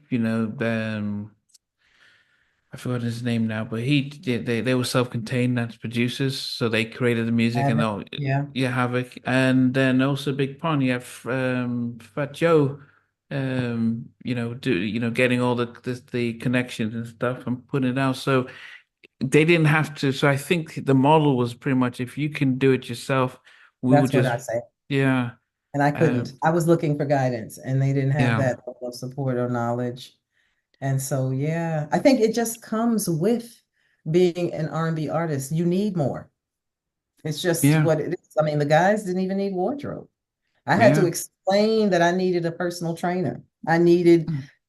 I forgot his name now, but they were self-contained as producers, so they created the music and Havoc. all. Yeah, Yeah, Havoc, and then also Big Pun. You have Fat Joe, getting all the connections and stuff and putting it out. So they didn't have to. So I think the model was pretty much if you can do it yourself, we would that's what just I say. yeah, And I couldn't. um, I was looking for guidance, and they didn't have yeah, that level of support or knowledge. And so, yeah, I think it just comes with being an R&B artist. You need more. It's just yeah, what it is. I mean, the guys didn't even need wardrobe. I had to yeah. explain that I needed a personal trainer. I needed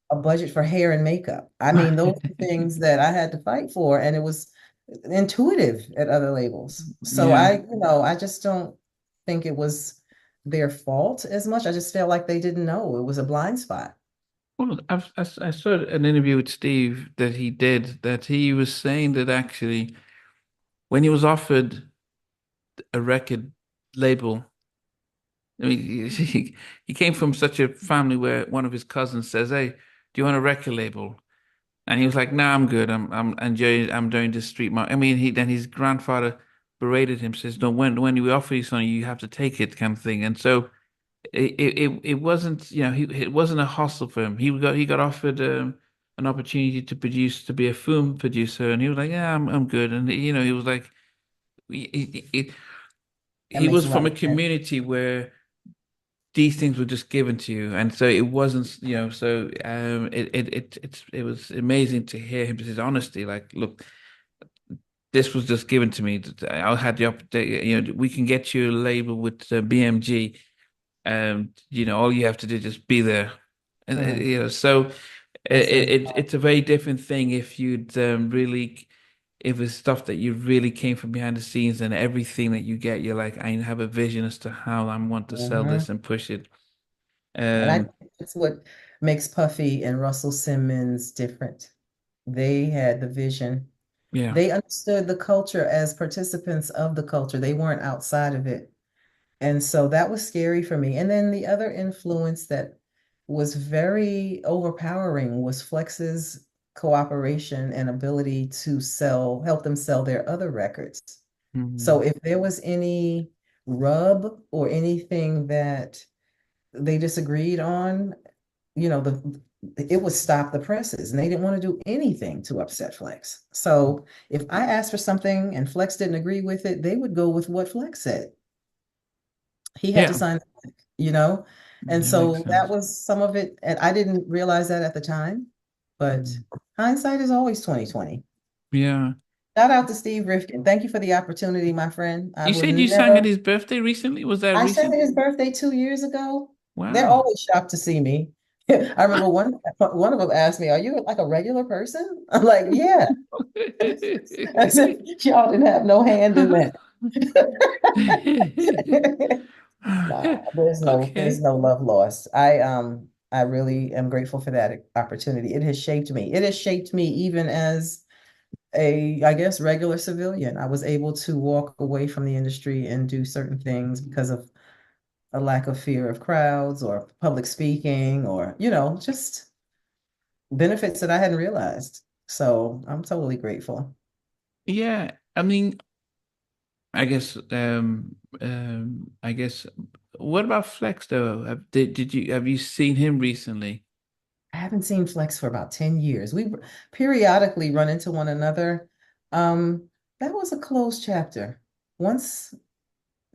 a budget for hair and makeup. I mean, those are things that I had to fight for, and it was intuitive at other labels. So Yeah. I just don't think it was their fault as much. I just felt like they didn't know. It was a blind spot. Well, I saw an interview with Steve that he did that he was saying that actually when he was offered a record label, I mean, he came from such a family where one of his cousins says, "Hey, do you want a record label?" And he was like, "No, I'm good. I'm doing this street market." I mean, he then his grandfather berated him, says, "No, when we offer you something, you have to take it," kind of thing. And so it wasn't, it wasn't a hustle for him. He got offered an opportunity to be a film producer, and he was like, "Yeah, I'm good." And he was like, he, That he makes was a from lot a of sense. community where these things were just given to you, and so it wasn't, so it was amazing to hear him his honesty. Like, look, this was just given to me. I had the opportunity. We can get you a label with BMG. All you have to do is just be there. And Mm, so that says it's a very different thing if you'd really if it's stuff that you really came from behind the scenes and everything that you get, you're like, I have a vision as to how I want to sell mhm. this and push it. And I Um, think that's what makes Puffy and Russell Simmons different. They had the vision. yeah. They understood the culture as participants of the culture. They weren't outside of it. And so that was scary for me. And then the other influence that was very overpowering was Flex's cooperation and ability to help them sell their other records. So Mhm. if there was any rub or anything that they disagreed on, it would stop the presses, and they didn't want to do anything to upset Flex. So if I asked for something and Flex didn't agree with it, they would go with what Flex said. He had to Yeah, sign, you know? And that makes so that sense. was some of it. And I didn't realize that at the time, but Mhm. hindsight is always 2020. Yeah. Shout out to Steve Rifkin. Thank you for the opportunity, my friend. I You would said you sang at never, his birthday recently? Was that I sang recent? his birthday 2 years ago. They're Wow. always shocked to see me. I remember one of them asked me, "Are you like a regular person?" I'm like, "Yeah." I said, "Y'all didn't have no hand in that." Nah, there's Okay. no love lost. I really am grateful for that opportunity. It has shaped me. It has shaped me even as I guess, regular civilian. I was able to walk away from the industry and do certain things because of a lack of fear of crowds or public speaking or, just benefits that I hadn't realized. So I'm totally grateful. Yeah. I mean, I guess, what about Flex though? Have you seen him recently? I haven't seen Flex for about 10 years. We periodically run into one another. That was a closed chapter. Once,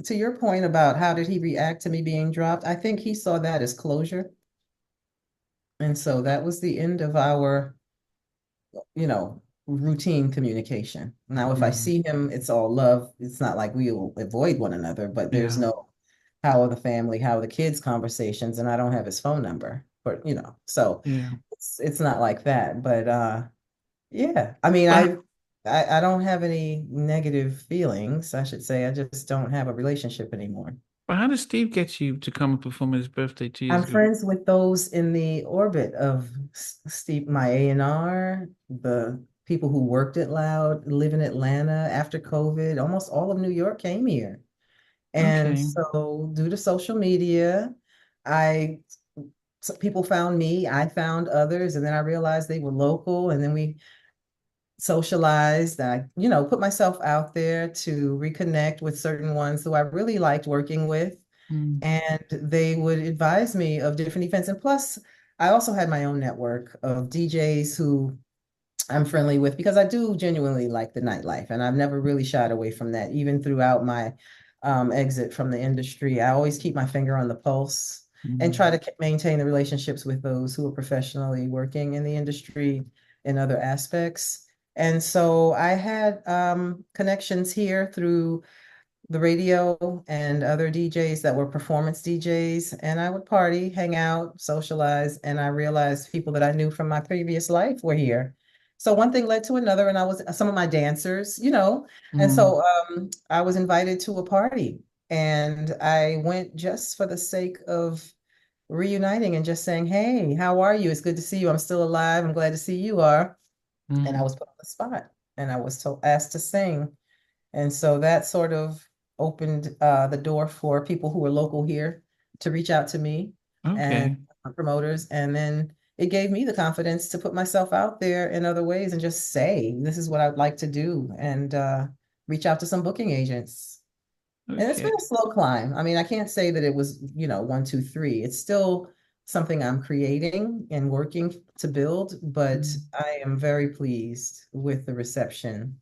to your point about how did he react to me being dropped, I think he saw that as closure. And so that was the end of our, routine communication. Now, if I Mhm. see him, it's all love. It's not like we'll avoid one another, but there's Yeah. no how are the family, how are the kids conversations, and I don't have his phone number. But so Yeah. it's not like that. But yeah. I mean, But I don't have any negative feelings, I should say. I just don't have a relationship anymore. but how did Steve get you to come and perform at his birthday 2 years I'm ago? friends with those in the orbit of Steve, my A&R, the people who worked at Loud, live in Atlanta after COVID. Almost all of New York came here. And Okay. so due to social media, I people found me, I found others, and then I realized they were local, and then we socialized. I, put myself out there to reconnect with certain ones who I really liked working with. Mm, And they would advise me of different events. And plus, I also had my own network of DJs who I'm friendly with because I do genuinely like the nightlife, and I've never really shied away from that, even throughout my exit from the industry. I always keep my finger on the pulse and try mm. to maintain the relationships with those who are professionally working in the industry in other aspects. And so I had connections here through the radio and other DJs that were performance DJs. And I would party, hang out, socialize. And I realized people that I knew from my previous life were here. So one thing led to another, and I was some of my dancers, And Mm, so I was invited to a party, and I went just for the sake of reuniting and just saying, "Hey, how are you? It's good to see you. I'm still alive. I'm glad to see you are." And I mm. was put on the spot, and I was asked to sing. And so that sort of opened the door for people who were local here to reach out to me and Okay. promoters. And then it gave me the confidence to put myself out there in other ways and just say, this is what I'd like to do, and reach out to some booking agents. And it's been Okay. a slow climb. I mean, I can't say that it was, one, two, three. It's still something I'm creating and working to build, but Mm. I am very pleased with the reception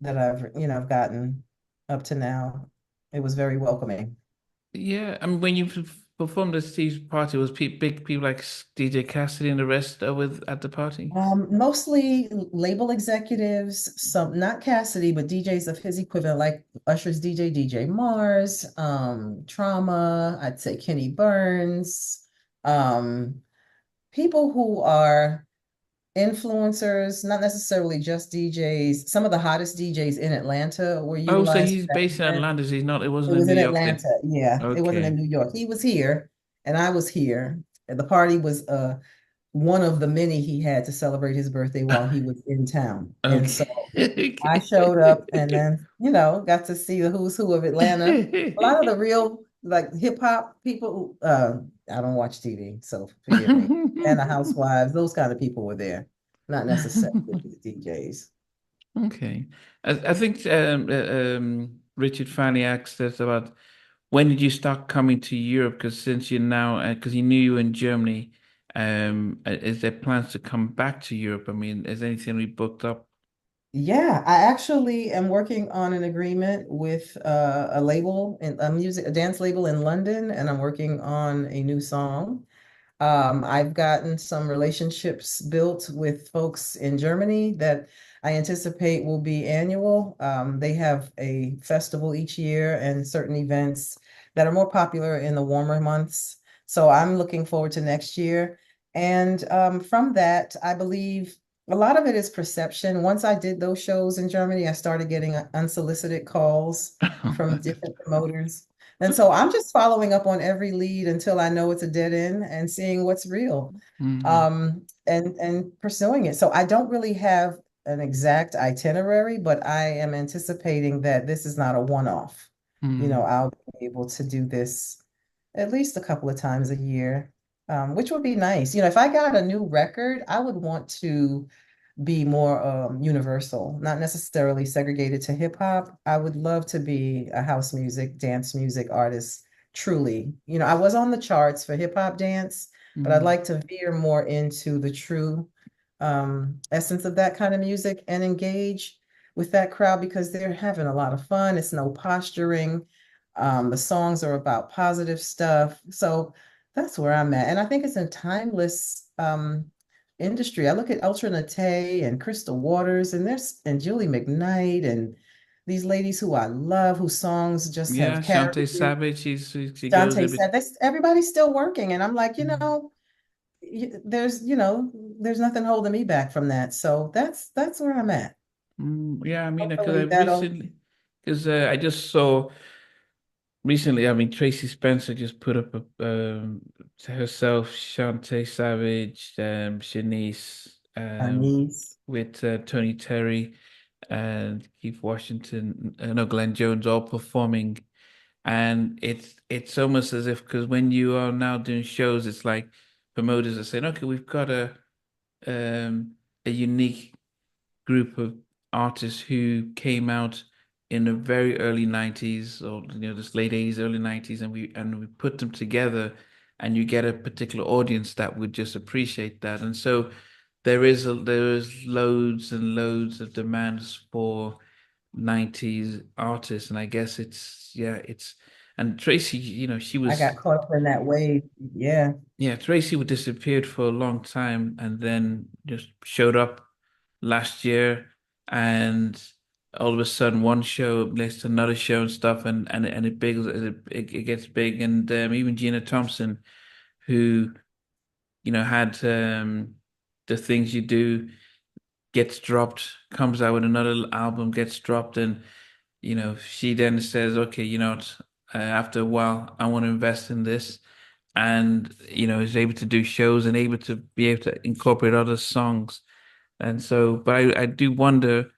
that I've gotten up to now. It was very welcoming. Yeah, I mean, when you performed at Steve's party, was pe big people like DJ Cassidy and the rest with at the party? Mostly label executives, some not Cassidy, but DJs of his equivalent, like Usher's DJ Mars, Trauma, I'd say Kenny Burns, um, people who are influencers, not necessarily just DJs. Some of the hottest DJs in Atlanta were Oh, so utilized for he's that based in event. Atlanta. So he's not. It It wasn't in was New in York then. Atlanta. Yeah, it wasn't in Okay. New York. He was here and I was here. And the party was one of the many he had to celebrate his birthday while he was in town. And so I showed up and then, got to see the who's who of Atlanta. A lot of the real like hip hop people, I don't watch TV, so forgive me. And the housewives, those kind of people were there, not necessarily the DJs. Okay. I think Richard finally asked us about when did you start coming to Europe? Because since you're now, because he knew you were in Germany, is there plans to come back to Europe? I mean, is anything we booked up? Yeah, I actually am working on an agreement with a label and a dance label in London, and I'm working on a new song. I've gotten some relationships built with folks in Germany that I anticipate will be annual. They have a festival each year and certain events that are more popular in the warmer months. So I'm looking forward to next year. And from that, I believe a lot of it is perception. Once I did those shows in Germany, I started getting unsolicited calls from different promoters. And so I'm just following up on every lead until I know it's a dead end and seeing what's real, Mm, and pursuing it. So I don't really have an exact itinerary, but I am anticipating that this is not a one-off. mm. I'll be able to do this at least a couple of times a year, which would be nice. If I got a new record, I would want to be more universal, not necessarily segregated to hip hop. I would love to be a house music, dance music artist, truly. I was on the charts for hip hop dance, but I'd Mm. like to veer more into the true essence of that kind of music and engage with that crowd because they're having a lot of fun. It's no posturing. The songs are about positive stuff. So that's where I'm at. And I think it's a timeless industry. I look at Ultra Nate and Crystal Waters and Julie McKnight and these ladies who I love, whose songs just Yeah, have carried Shantae me. Savage, she goes a Dante bit. said this, everybody's still working. And I'm like, Mm. there's nothing holding me back from that. So that's where I'm at. Yeah, I mean, because I Hopefully that'll, recently, because I just saw recently, I mean, Tracy Spencer just put up herself, Shantae Savage, Shanice, my niece. with Tony Terry and Keith Washington, no, Glenn Jones all performing. And it's almost as if because when you are now doing shows, it's like promoters are saying, okay, we've got um a unique group of artists who came out in the very early 90s or this late 80s, early 90s, and we put them together and you get a particular audience that would just appreciate that. And so there is loads and loads of demands for 90s artists, and I guess it's and Tracy, she I got was caught up in that wave. Yeah, yeah, Tracy would disappeared for a long time and then just showed up last year and all of a sudden one show leads to another show and stuff and it gets big and even Gina Thompson who had the things you do gets dropped, comes out with another album, gets dropped, and she then says, okay, what, after a while, I want to invest in this, and is able to do shows and able to be able to incorporate other songs, and so, but I do wonder.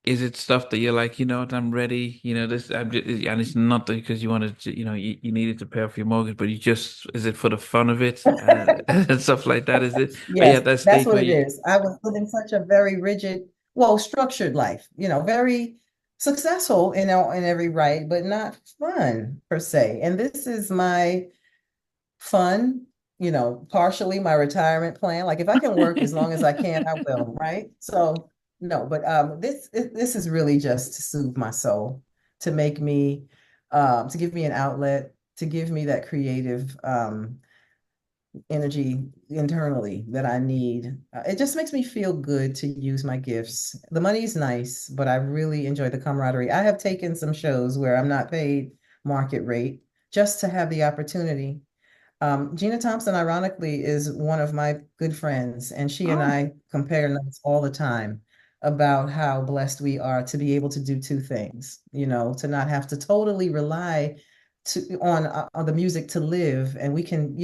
Is it stuff that you're like, what, I'm ready, and it's not because you wanted to, you needed to pay off your mortgage, but is it for the fun of it, and stuff like that, is it? Are you yes, at that that's stage what where it you, is. I was living such a very rigid, well, structured life, very successful, in every right, but not fun per se. And this is my fun, partially my retirement plan. Like if I can work as long as I can, I will, right? So no, but this is really just to soothe my soul, to make me to give me an outlet, to give me that creative energy internally that I need. It just makes me feel good to use my gifts. The money's nice, but I really enjoy the camaraderie. I have taken some shows where I'm not paid market rate just to have the opportunity. Gina Thompson, ironically, is one of my good friends, and she and oh, I compare notes all the time about how blessed we are to be able to do two things, to not have to totally rely on the music to live, and we can,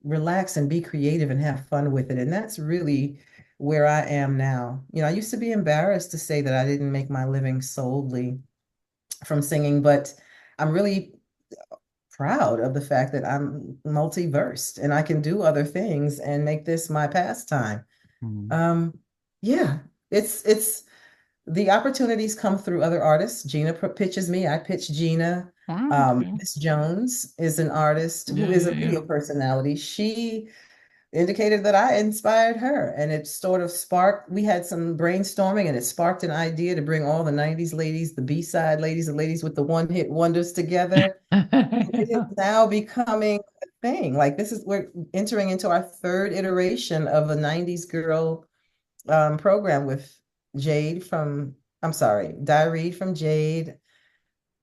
relax and be creative and have fun with it. And that's really where I am now. I used to be embarrassed to say that I didn't make my living solely from singing, but I'm really proud of the fact that I'm multi-versed and I can do other things and make this my pastime. mm. Um, yeah, it's the opportunities come through other artists. Gina pitches me, I pitch Gina. Wow, okay. Miss Jones is an artist who Yeah, is yeah, a yeah. radio personality. She indicated that I inspired her, and it sort of sparked. We had some brainstorming, and it sparked an idea to bring all the 90s ladies, the B-side ladies, the ladies with the one-hit wonders together. It is now becoming a thing. Like we're entering into our third iteration of a 90s girl program with Jade from, I'm sorry, Diary from Jade,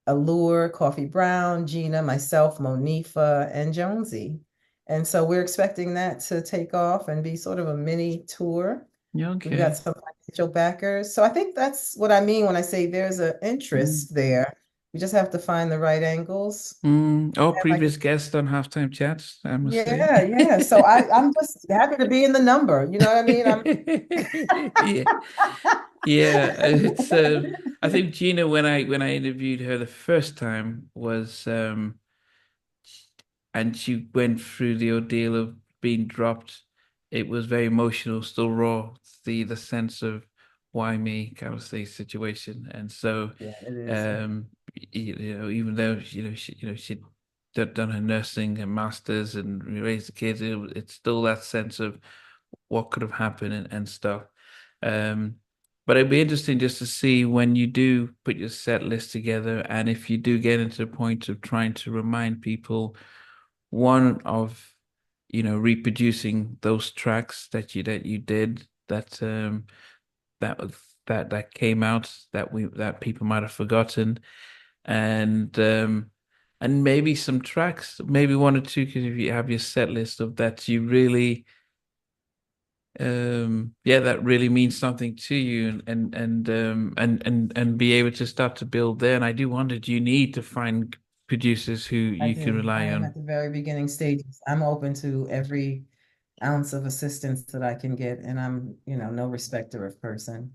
Allure, Coffee Brown, Gina, myself, Monifa, and Jonesy. And so we're expecting that to take off and be sort of a mini tour. Yeah, We've got okay. some financial backers. So I think that's what I mean when I say there's an Mm. interest there. We just have to find the right angles. Oh, And like, previous guest on Halftime Chats, I must say. yeah, yeah. So I'm just happy to be in the number. You know what I mean? I'm Yeah, yeah. I think Gina, when I interviewed her the first time, was and she went through the ordeal of being dropped. It was very emotional, still raw. The sense of why me kind of say situation, and so yeah, it is. um, even though she'd done her nursing and masters and raised the kids, it's still that sense of what could have happened and stuff. Um, but it'd be interesting just to see when you do put your set list together, and if you do get into the point of trying to remind people one of reproducing those tracks that you did that was that came out that people might have forgotten and maybe some tracks, maybe one or two, because if you have your set list of that you really yeah, that really means something to you, and be able to start to build there. And I do wonder, do you need to find producers who I you can do. I rely am on? at the very beginning stages. I'm open to every ounce of assistance that I can get, and I'm, no respecter of person.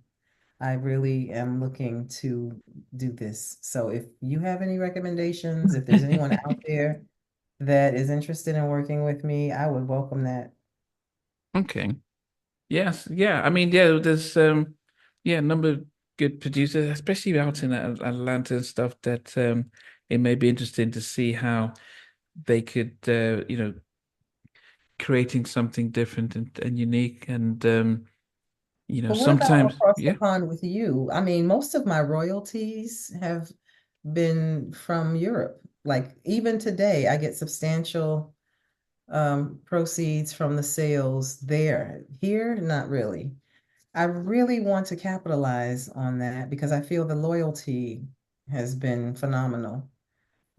I really am looking to do this. So if you have any recommendations, if there's anyone out there that is interested in working with me, I would welcome that. Okay. Yes, yeah. I mean, yeah, there's yeah, a number of good producers, especially out in Atlanta and stuff. That it may be interesting to see how they could, creating something different and unique. And But what about sometimes, across the yeah, pond with you? I mean, most of my royalties have been from Europe. Like even today, I get substantial proceeds from the sales there. Here, not really. I really want to capitalize on that because I feel the loyalty has been phenomenal.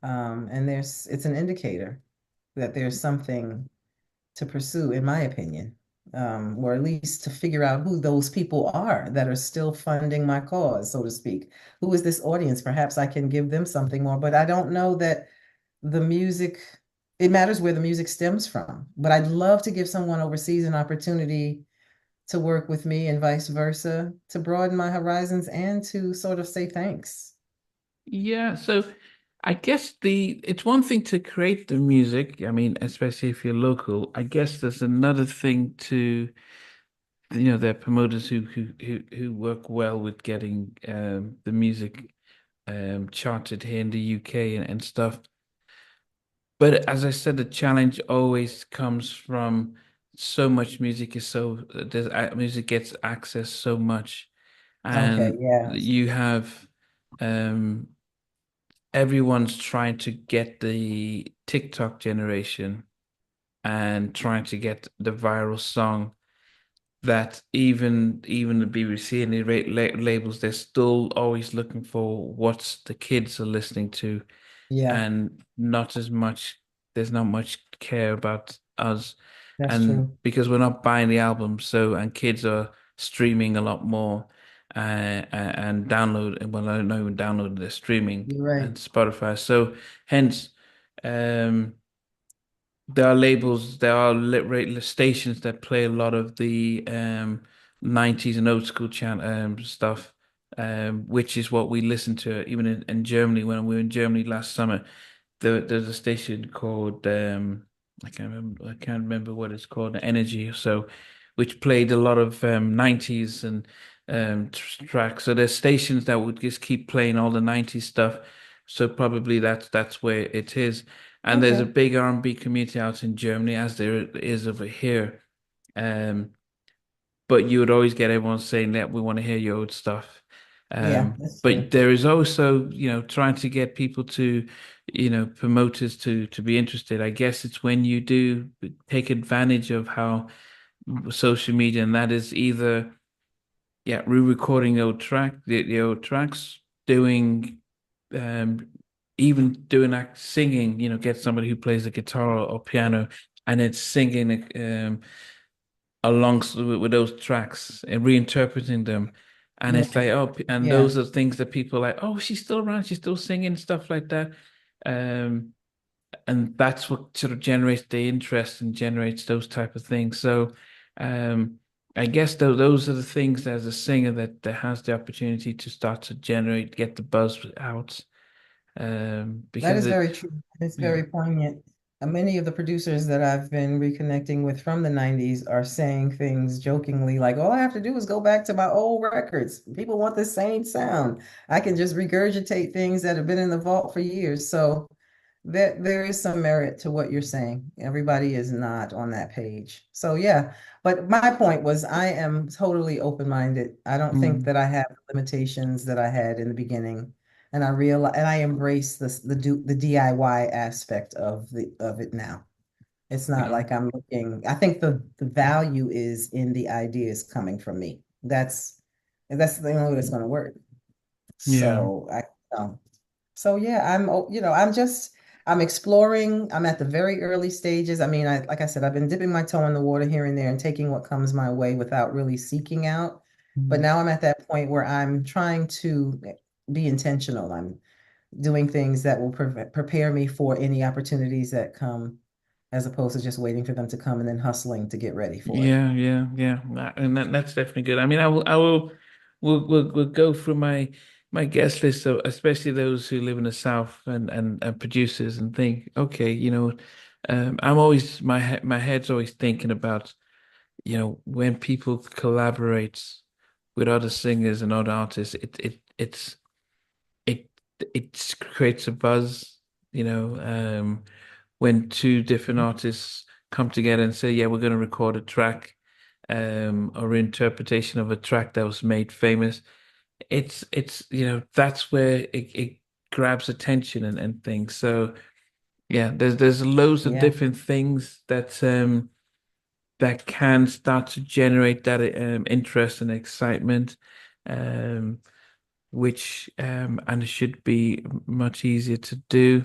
And it's an indicator that there's something to pursue, in my opinion, or at least to figure out who those people are that are still funding my cause, so to speak. Who is this audience? Perhaps I can give them something more, but I don't know that the music, it matters where the music stems from. But I'd love to give someone overseas an opportunity to work with me and vice versa, to broaden my horizons and to sort of say thanks. yeah. So I guess it's one thing to create the music. I mean, especially if you're local. I guess there's another thing to, there are promoters who work well with getting the music charted here in the UK and stuff. But as I said, the challenge always comes from so much music is so music gets access so much, Okay, and yeah, you have um everyone's trying to get the TikTok generation and trying to get the viral song that even the BBC and the labels, they're still always looking for what's the kids are listening to, yeah, and not as much, there's not much care about us. that's And true. because we're not buying the album, so, and kids are streaming a lot more, and well, I don't know, even downloading, they're streaming You're right. and Spotify. So hence, um, there are labels, there are stations that play a lot of the 90s and old school stuff, which is what we listen to even in Germany. When we were in Germany last summer, there's a station called I can't remember what it's called, Energy or so, which played a lot of 90s and tracks. So there's stations that would just keep playing all the 90s stuff. So probably that's where it is. And there's a Okay. big R&B community out in Germany, as there is over here. Um, but you would always get everyone saying that we want to hear your old stuff. Yeah, that's But true. there is also, trying to get people to, promoters to be interested. I guess it's when you do take advantage of how social media, and that is either, yeah, re-recording the old tracks, doing, um, even doing that singing, get somebody who plays the guitar or piano and it's singing, alongside with those tracks and reinterpreting them. And it's Right. like, oh, and Yeah. those are things that people are like, oh, she's still around, she's still singing, stuff like that. Um, and that's what sort of generates the interest and generates those type of things. So, um, I guess those are the things as a singer that has the opportunity to start to get the buzz out. That Because is it, very true. It's yeah, very poignant. Many of the producers that I've been reconnecting with from the 90s are saying things jokingly like, all I have to do is go back to my old records. People want the same sound. I can just regurgitate things that have been in the vault for years. So there is some merit to what you're saying. Everybody is not on that page. So yeah, but my point was I am totally open-minded. I don't think mm, that I have the limitations that I had in the beginning. And I embrace the DIY aspect of it now. It's not yeah, like I'm looking, I think the value is in the ideas coming from me. That's the only way that's going to work. yeah, So um, so yeah, I'm exploring. I'm at the very early stages. I mean, like I said, I've been dipping my toe in the water here and there and taking what comes my way without really seeking out. But mm, now I'm at that point where I'm trying to be intentional. I'm doing things that will prepare me for any opportunities that come, as opposed to just waiting for them to come and then hustling to get ready for it. yeah. And that's definitely good. I mean, we'll go through my guest list, so especially those who live in the South and producers and think, okay, I'm always my head's always thinking about, when people collaborate, with other singers and other artists, it it creates a buzz, you know, when two different artists come together and say, yeah, we're going to record a track, or interpretation of a track that was made famous. That's where it grabs attention and things. So yeah, there's loads of Yeah, different things that can start to generate that interest and excitement, um, which and it should be much easier to do.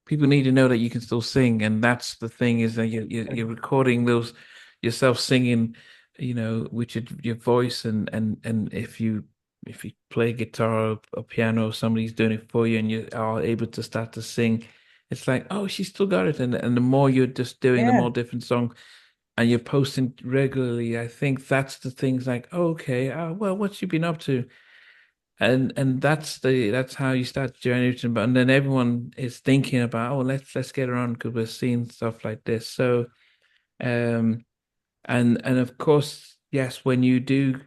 People need to know that you can still sing, and that's the thing is that you're recording those yourself singing, with your voice, and if you play guitar or piano, somebody's doing it for you, and you are able to start to sing. It's like, oh, she still got it, and the more you're just doing, the yeah, more different songs and you're posting regularly, I think that's the things like, oh, okay, well, what's you been up to? And that's how you start generating. But and then everyone is thinking about, oh, let's get around because we're seeing stuff like this. So, um, and of course, yes, when you do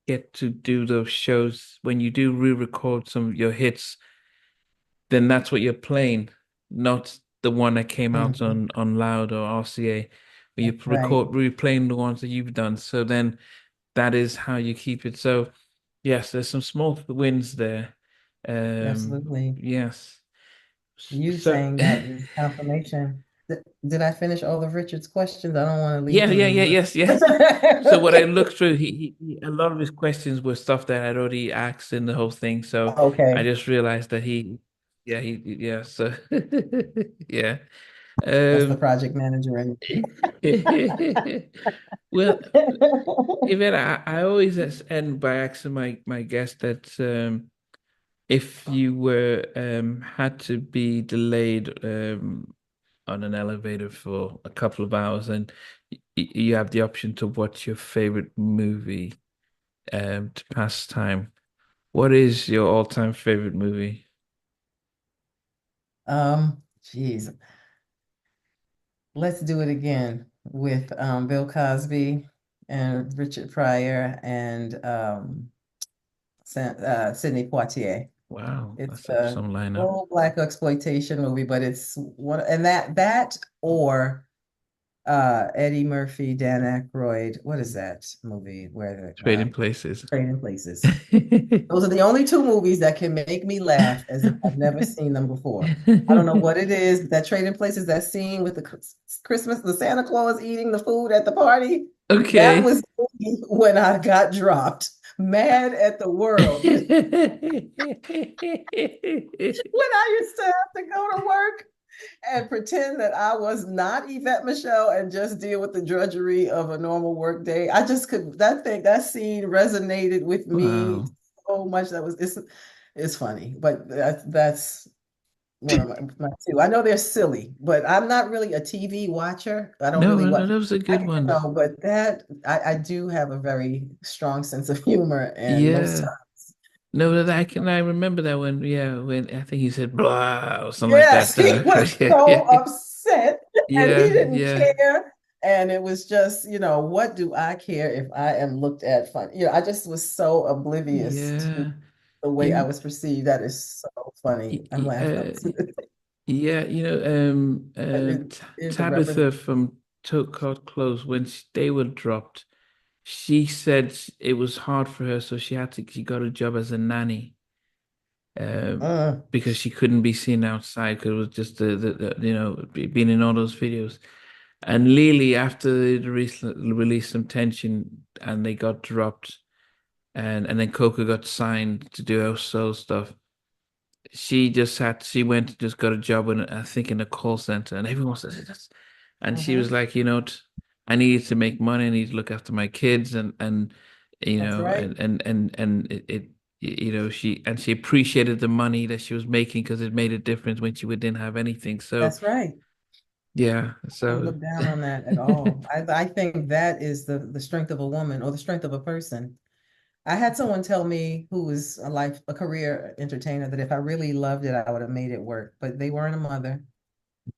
get to do those shows, when you do re-record some of your hits, then that's what you're playing, not the one that came out mhm, on Loud or RCA. You that's right. replaying the ones that you've done. So then that is how you keep it. So yes, there's some small wins there. Absolutely. Yes. You So saying that is confirmation. Did I finish all of Richard's questions? I don't want to leave yeah, him. yes, yes. So what I looked through, a lot of his questions were stuff that I'd already asked in the whole thing. So I Okay, just realized that yeah. So yeah. that's the Um, project manager in me. well, Yvette, I always end by asking my guest that if you were had to be delayed on an elevator for a couple of hours and you have the option to watch your favorite movie to pass time, what is your all-time favorite movie? Geez, let's do it again with Bill Cosby and Richard Pryor and Sidney Poitier. Wow, It's that's a some lineup. old black exploitation movie, but it's one and that or Eddie Murphy, Dan Aykroyd. What is that movie where the Trading Places. Trading Places? Those are the only two movies that can make me laugh as if I've never seen them before. I don't know what it is, but that Trading Places, that scene with the Christmas, the Santa Claus eating the food at the party, that Okay. was me when I got dropped, mad at the world. When I used to have to go to work and pretend that I was not Yvette Michele and just deal with the drudgery of a normal work day. I just could that scene resonated with me Wow. so much. It's funny, but that's one of my two. I know they're silly, but I'm not really a TV watcher. I don't No, really no, no, watch. those are good ones. But that I do have a very strong sense of humor, and most Yeah. times, No, I remember that when, yeah, when I think he said blah or something like yes, that. he was so upset and he Yeah, didn't yeah, care. And it was just, what do I care if I am looked at funny? I just was so oblivious to yeah. the way I You, was perceived. That is so funny. y- I'm y- laughing. uh, yeah, Is a Tabitha represent. from Took Caught Close when they were dropped, she said it was hard for her, so she got a job as a nanny. um, Mm, because she couldn't be seen outside because it was just being in all those videos. And Lily, after they released some tension and they got dropped, and then Coco got signed to do her solo stuff. She went and just got a job in, I think, in a call center, and everyone said that's, and she was mhm. like, I needed to make money, I need to look after my kids, That's right. and she appreciated the money that she was making because it made a difference when she didn't have anything. So That's right. yeah, I don't so look down on that at all. I think that is the strength of a woman or the strength of a person. I had someone tell me who was a career entertainer that if I really loved it, I would have made it work. But they weren't a mother,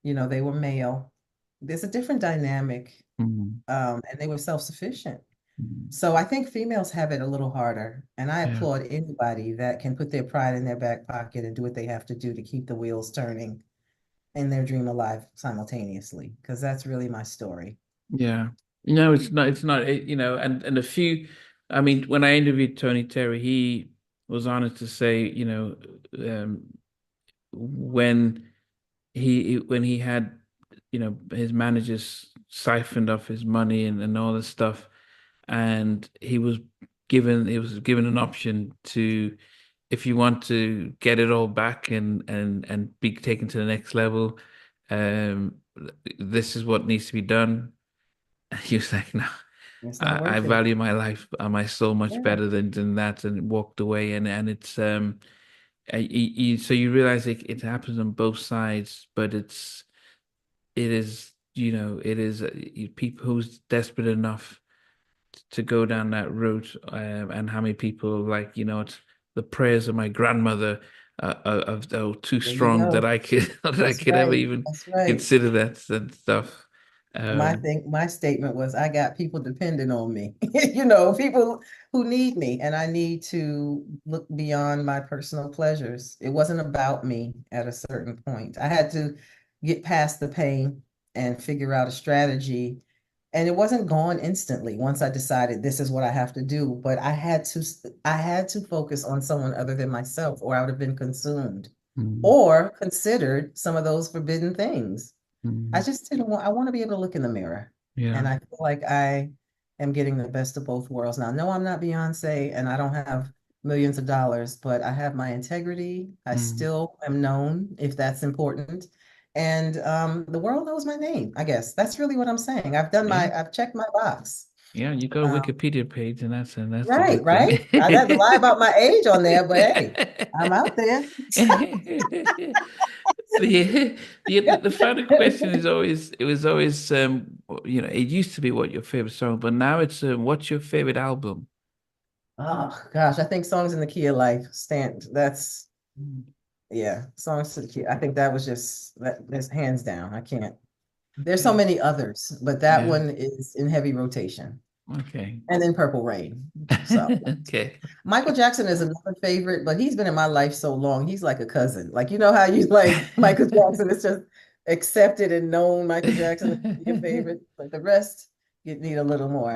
they were male. There's a different dynamic, mm, and they were self-sufficient. Mm. So I think females have it a little harder, and I Yeah. applaud anybody that can put their pride in their back pocket and do what they have to do to keep the wheels turning and their dream alive simultaneously, because that's really my story. Yeah. No, it's not, and a few, I mean, when I interviewed Tony Terry, he was honest to say, when when he had, his managers siphoned off his money and all this stuff, and he was given an option to, if you want to get it all back and be taken to the next level, um, this is what needs to be done. He was like, no, It's not I worth it. value my life and my soul much Yeah, better than that, and walked away. And it's so you realize it happens on both sides, but it is, it is people who's desperate enough to go down that route, and how many people, like, it's the prayers of my grandmother, are too there you strong that go. I could that I That's could ever right. even That's right. consider that and stuff. Um, My statement was I got people depending on me, people who need me, and I need to look beyond my personal pleasures. It wasn't about me at a certain point. I had to get past the pain and figure out a strategy. And it wasn't gone instantly once I decided this is what I have to do, but I had to focus on someone other than myself, or I would have been consumed mm, or considered some of those forbidden things. I mm, just didn't want, I want to be able to look in the mirror. yeah. And I feel like I am getting the best of both worlds now. No, I'm not Beyonce and I don't have millions of dollars, but I have my integrity. I Mm, still am known if that's important. And the world knows my name, I guess. That's really what I'm saying. yeah. I've checked my box. Yeah, you got a Um, Wikipedia page, and that's a right, good thing. right. I'd have to lie about my age on there, but hey, I'm out there. The final question is always, it was always, it used to be what your favorite song, but now it's, what's your favorite album? Oh gosh, I think songs in the key of life stand. That's Mm. Yeah, songs to the key. I think that was just that's hands down. I can't. There's so Okay. many others, but that Yeah. one is in heavy rotation. Okay. And then Purple Rain. So Okay. Michael Jackson is another favorite, but he's been in my life so long. He's like a cousin. Like you know how you like Michael Jackson. It's just accepted and known. Michael Jackson is your favorite, but the rest you need a little more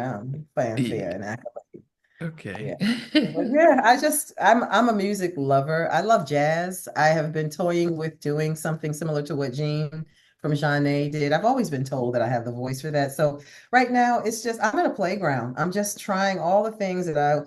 fanfare and accolade. Okay. Yeah. But yeah, I'm a music lover. I love jazz. I have been toying with doing something similar to what Jean from Jeanne did. I've always been told that I have the voice for that. So right now it's just I'm at a playground. I'm just trying all the things that I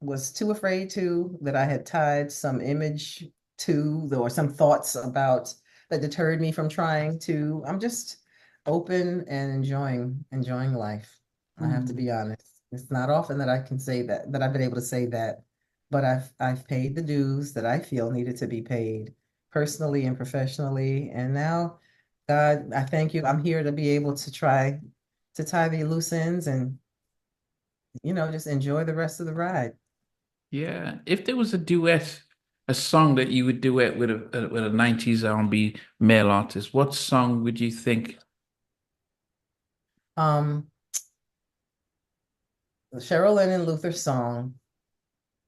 was too afraid to, that I had tied some image to, or some thoughts about that deterred me from trying to. I'm just open and enjoying life. I have to Mm. be honest. It's not often that I can say that I've been able to say that, but I've paid the dues that I feel needed to be paid personally and professionally. And now, God, I thank you. I'm here to be able to try to tie the loose ends and, just enjoy the rest of the ride. Yeah. If there was a song that you would duet with a 90s R&B male artist, what song would you think? Um, the Cheryl Lynn and Luther song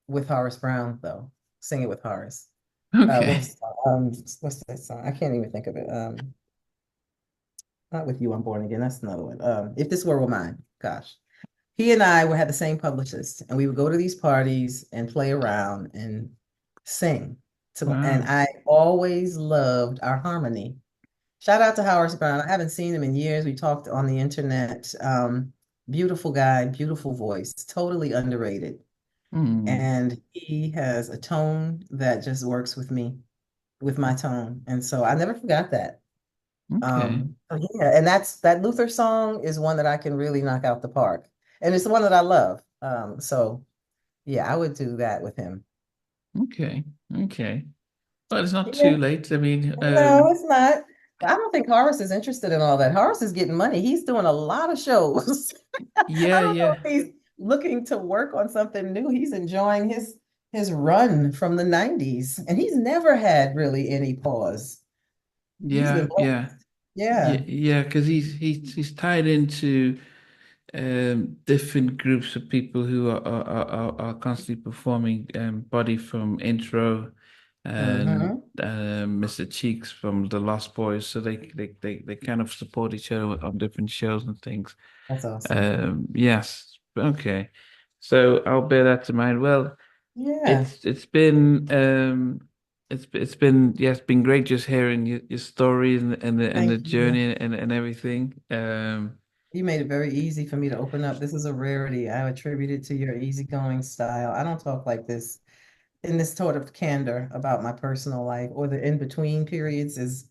with Horace Brown, though. Sing it with Horace. Okay. What's that song? I can't even think of it. Not with you, I'm born again. That's another one. If this were mine, gosh. He and I would have the same publicist, and we would go to these parties and play around and sing. And Wow. I always loved our harmony. Shout out to Howard Brown. I haven't seen him in years. We talked on the internet. Beautiful guy, beautiful voice, totally underrated. Hmm. And he has a tone that just works with me, with my tone. And so I never forgot that. Okay. So yeah, and that Luther song is one that I can really knock out the park. And it's the one that I love. So yeah, I would do that with him. Okay. Okay. Well, it's not Yeah, too late. I mean, no, it's not. I don't think Horace is interested in all that. Horace is getting money. He's doing a lot of shows. I yeah, don't know yeah. if he's looking to work on something new. He's enjoying his run from the 90s, and he's never had really any pause. He's been Yeah, blessed. yeah. Yeah, Yeah. yeah, because he's tied into, different groups of people who are constantly performing. Body from Intro and Hmm. Mr. Cheeks from the Lost Boys. So they kind of support each other on different shows and things. That's awesome. Yes. Okay. So I'll bear that to mind. Well, Yeah. it's been it's been yeah, it's been great just hearing your story and the Thank you. journey and everything. You made it very easy for me to open up. This is a rarity. I attribute it to your easygoing style. I don't talk like this in this sort of candor about my personal life, or the in-between periods is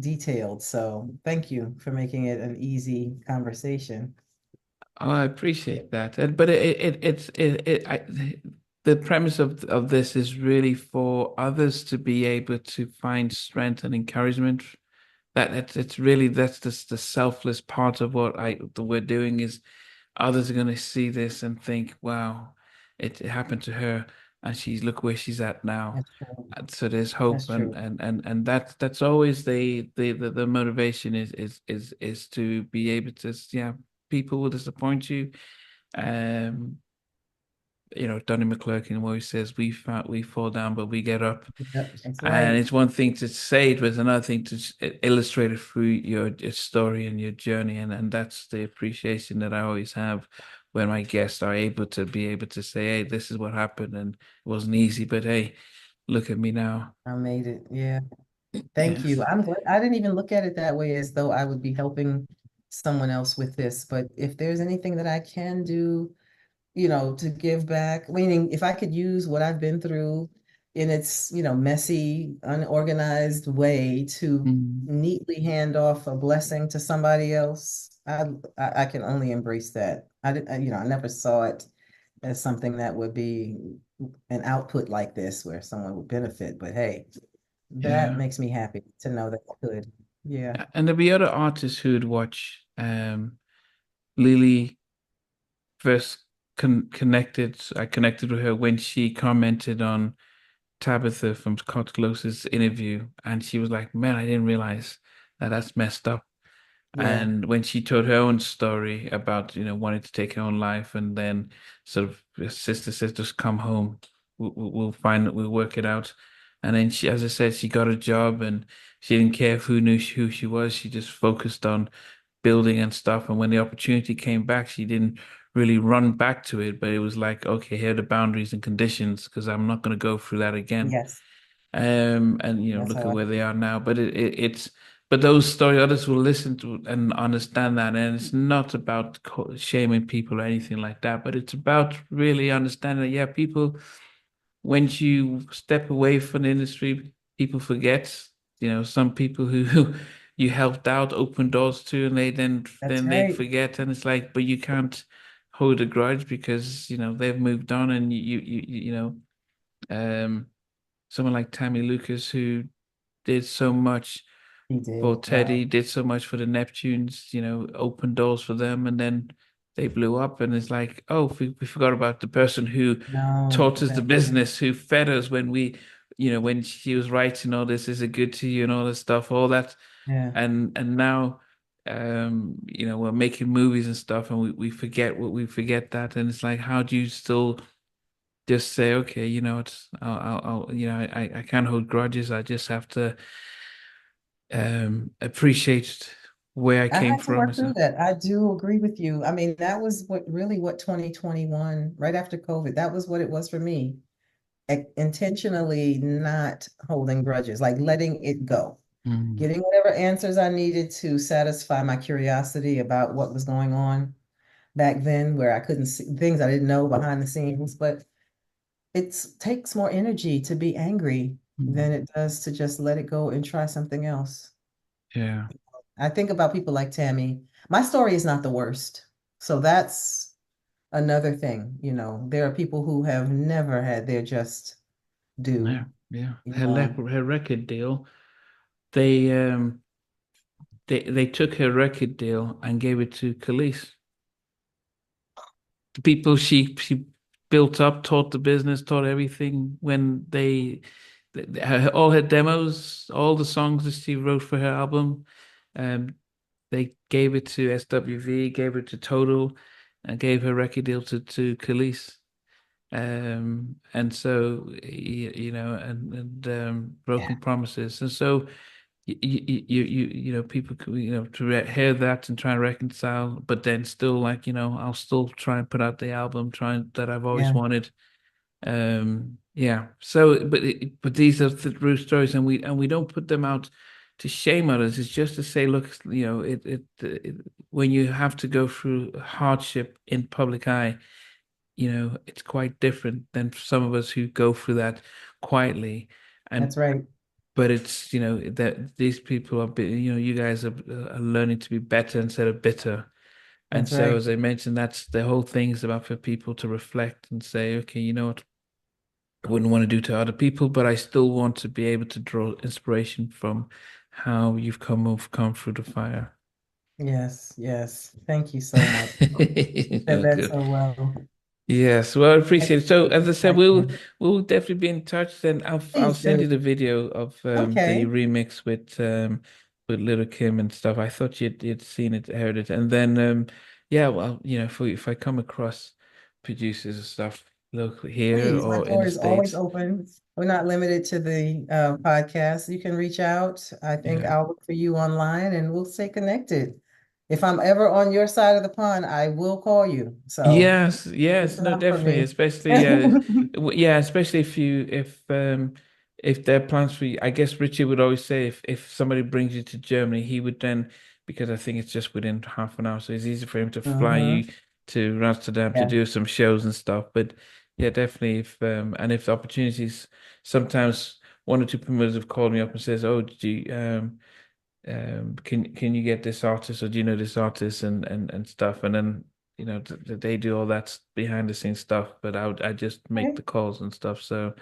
detailed. So thank you for making it an easy conversation. Oh, I appreciate that. But the premise of this is really for others to be able to find strength and encouragement. It's really that's just the selfless part of what I that we're doing is others are going to see this and think, wow, it happened to her, and she's look where she's at now. That's true. And so there's hope, That's true. and that's always the motivation is to be able to, yeah, people will disappoint you. Um, Donnie McClurkin always says we fall down, but we get up. Yep, that's And right. it's one thing to say it, but it's another thing to illustrate it through your story and your journey, and that's the appreciation that I always have when my guests are able to be able to say, "Hey, this is what happened, and it wasn't easy, but hey, look at me now." I made it. Yeah. Thank you. Yes. I'm glad I didn't even look at it that way as though I would be helping someone else with this. But if there's anything that I can do, to give back, meaning if I could use what I've been through in its, messy, unorganized way to Mm. neatly hand off a blessing to somebody else, I can only embrace that. I didn't, I never saw it as something that would be an output like this where someone would benefit. But hey, that Yeah. makes me happy to know that I could. Yeah. And there'll be other artists who'd watch. Lily first connected. I connected with her when she commented on Tabitha from Scott Close's interview, and she was like, "Man, I didn't realize that that's messed up." Yeah. And when she told her own story about, wanting to take her own life, and then sort of her sister says, "Just come home. We'll find it. We'll work it out." And then she, as I said, she got a job, and she didn't care who knew who she was. She just focused on building and stuff. And when the opportunity came back, she didn't really run back to it, but it was like, okay, here are the boundaries and conditions because I'm not going to go through that again. Yes. And That's look how at I where they feel. are now. But but those story others will listen to and understand that, and it's not about shaming people or anything like that, but it's about really understanding that yeah, people once you step away from the industry, people forget. Some people who you helped out, open doors to, and they then That's then they right. forget, and it's like, but you can't hold a grudge because they've moved on, and um, someone like Tammy Lucas who did so much He for did. Teddy, Wow. did so much for the Neptunes, opened doors for them, and then they blew up. And it's like, oh, we forgot about the person who No, taught us the definitely. business, who fed us when when she was writing all this, is it good to you and all this stuff, all that. Yeah. And now, we're making movies and stuff, and we forget what we forget that. And it's like, how do you still just say, okay, it's, I can't hold grudges. I just have to appreciate where I I came had to from and work through stuff. that. I do agree with you. I mean, that was what 2021, right after COVID, that was what it was for me. Intentionally not holding grudges, like letting it go, Mm, getting whatever answers I needed to satisfy my curiosity about what was going on back then, where I couldn't see things I didn't know behind the scenes. But it takes more energy to be angry mm, than it does to just let it go and try something else. yeah, I think about people like Tammy. My story is not the worst. So that's another thing, there are people who have never had their just yeah, due, yeah. you know. Her record deal, they they took her record deal and gave it to Khalees. The people she built up, taught the business, taught everything. When all her demos, all the songs that she wrote for her album, um, they gave it to SWV, gave it to Total, and gave her record deal to Khalees. And so broken Yeah. promises, and so people to hear that and try and reconcile, but then still like I'll still try and put out the album trying that I've always Yeah. wanted. Yeah. So, but these are the true stories, and we don't put them out to shame others. It's just to say, look, when you have to go through hardship in public eye, it's quite different than some of us who go through that quietly. And That's right. but it's that these people are, you guys are learning to be better instead of bitter. And That's so, right. as I mentioned, that's the whole thing is about for people to reflect and say, okay, you know what, I wouldn't want to do to other people, but I still want to be able to draw inspiration from how you've come through the fire. Yes. Yes. Thank you so much. Said No, that good. so well. Yes, well, I appreciate it. So, as I said, we'll Excellent. we'll definitely be in touch. Then I'll Please send you do. the video of the Okay. remix with Little Kim and stuff. I thought you'd seen it, heard it, and then yeah, well, if I come across producers and stuff locally here Please, my or in door the is always States, open. We're not limited to the podcast. You can reach out. I think yeah. I'll look for you online and we'll stay connected. If I'm ever on your side of the pond, I will call you. So Yes, yes, listen no, out for definitely, me. especially yeah, especially if there are plans for you. I guess Richie would always say if somebody brings you to Germany, he would then, because I think it's just within half an hour, so it's easy for him to fly Hmm. you to Amsterdam to Yeah. do some shows and stuff. But yeah, definitely if the opportunities, sometimes one or two promoters have called me up and says, "Oh, do you, can you get this artist, or do you know this artist and stuff?" And then they do all that behind the scenes stuff, but I just make Okay. the calls and stuff. So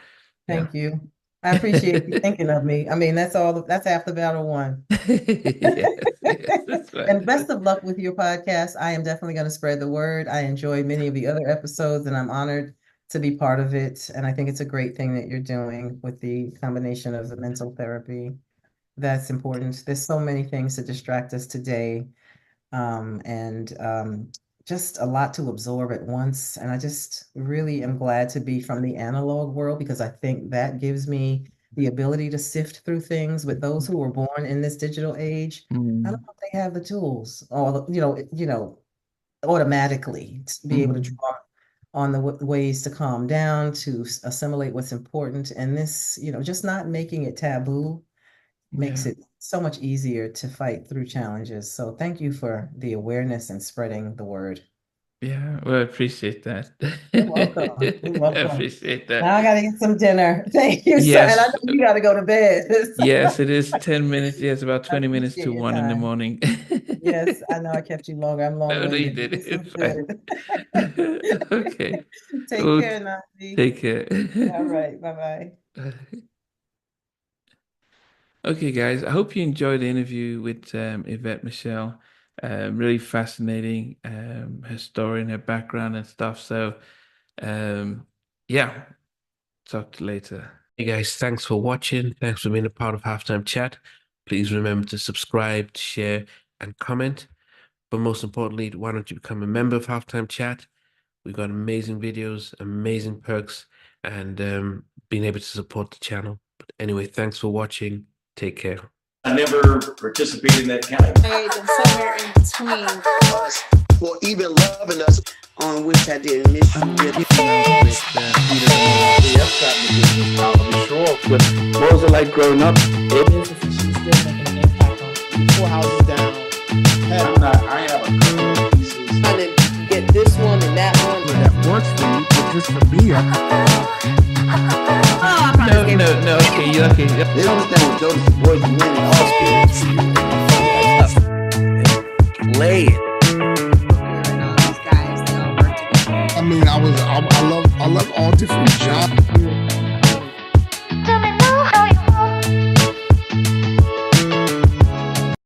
yeah. Thank you. I appreciate you thinking of me. I mean, that's half the battle won. Yes, yes, that's right. And best of luck with your podcast. I am definitely going to spread the word. I enjoyed many of the other episodes, and I'm honored to be part of it. And I think it's a great thing that you're doing with the combination of the mental therapy. That's important. There's so many things to distract us today, and just a lot to absorb at once. And I just really am glad to be from the analog world because I think that gives me the ability to sift through things with those who were born in this digital age. I don't Mm, know if they have the tools or automatically to be able to mm, draw on the ways to calm down, to assimilate what's important, and this, just not making it taboo makes yeah. it so much easier to fight through challenges. So thank you for the awareness and spreading the word. Yeah, well, I appreciate that. You're welcome. You're I welcome. appreciate that. Now I got to get some dinner. Thank you. So, and I know Yes, you got to go to bed. yes, it is 10 minutes. Yes, about I 20 minutes appreciate to your 1 in the time. morning. Yes, I know I kept you longer. I'm No, no, you long-winded, but did. this is It's fine. good. Okay. Take Well, care, Nancy. take care. All right. Bye-bye. Okay, guys. I hope you enjoyed the interview with Yvette Michele. Really fascinating, her story and her background and stuff. So, um, yeah, talk to you later. Hey guys, thanks for watching. Thanks for being a part of Halftime Chat. Please remember to subscribe, share, and comment. But most importantly, why don't you become a member of Halftime Chat? We've got amazing videos, amazing perks, and being able to support the channel. But anyway, thanks for watching. Take care. I never participated in that kind of. And somewhere in between us, or even loving us, on which I did miss you really. What was it like growing up? She's still making an impact on 4 houses down. I have a couple of pieces. Trying to get this one and that one. That works for you, but just for me, No. Okay, you okay? They don't understand what Jonas' voice is winning all spirits. Play it. And all these guys, they all work together. I mean, I love all different genres.